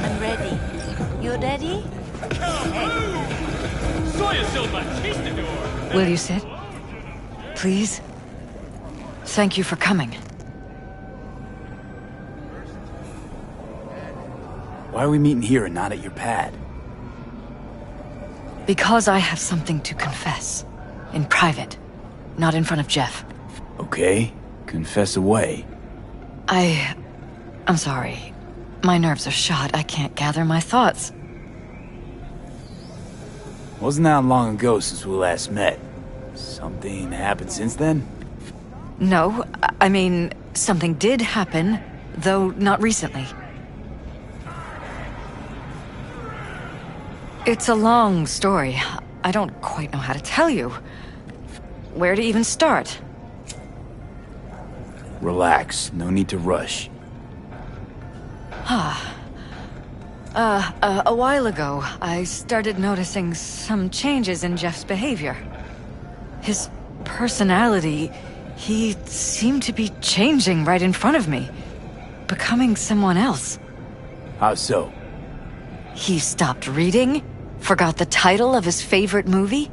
I'm ready. You ready? Will you sit? Please? Thank you for coming. Why are we meeting here and not at your pad? Because I have something to confess. In private. Not in front of Jeff. Okay, confess away. I'm sorry. My nerves are shot. I can't gather my thoughts. Wasn't that long ago since we last met? Something happened since then? No, I mean, something did happen, though not recently. It's a long story. I don't quite know how to tell you. Where to even start? Relax, no need to rush. A while ago, I started noticing some changes in Jeff's behavior. His personality, he seemed to be changing right in front of me. Becoming someone else. How so? He stopped reading, forgot the title of his favorite movie.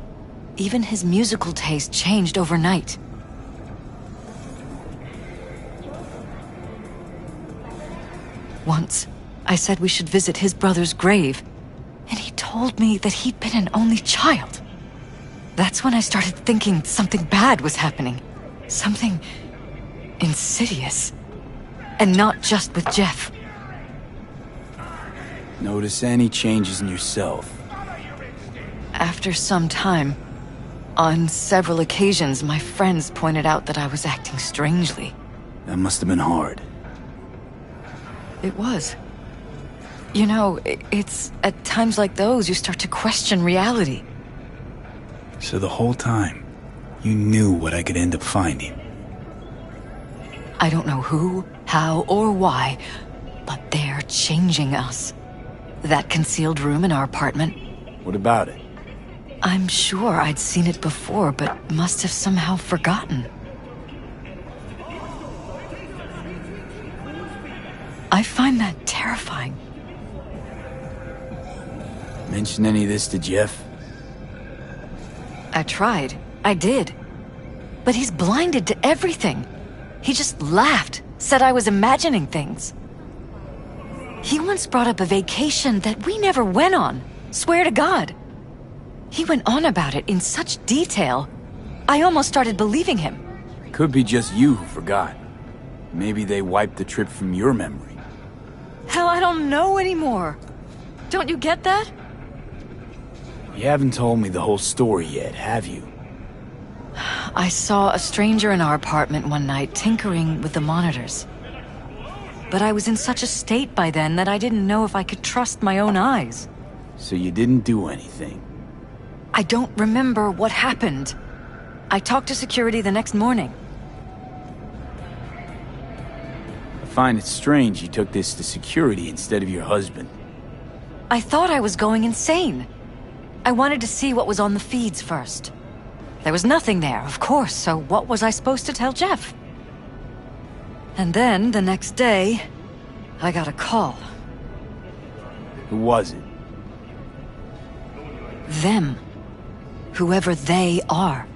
Even his musical taste changed overnight. Once, I said we should visit his brother's grave, and he told me that he'd been an only child. That's when I started thinking something bad was happening. Something insidious. And not just with Jeff. Notice any changes in yourself? After some time, on several occasions, my friends pointed out that I was acting strangely. That must have been hard. It was. You know, it's at times like those you start to question reality. So the whole time, you knew what I could end up finding. I don't know who, how, or why, but they're changing us. That concealed room in our apartment. What about it? I'm sure I'd seen it before, but must have somehow forgotten. I find that terrifying. Mention any of this to Jeff? I tried. I did. But he's blinded to everything. He just laughed, said I was imagining things. He once brought up a vacation that we never went on. Swear to God. He went on about it in such detail. I almost started believing him. Could be just you who forgot. Maybe they wiped the trip from your memory. Hell, I don't know anymore. Don't you get that? You haven't told me the whole story yet, have you? I saw a stranger in our apartment one night tinkering with the monitors. But I was in such a state by then that I didn't know if I could trust my own eyes. So you didn't do anything? I don't remember what happened. I talked to security the next morning. I find it strange you took this to security instead of your husband. I thought I was going insane. I wanted to see what was on the feeds first. There was nothing there, of course, so what was I supposed to tell Jeff? And then, the next day, I got a call. Who was it? Them. Whoever they are.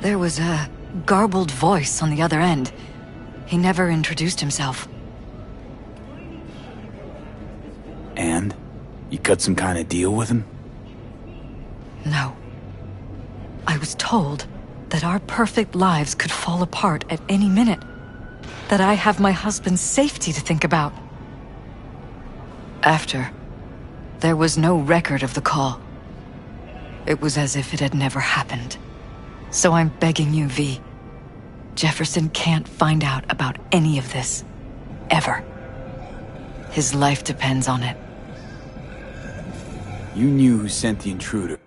There was a garbled voice on the other end. He never introduced himself. And? You cut some kind of deal with him? No. I was told that our perfect lives could fall apart at any minute. That I have my husband's safety to think about. After, there was no record of the call. It was as if it had never happened. So I'm begging you, V. Jefferson can't find out about any of this. Ever. His life depends on it. You knew who sent the intruder.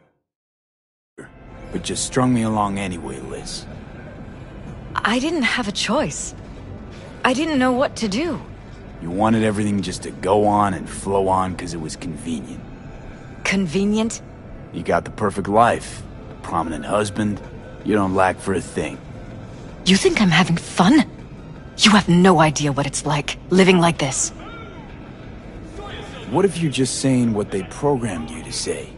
But just strung me along anyway, Liz. I didn't have a choice. I didn't know what to do. You wanted everything just to go on and flow on because it was convenient. Convenient? You got the perfect life. A prominent husband. You don't lack for a thing. You think I'm having fun? You have no idea what it's like, living like this. What if you're just saying what they programmed you to say?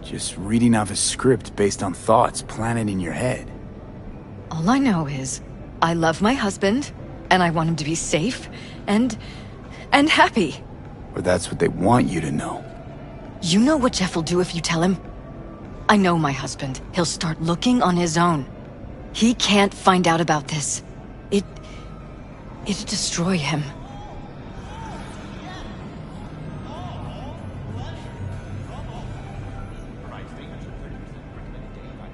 Just reading off a script based on thoughts planted in your head. All I know is, I love my husband, and I want him to be safe, and happy. Or that's what they want you to know. You know what Jeff will do if you tell him? I know my husband. He'll start looking on his own. He can't find out about this. It'd destroy him.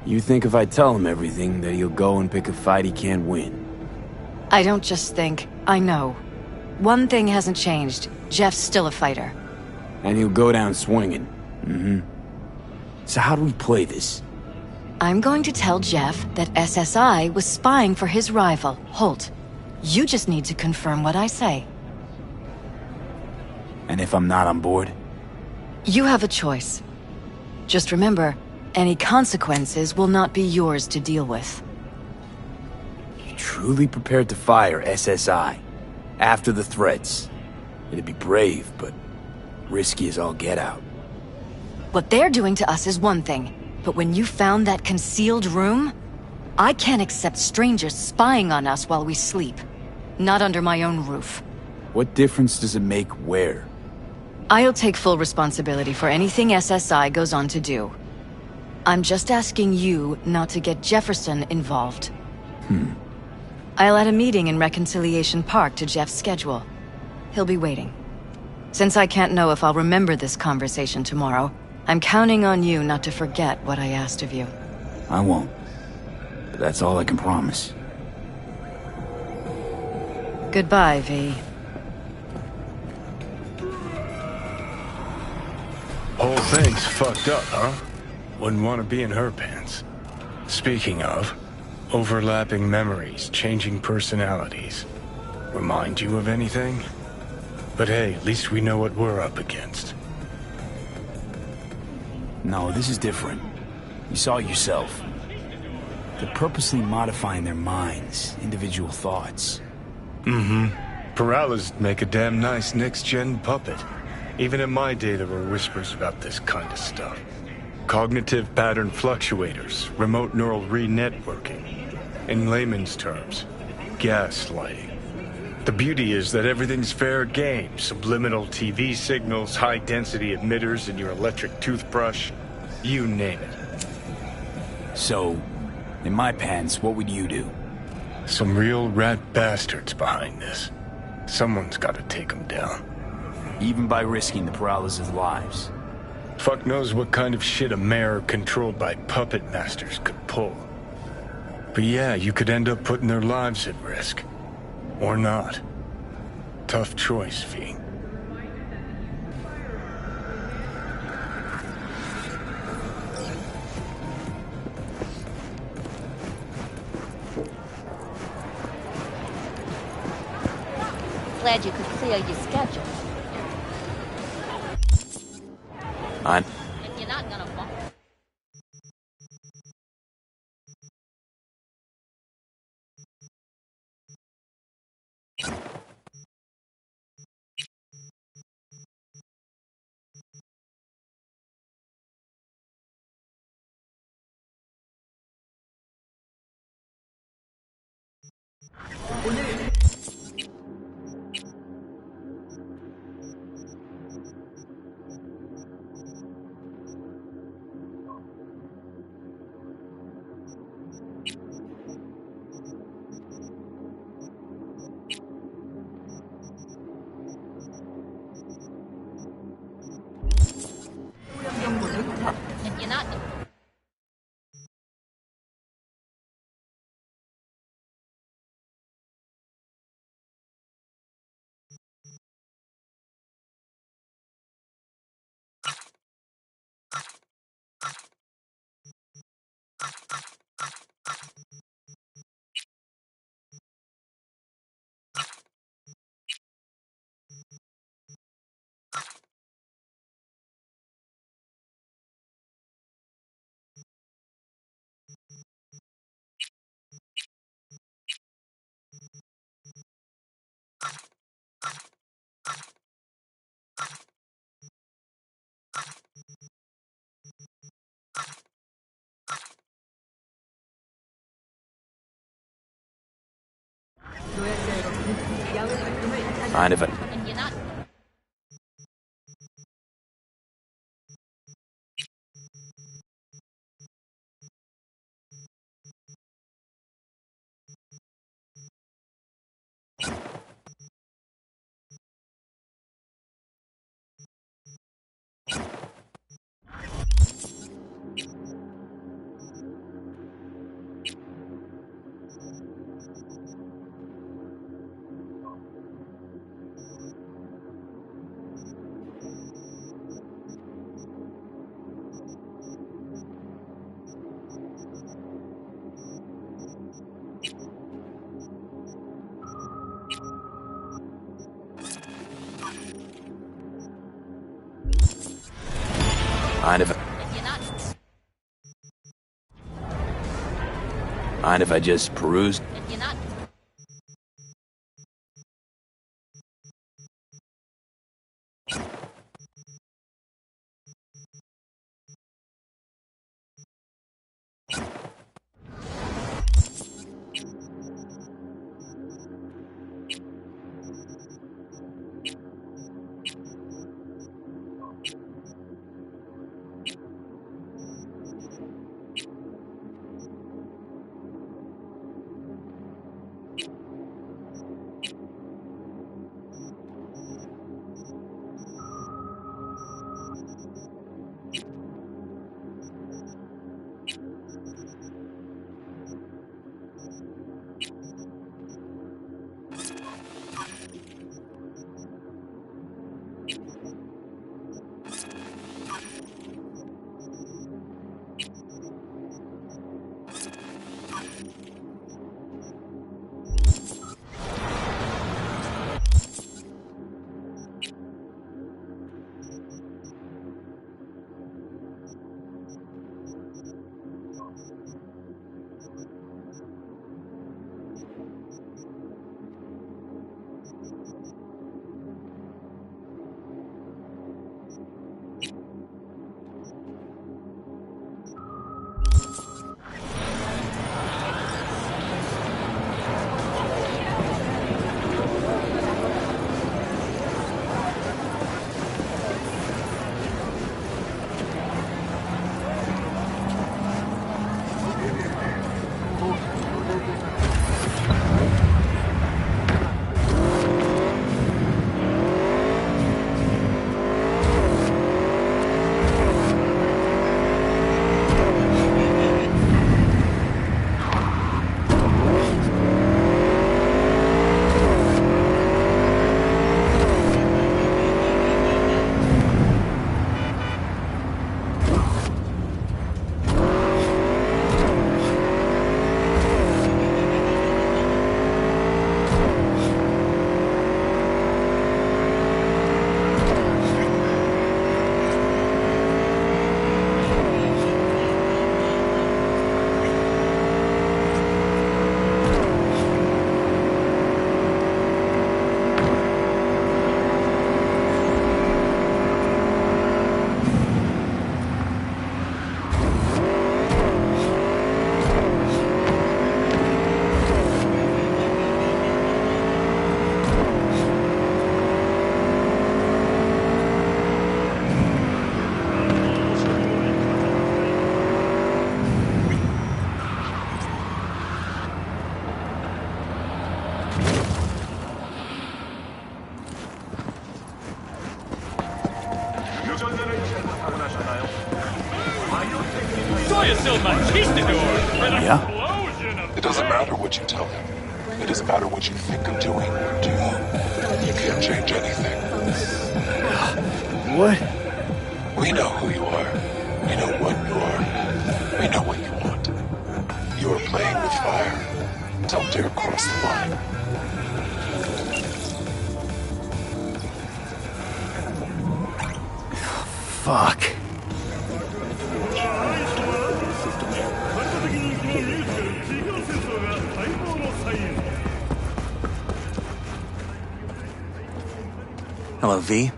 You think if I tell him everything, that he'll go and pick a fight he can't win? I don't just think, I know. One thing hasn't changed. Jeff's still a fighter. And he'll go down swinging. Mm-hmm. So how do we play this? I'm going to tell Jeff that SSI was spying for his rival, Holt. You just need to confirm what I say. And if I'm not on board? You have a choice. Just remember, any consequences will not be yours to deal with. You're truly prepared to fire SSI? After the threats? It'd be brave, but risky as all get out. What they're doing to us is one thing, but when you found that concealed room, I can't accept strangers spying on us while we sleep. Not under my own roof. What difference does it make where? I'll take full responsibility for anything SSI goes on to do. I'm just asking you not to get Jefferson involved. I'll add a meeting in Reconciliation Park to Jeff's schedule. He'll be waiting. Since I can't know if I'll remember this conversation tomorrow, I'm counting on you not to forget what I asked of you. I won't. But that's all I can promise. Goodbye, V. Whole thing's fucked up, huh? Wouldn't want to be in her pants. Speaking of, overlapping memories, changing personalities. Remind you of anything? But hey, at least we know what we're up against. No, this is different. You saw it yourself. They're purposely modifying their minds, individual thoughts. Mm-hmm. Peralta's make a damn nice next-gen puppet. Even in my day, there were whispers about this kind of stuff. Cognitive pattern fluctuators, remote neural re-networking. In layman's terms, gaslighting. The beauty is that everything's fair game. Subliminal TV signals, high-density emitters in your electric toothbrush. You name it. So, in my pants, what would you do? Some real rat bastards behind this. Someone's gotta take them down. Even by risking the Peralez's lives. Fuck knows what kind of shit a mayor controlled by puppet masters could pull. But yeah, you could end up putting their lives at risk. Or not. Tough choice, V. Glad you could clear your schedule. I'm... If you're not gonna bump. If you're not gonna. Kind of a... If you're not. Mind if... If you're not. Mind if I just peruse? If you're not. saw you still Machistador. Yeah? It doesn't matter what you tell him. It doesn't matter what you think of doing or do. You can't change anything. What? We know who you are. We know what you are. We know what you want. You are playing with fire. Don't dare cross the line. Fuck. Hello, V.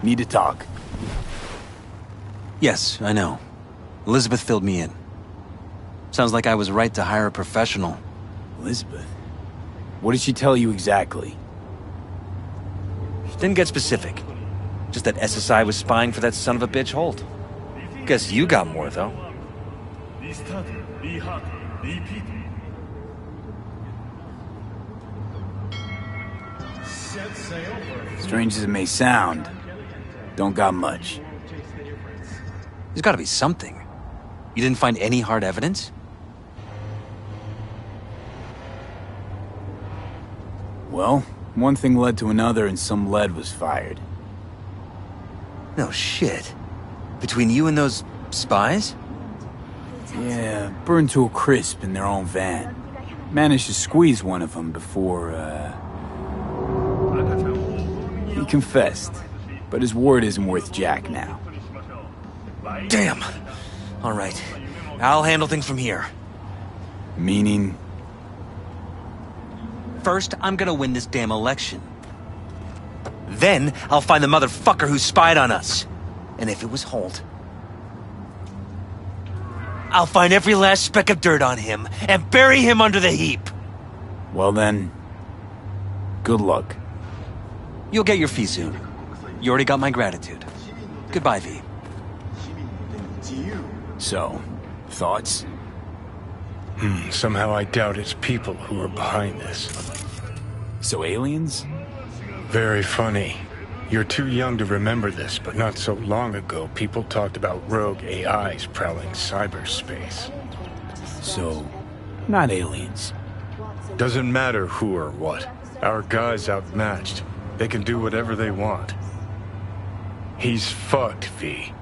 Need to talk. Yes, I know. Elizabeth filled me in. Sounds like I was right to hire a professional. Elizabeth? What did she tell you exactly? Didn't get specific. Just that SSI was spying for that son of a bitch Holt. Guess you got more, though. Strange as it may sound, don't got much. There's gotta be something. You didn't find any hard evidence? Well, one thing led to another and some lead was fired. No shit. Between you and those spies? Yeah, burned to a crisp in their own van. Managed to squeeze one of them before, he confessed, but his word isn't worth jack now. Damn. All right. I'll handle things from here. Meaning? First, I'm gonna win this damn election. Then, I'll find the motherfucker who spied on us. And if it was Holt, I'll find every last speck of dirt on him and bury him under the heap. Well then, good luck. You'll get your fee soon. You already got my gratitude. Goodbye, V. So, thoughts? Somehow I doubt it's people who are behind this. So aliens? Very funny. You're too young to remember this, but not so long ago, people talked about rogue AIs prowling cyberspace. So, not aliens. Doesn't matter who or what. Our guy's outmatched. They can do whatever they want. He's fucked, V.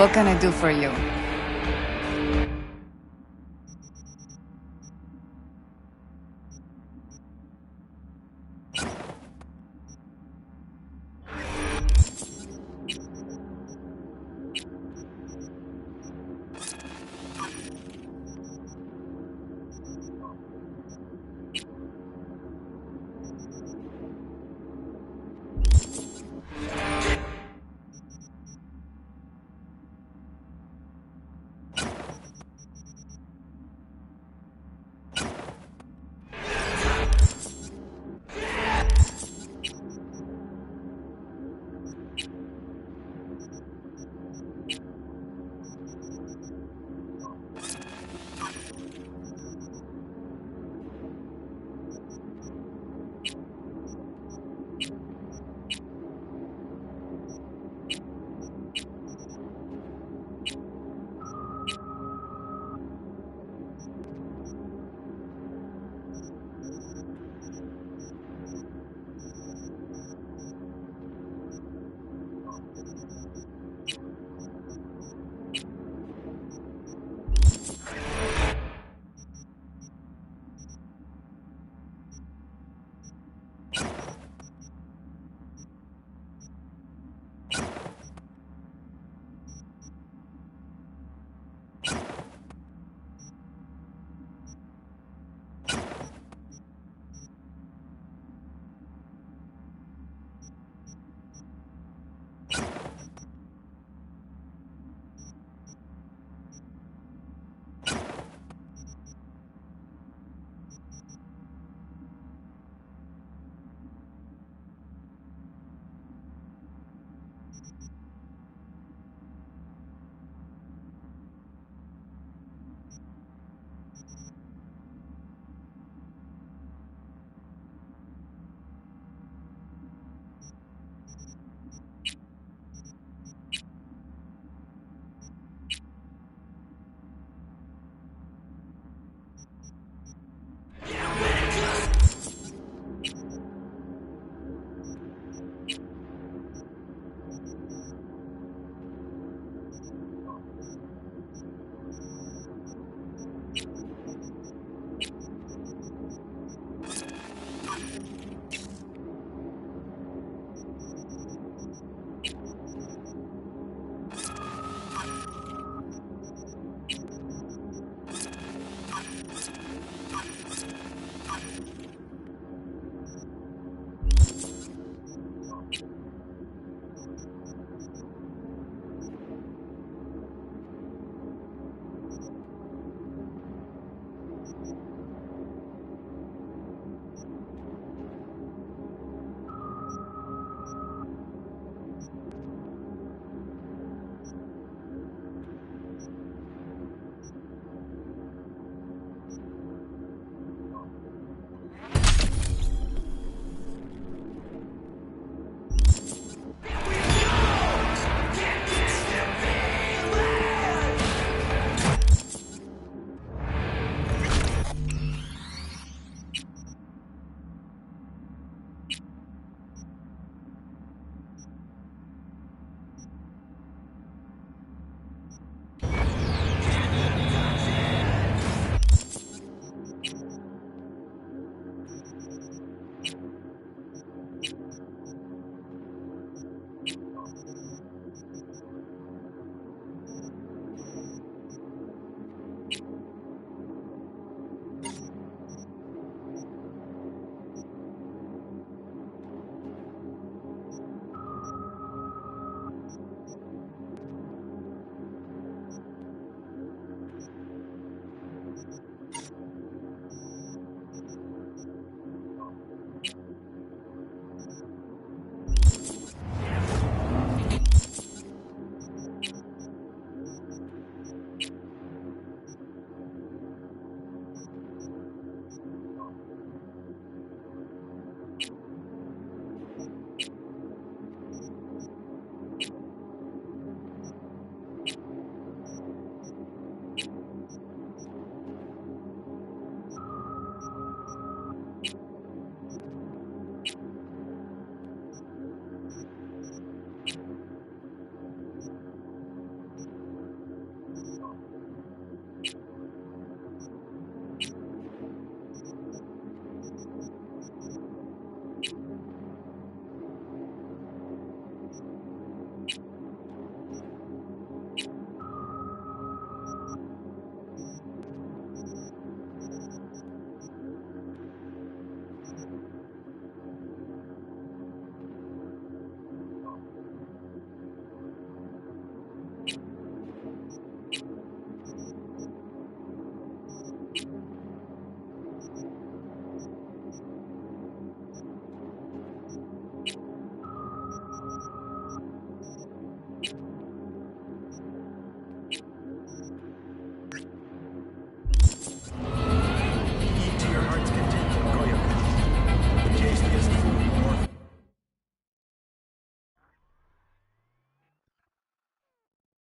What can I do for you?